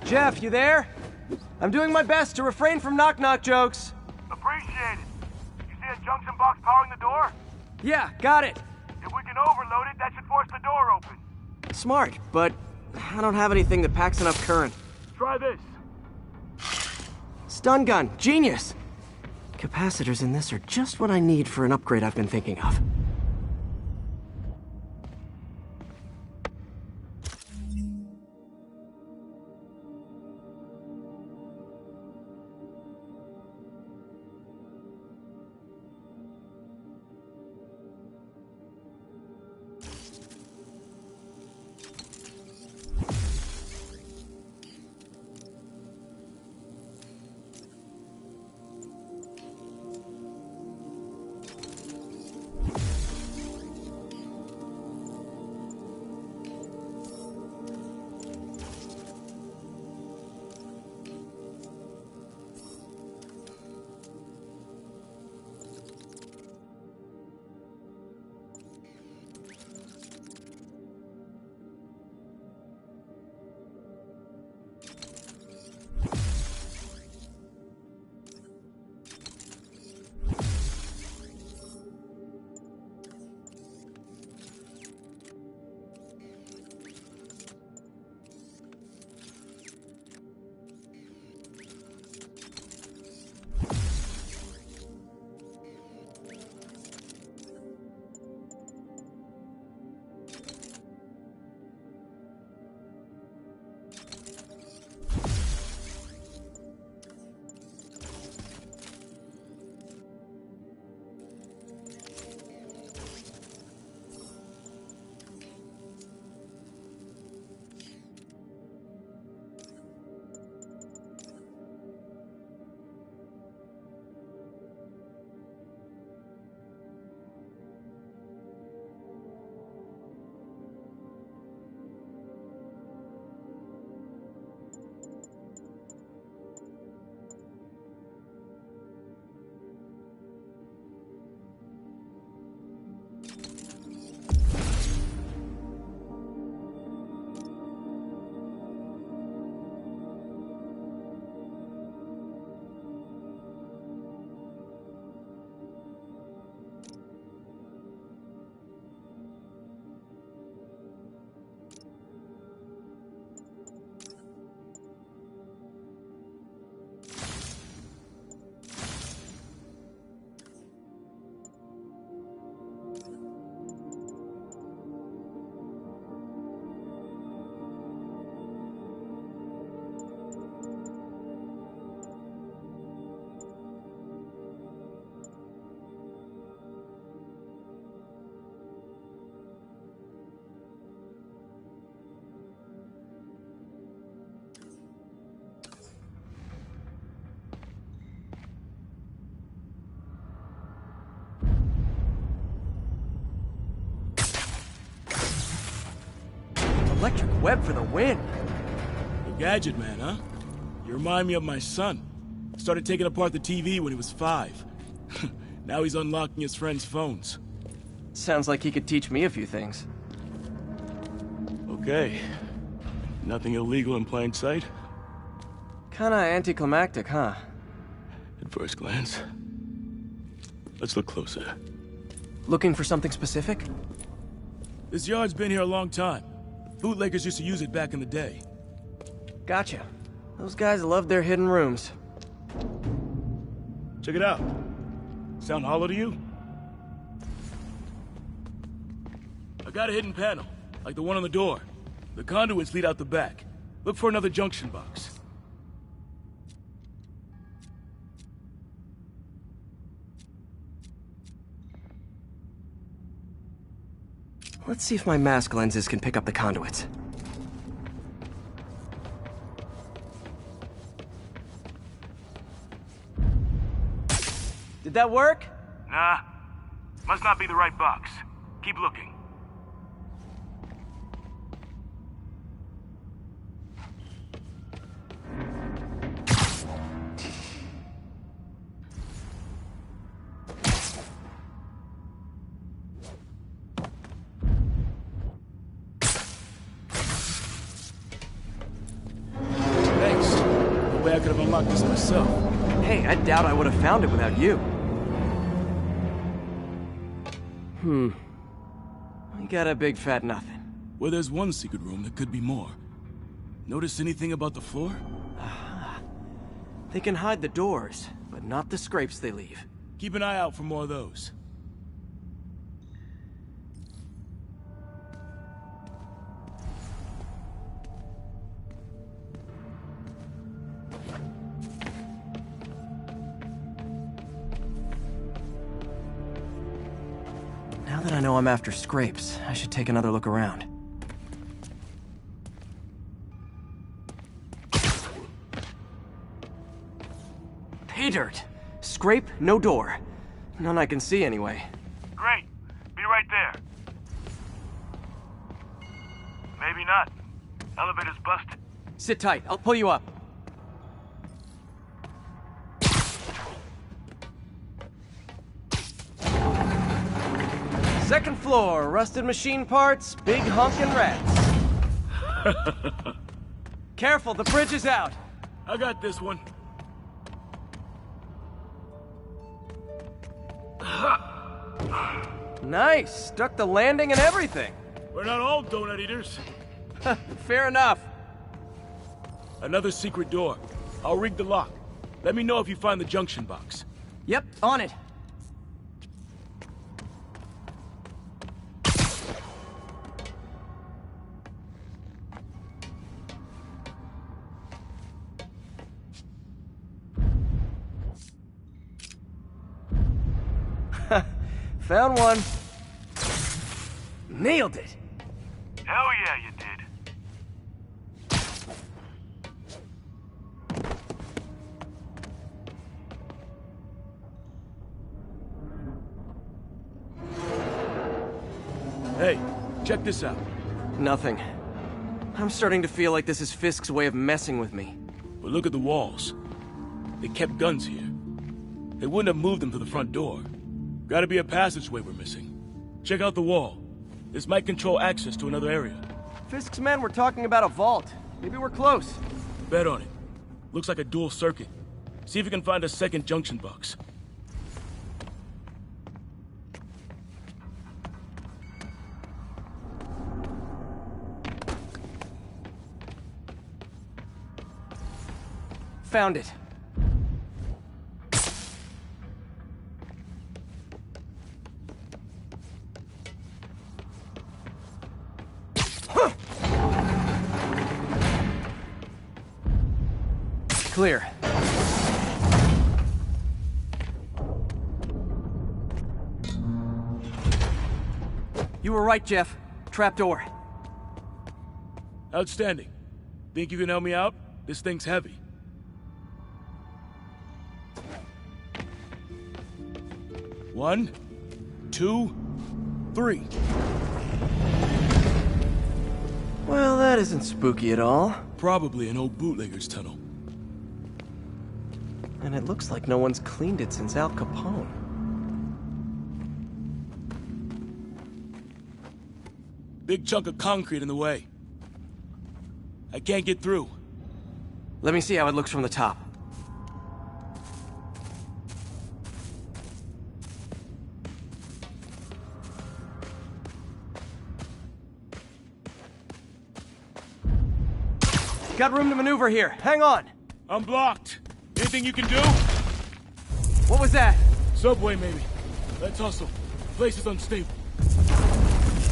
Speaker 1: Jeff, you there? I'm doing my best to refrain from knock-knock jokes.
Speaker 17: Appreciate it. You see a junction box powering the door?
Speaker 1: Yeah, got it.
Speaker 17: If we can overload it, that should force the door open.
Speaker 1: Smart, but I don't have anything that packs enough current.
Speaker 17: Try this.
Speaker 1: Stun gun, genius! Capacitors in this are just what I need for an upgrade I've been thinking of.
Speaker 21: Electric web for the win.
Speaker 14: A gadget man, huh? You remind me of my son. Started taking apart the TV when he was 5. Now he's unlocking his friends' phones.
Speaker 1: Sounds like he could teach me a few things.
Speaker 14: Okay. Nothing illegal in plain sight?
Speaker 1: Kinda anticlimactic, huh?
Speaker 14: At first glance. Let's look closer.
Speaker 1: Looking for something specific?
Speaker 14: This yard's been here a long time. Bootleggers used to use it back in the day.
Speaker 1: Gotcha. Those guys loved their hidden rooms.
Speaker 14: Check it out. Sound hollow to you? I got a hidden panel, like the one on the door. The conduits lead out the back. Look for another junction box.
Speaker 1: Let's see if my mask lenses can pick up the conduits.
Speaker 21: Did that work?
Speaker 14: Nah. Must not be the right box. Keep looking. Thanks. No way I could have unlocked this myself.
Speaker 1: Hey, I doubt I would have found it without you. We got a big fat nothing.
Speaker 14: Well, there's one secret room that could be more. Notice anything about the floor?
Speaker 1: They can hide the doors, but not the scrapes they leave.
Speaker 14: Keep an eye out for more of those.
Speaker 1: Now that I know I'm after scrapes, I should take another look around. Pay dirt! Scrape, no door. None I can see anyway.
Speaker 14: Great. Be right there. Maybe not. Elevator's busted.
Speaker 1: Sit tight, I'll pull you up. Second floor, rusted machine parts, big honkin' rats. Careful, the bridge is out.
Speaker 14: I got this one.
Speaker 1: Nice, stuck the landing and everything.
Speaker 14: We're not all donut eaters.
Speaker 1: Fair enough.
Speaker 14: Another secret door. I'll rig the lock. Let me know if you find the junction box.
Speaker 1: Yep, on it. Found one. Nailed it.
Speaker 14: Hell yeah, you did. Hey, check this out.
Speaker 1: Nothing. I'm starting to feel like this is Fisk's way of messing with me.
Speaker 14: But look at the walls. They kept guns here. They wouldn't have moved them to the front door. Gotta be a passageway we're missing. Check out the wall. This might control access to another area.
Speaker 1: Fisk's men were talking about a vault. Maybe we're close.
Speaker 14: Bet on it. Looks like a dual circuit. See if you can find a second junction box.
Speaker 1: Found it. Clear. You were right, Jeff. Trapdoor.
Speaker 14: Outstanding. Think you can help me out? This thing's heavy. One, two, three.
Speaker 1: Well, that isn't spooky at all.
Speaker 14: Probably an old bootlegger's tunnel.
Speaker 1: And it looks like no one's cleaned it since Al Capone.
Speaker 14: Big chunk of concrete in the way. I can't get through.
Speaker 1: Let me see how it looks from the top.
Speaker 21: Got room to maneuver here. Hang on.
Speaker 14: I'm blocked. Anything you can do?
Speaker 21: What was that?
Speaker 14: Subway, maybe. Let's hustle. The place is unstable.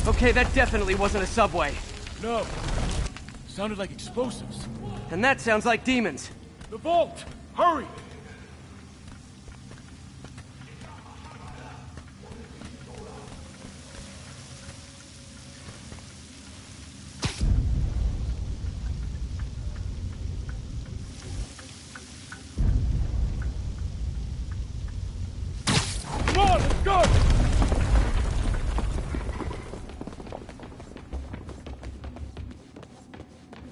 Speaker 21: Okay, that definitely wasn't a subway.
Speaker 14: No. Sounded like explosives.
Speaker 21: And that sounds like demons.
Speaker 14: The vault! Hurry! Come on, let's go!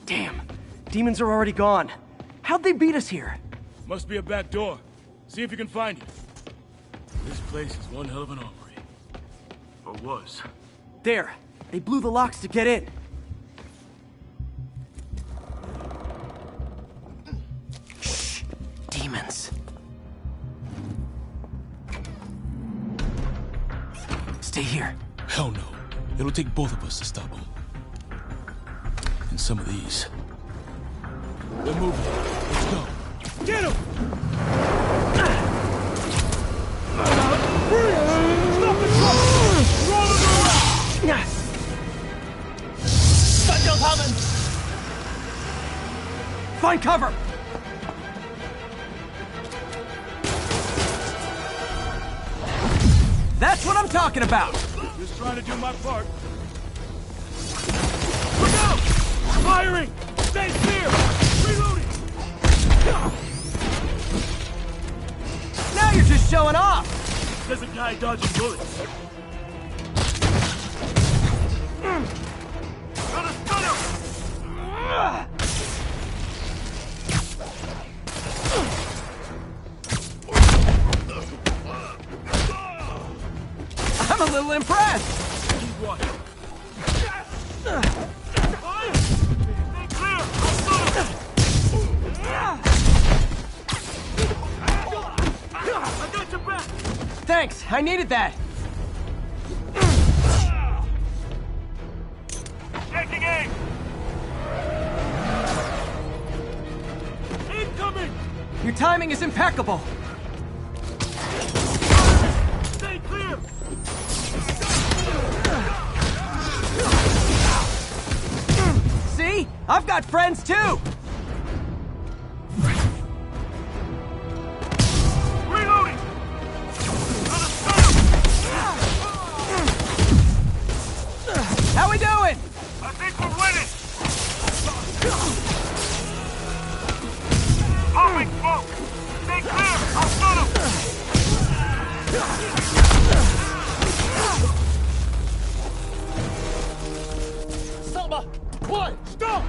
Speaker 21: Damn. Demons are already gone. How'd they beat us here?
Speaker 14: Must be a back door. See if you can find it. This place is one hell of an armory. Or was.
Speaker 21: There. They blew the locks to get in. Shh. Demons. Stay here.
Speaker 14: Hell no. It'll take both of us to stop them. And some of these. They're moving. Let's go. Get him! Stop the truck! Roll him around!
Speaker 21: Stunt coming! Find cover! That's what I'm talking about!
Speaker 14: Just trying to do my part. Look out! Firing! Stay clear! Reloading!
Speaker 21: Now you're just showing off!
Speaker 14: There's a guy dodging bullets. Got a stunner!
Speaker 21: I'm a little impressed!
Speaker 14: Keep watching.
Speaker 21: Thanks, I needed that.
Speaker 14: Taking aim. Incoming.
Speaker 21: Your timing is impeccable.
Speaker 14: Stay clear.
Speaker 21: See? I've got friends too.
Speaker 14: Reloading.
Speaker 21: How we doing?
Speaker 14: I think we're winning! Popping smoke! Stay clear! I'll stun him! Selma! What? Stop!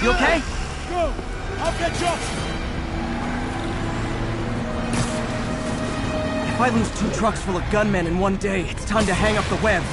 Speaker 21: You okay?
Speaker 14: Go! I'll catch up!
Speaker 21: If I lose 2 trucks full of gunmen in one day, it's time to hang up the web.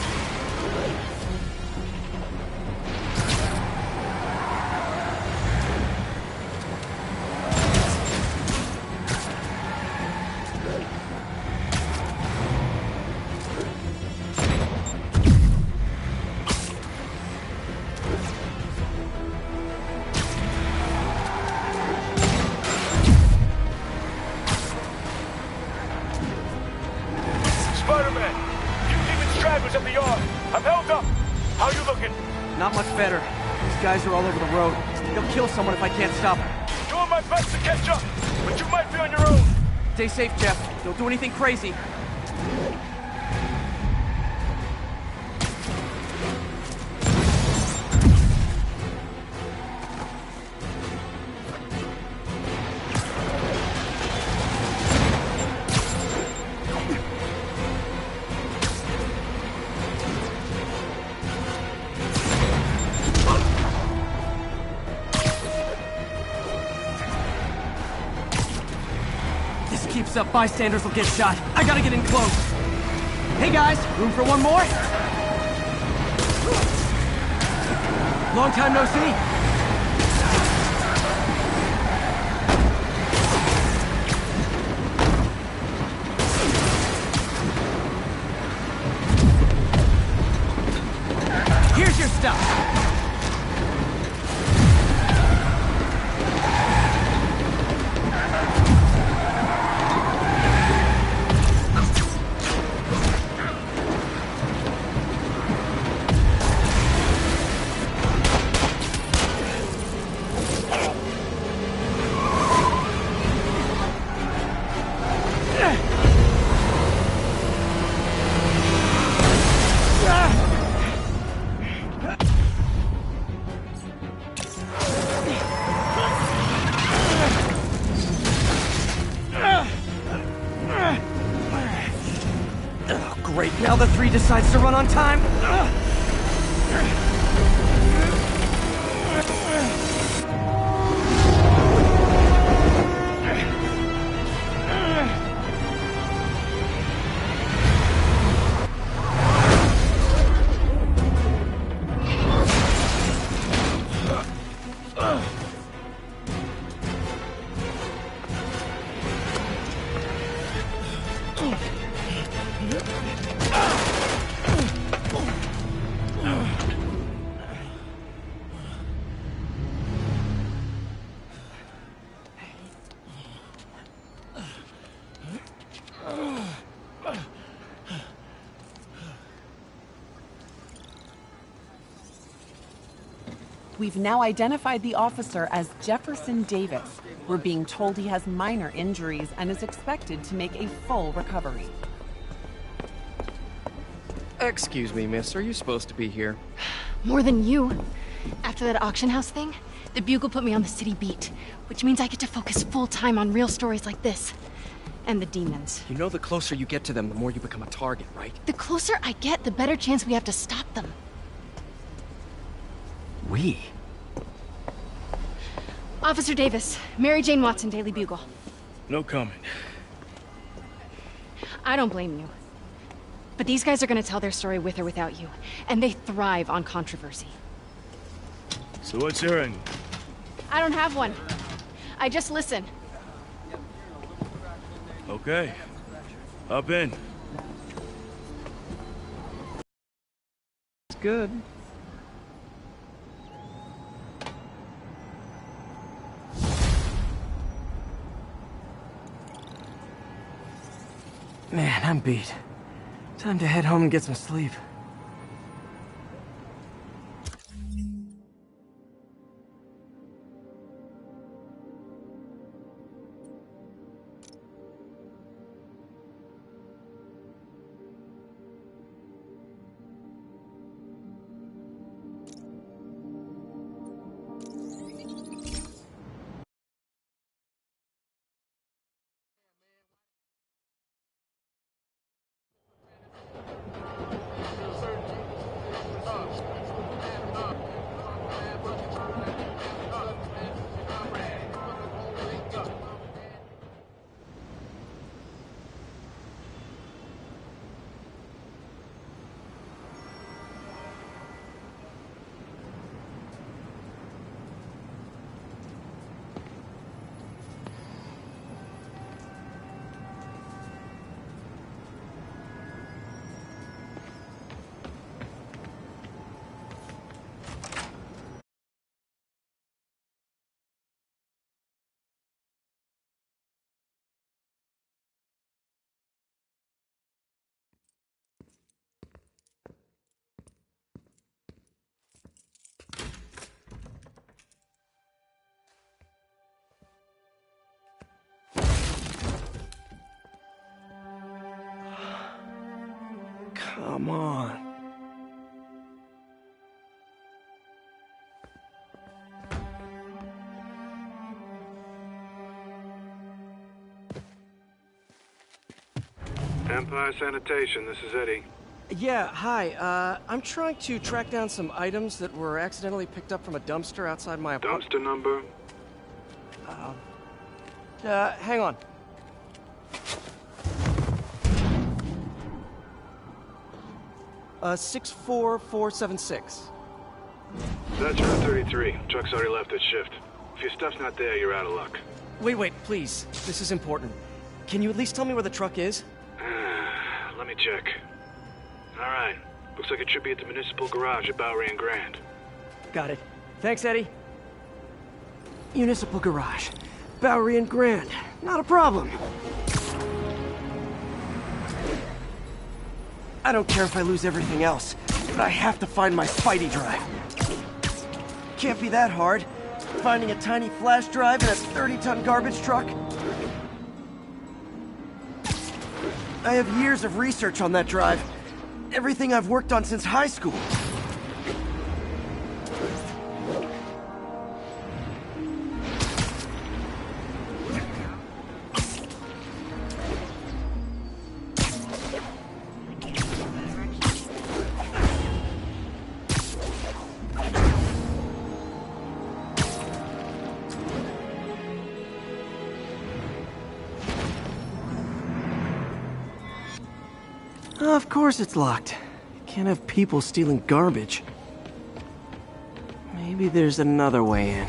Speaker 14: Spider-Man! You demon stragglers at the yard! I'm held up! How you looking?
Speaker 21: Not much better. These guys are all over the road. They'll kill someone if I can't stop them.
Speaker 14: Doing my best to catch up, but you might be on your own.
Speaker 21: Stay safe, Jeff. Don't do anything crazy. Keeps up, bystanders will get shot. I gotta get in close. Hey guys, room for one more? Long time no see. up! Great, now the 3 decides to run on time.
Speaker 12: We've now identified the officer as Jefferson Davis. We're being told he has minor injuries and is expected to make a full recovery.
Speaker 1: Excuse me, miss. Are you supposed to be here?
Speaker 6: More than you. After that auction house thing, the Bugle put me on the city beat, which means I get to focus full-time on real stories like this. And the demons.
Speaker 1: You know the closer you get to them, the more you become a target, right?
Speaker 6: The closer I get, the better chance we have to stop them.
Speaker 1: We?
Speaker 6: Officer Davis, Mary Jane Watson, Daily Bugle.
Speaker 14: No comment.
Speaker 6: I don't blame you. But these guys are gonna tell their story with or without you, and they thrive on controversy.
Speaker 14: So what's your end?
Speaker 6: I don't have one. I just listen.
Speaker 14: Okay. Up in.
Speaker 1: It's good. Man, I'm beat. Time to head home and get some sleep. Come on.
Speaker 10: Empire Sanitation, this is Eddie.
Speaker 1: Yeah, hi. I'm trying to track down some items that were accidentally picked up from a dumpster outside my apartment.
Speaker 10: Dumpster number?
Speaker 1: Hang on. Uh, 64476.
Speaker 10: That's Route 33. Truck's already left its shift. If your stuff's not there, you're out of luck.
Speaker 1: Wait, please. This is important. Can you at least tell me where the truck is?
Speaker 10: Let me check. Alright. Looks like it should be at the municipal garage at Bowery and Grand.
Speaker 21: Got it. Thanks, Eddie. Municipal garage. Bowery and Grand. Not a problem. I don't care if I lose everything else, but I have to find my Spidey drive. Can't be that hard. Finding a tiny flash drive in a 30-ton garbage truck. I have years of research on that drive. Everything I've worked on since high school. Of course it's locked. You can't have people stealing garbage. Maybe there's another way in.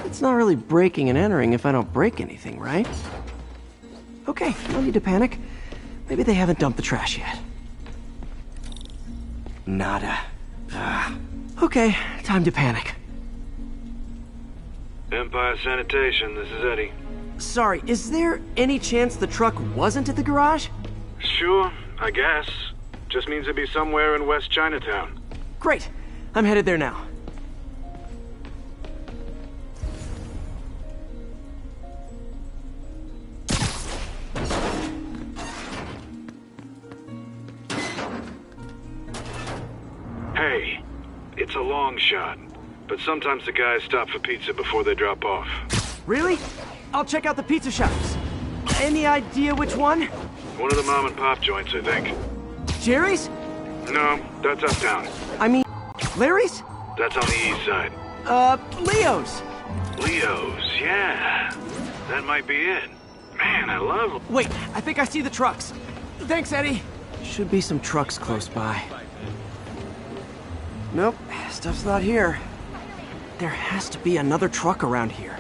Speaker 21: It's not really breaking and entering if I don't break anything, right? Okay, no need to panic. Maybe they haven't dumped the trash yet. Nada. Okay, time to panic.
Speaker 10: Empire Sanitation, this is Eddie.
Speaker 21: Sorry, is there any chance the truck wasn't at the garage?
Speaker 10: Sure, I guess. Just means it'd be somewhere in West Chinatown.
Speaker 21: Great. I'm headed there now.
Speaker 10: Hey, it's a long shot, but sometimes the guys stop for pizza before they drop off.
Speaker 21: Really? I'll check out the pizza shops. Any idea which one?
Speaker 10: One of the mom and pop joints, I think.
Speaker 21: Jerry's?
Speaker 10: No, that's uptown.
Speaker 21: I mean, Larry's?
Speaker 10: That's on the east side.
Speaker 21: Leo's.
Speaker 10: Leo's, yeah. That might be it. Man, I love...
Speaker 21: Wait, I think I see the trucks. Thanks, Eddie. Should be some trucks close by. Nope, stuff's not here. There has to be another truck around here.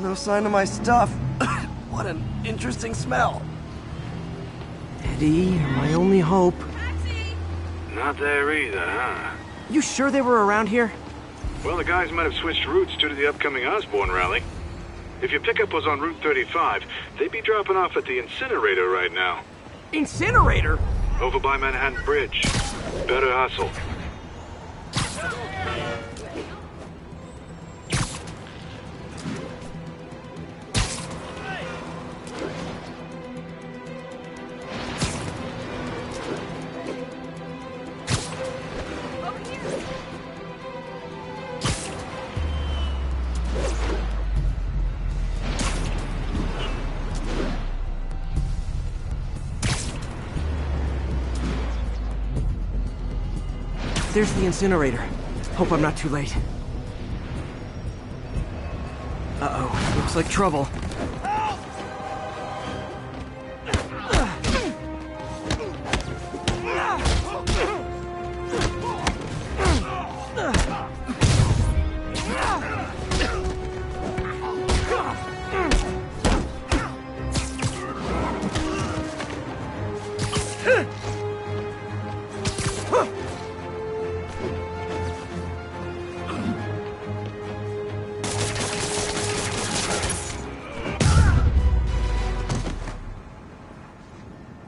Speaker 21: No sign of my stuff. What an interesting smell. Eddie, you're my only hope.
Speaker 10: Not there either, huh?
Speaker 21: You sure they were around here?
Speaker 10: Well, the guys might have switched routes due to the upcoming Osborn rally. If your pickup was on Route 35, they'd be dropping off at the incinerator right now.
Speaker 21: Incinerator?
Speaker 10: Over by Manhattan Bridge. Better hustle.
Speaker 21: There's the incinerator. Hope I'm not too late. Uh-oh, looks like trouble.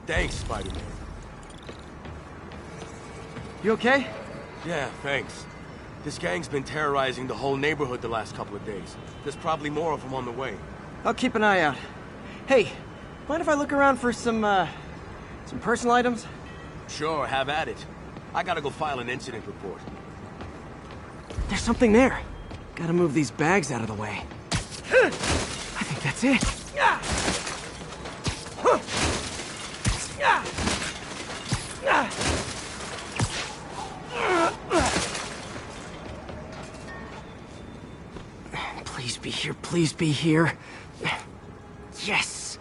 Speaker 17: Thanks, Spider-Man.
Speaker 21: You okay?
Speaker 17: Yeah, thanks. This gang's been terrorizing the whole neighborhood the last couple of days. There's probably more of them on the way.
Speaker 21: I'll keep an eye out. Hey, mind if I look around for some personal items?
Speaker 17: Sure, have at it. I gotta go file an incident report.
Speaker 21: There's something there. Gotta move these bags out of the way. I think that's it.
Speaker 1: be here, please be here. Yes!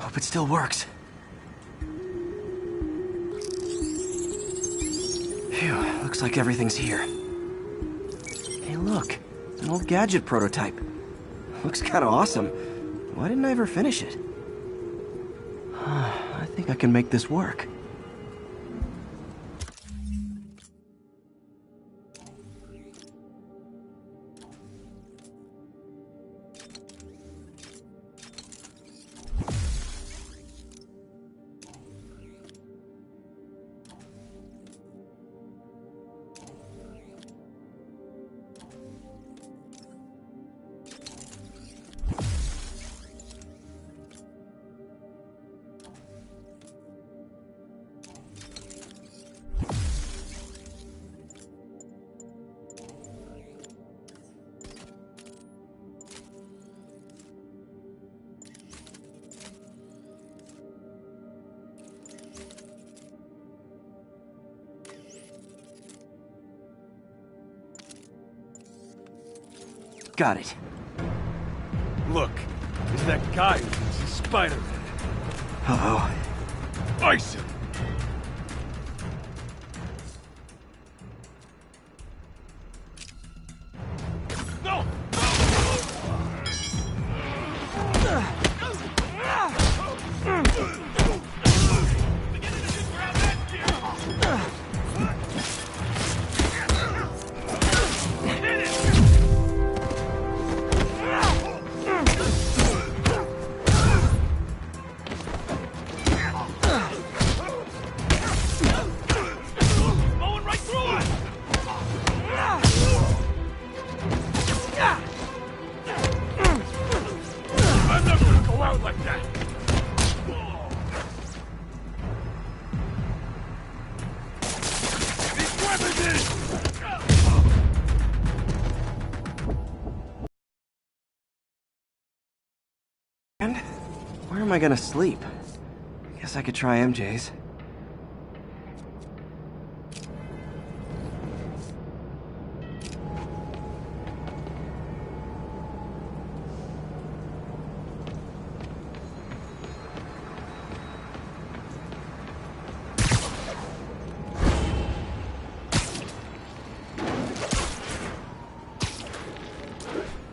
Speaker 1: Hope it still works. Phew, looks like everything's here. Hey look, an old gadget prototype. Looks kinda awesome. Why didn't I ever finish it? I think I can make this work. Got it.
Speaker 14: Look, it's that guy who thinks he's Spider-Man.
Speaker 1: Uh-oh.
Speaker 14: Ice him! No!
Speaker 1: And where am I gonna sleep? Guess I could try MJ's.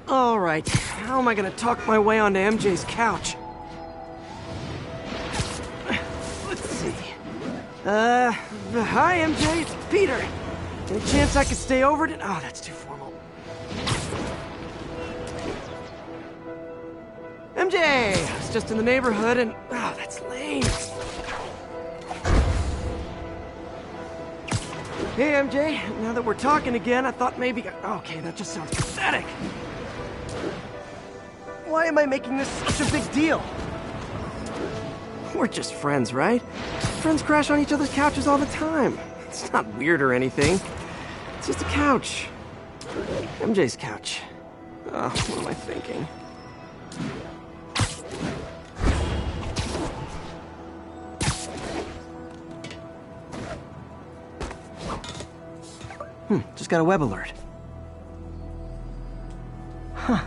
Speaker 1: All right, how am I gonna talk my way onto MJ's couch? Let's see. Hi MJ, it's Peter. Any chance I could stay over to— oh, that's too formal. MJ, I was just in the neighborhood and— oh, that's lame. Hey MJ, now that we're talking again, I thought maybe— okay, that just sounds pathetic. Why am I making this such a big deal? We're just friends, right? Friends crash on each other's couches all the time. It's not weird or anything. It's just a couch. MJ's couch. Oh, what am I thinking? Just got a web alert. Huh.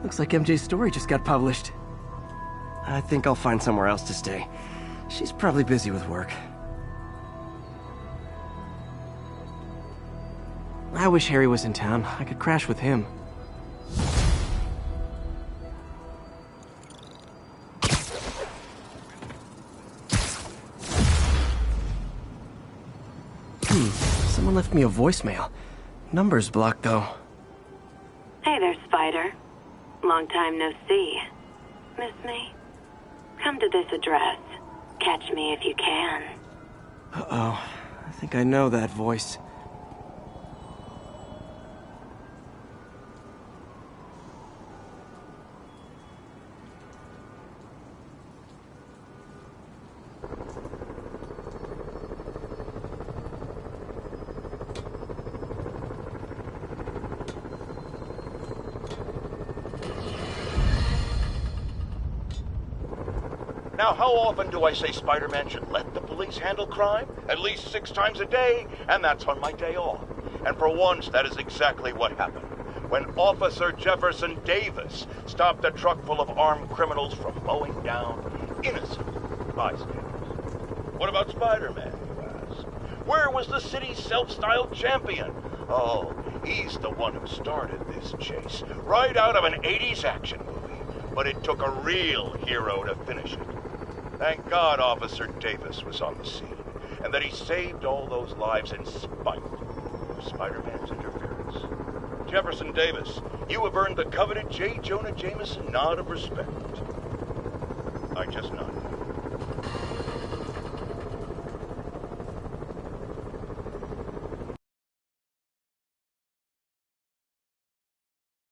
Speaker 1: Looks like MJ's story just got published. I think I'll find somewhere else to stay. She's probably busy with work. I wish Harry was in town. I could crash with him. Someone left me a voicemail. Number's blocked, though.
Speaker 3: Hey there, Spider. Long time no see. Miss me? Come to this address. Catch me if you can.
Speaker 1: Uh-oh. I think I know that voice.
Speaker 2: Now, how often do I say Spider-Man should let the police handle crime? At least 6 times a day, and that's on my day off. And for once, that is exactly what happened. when Officer Jefferson Davis stopped a truck full of armed criminals from mowing down innocent bystanders. What about Spider-Man, you ask? Where was the city's self-styled champion? Oh, he's the one who started this chase, right out of an 80s action movie. But it took a real hero to finish it. Thank God Officer Davis was on the scene, and that he saved all those lives in spite of Spider-Man's interference. Jefferson Davis, you have earned the coveted J. Jonah Jameson nod of respect. I just nodded.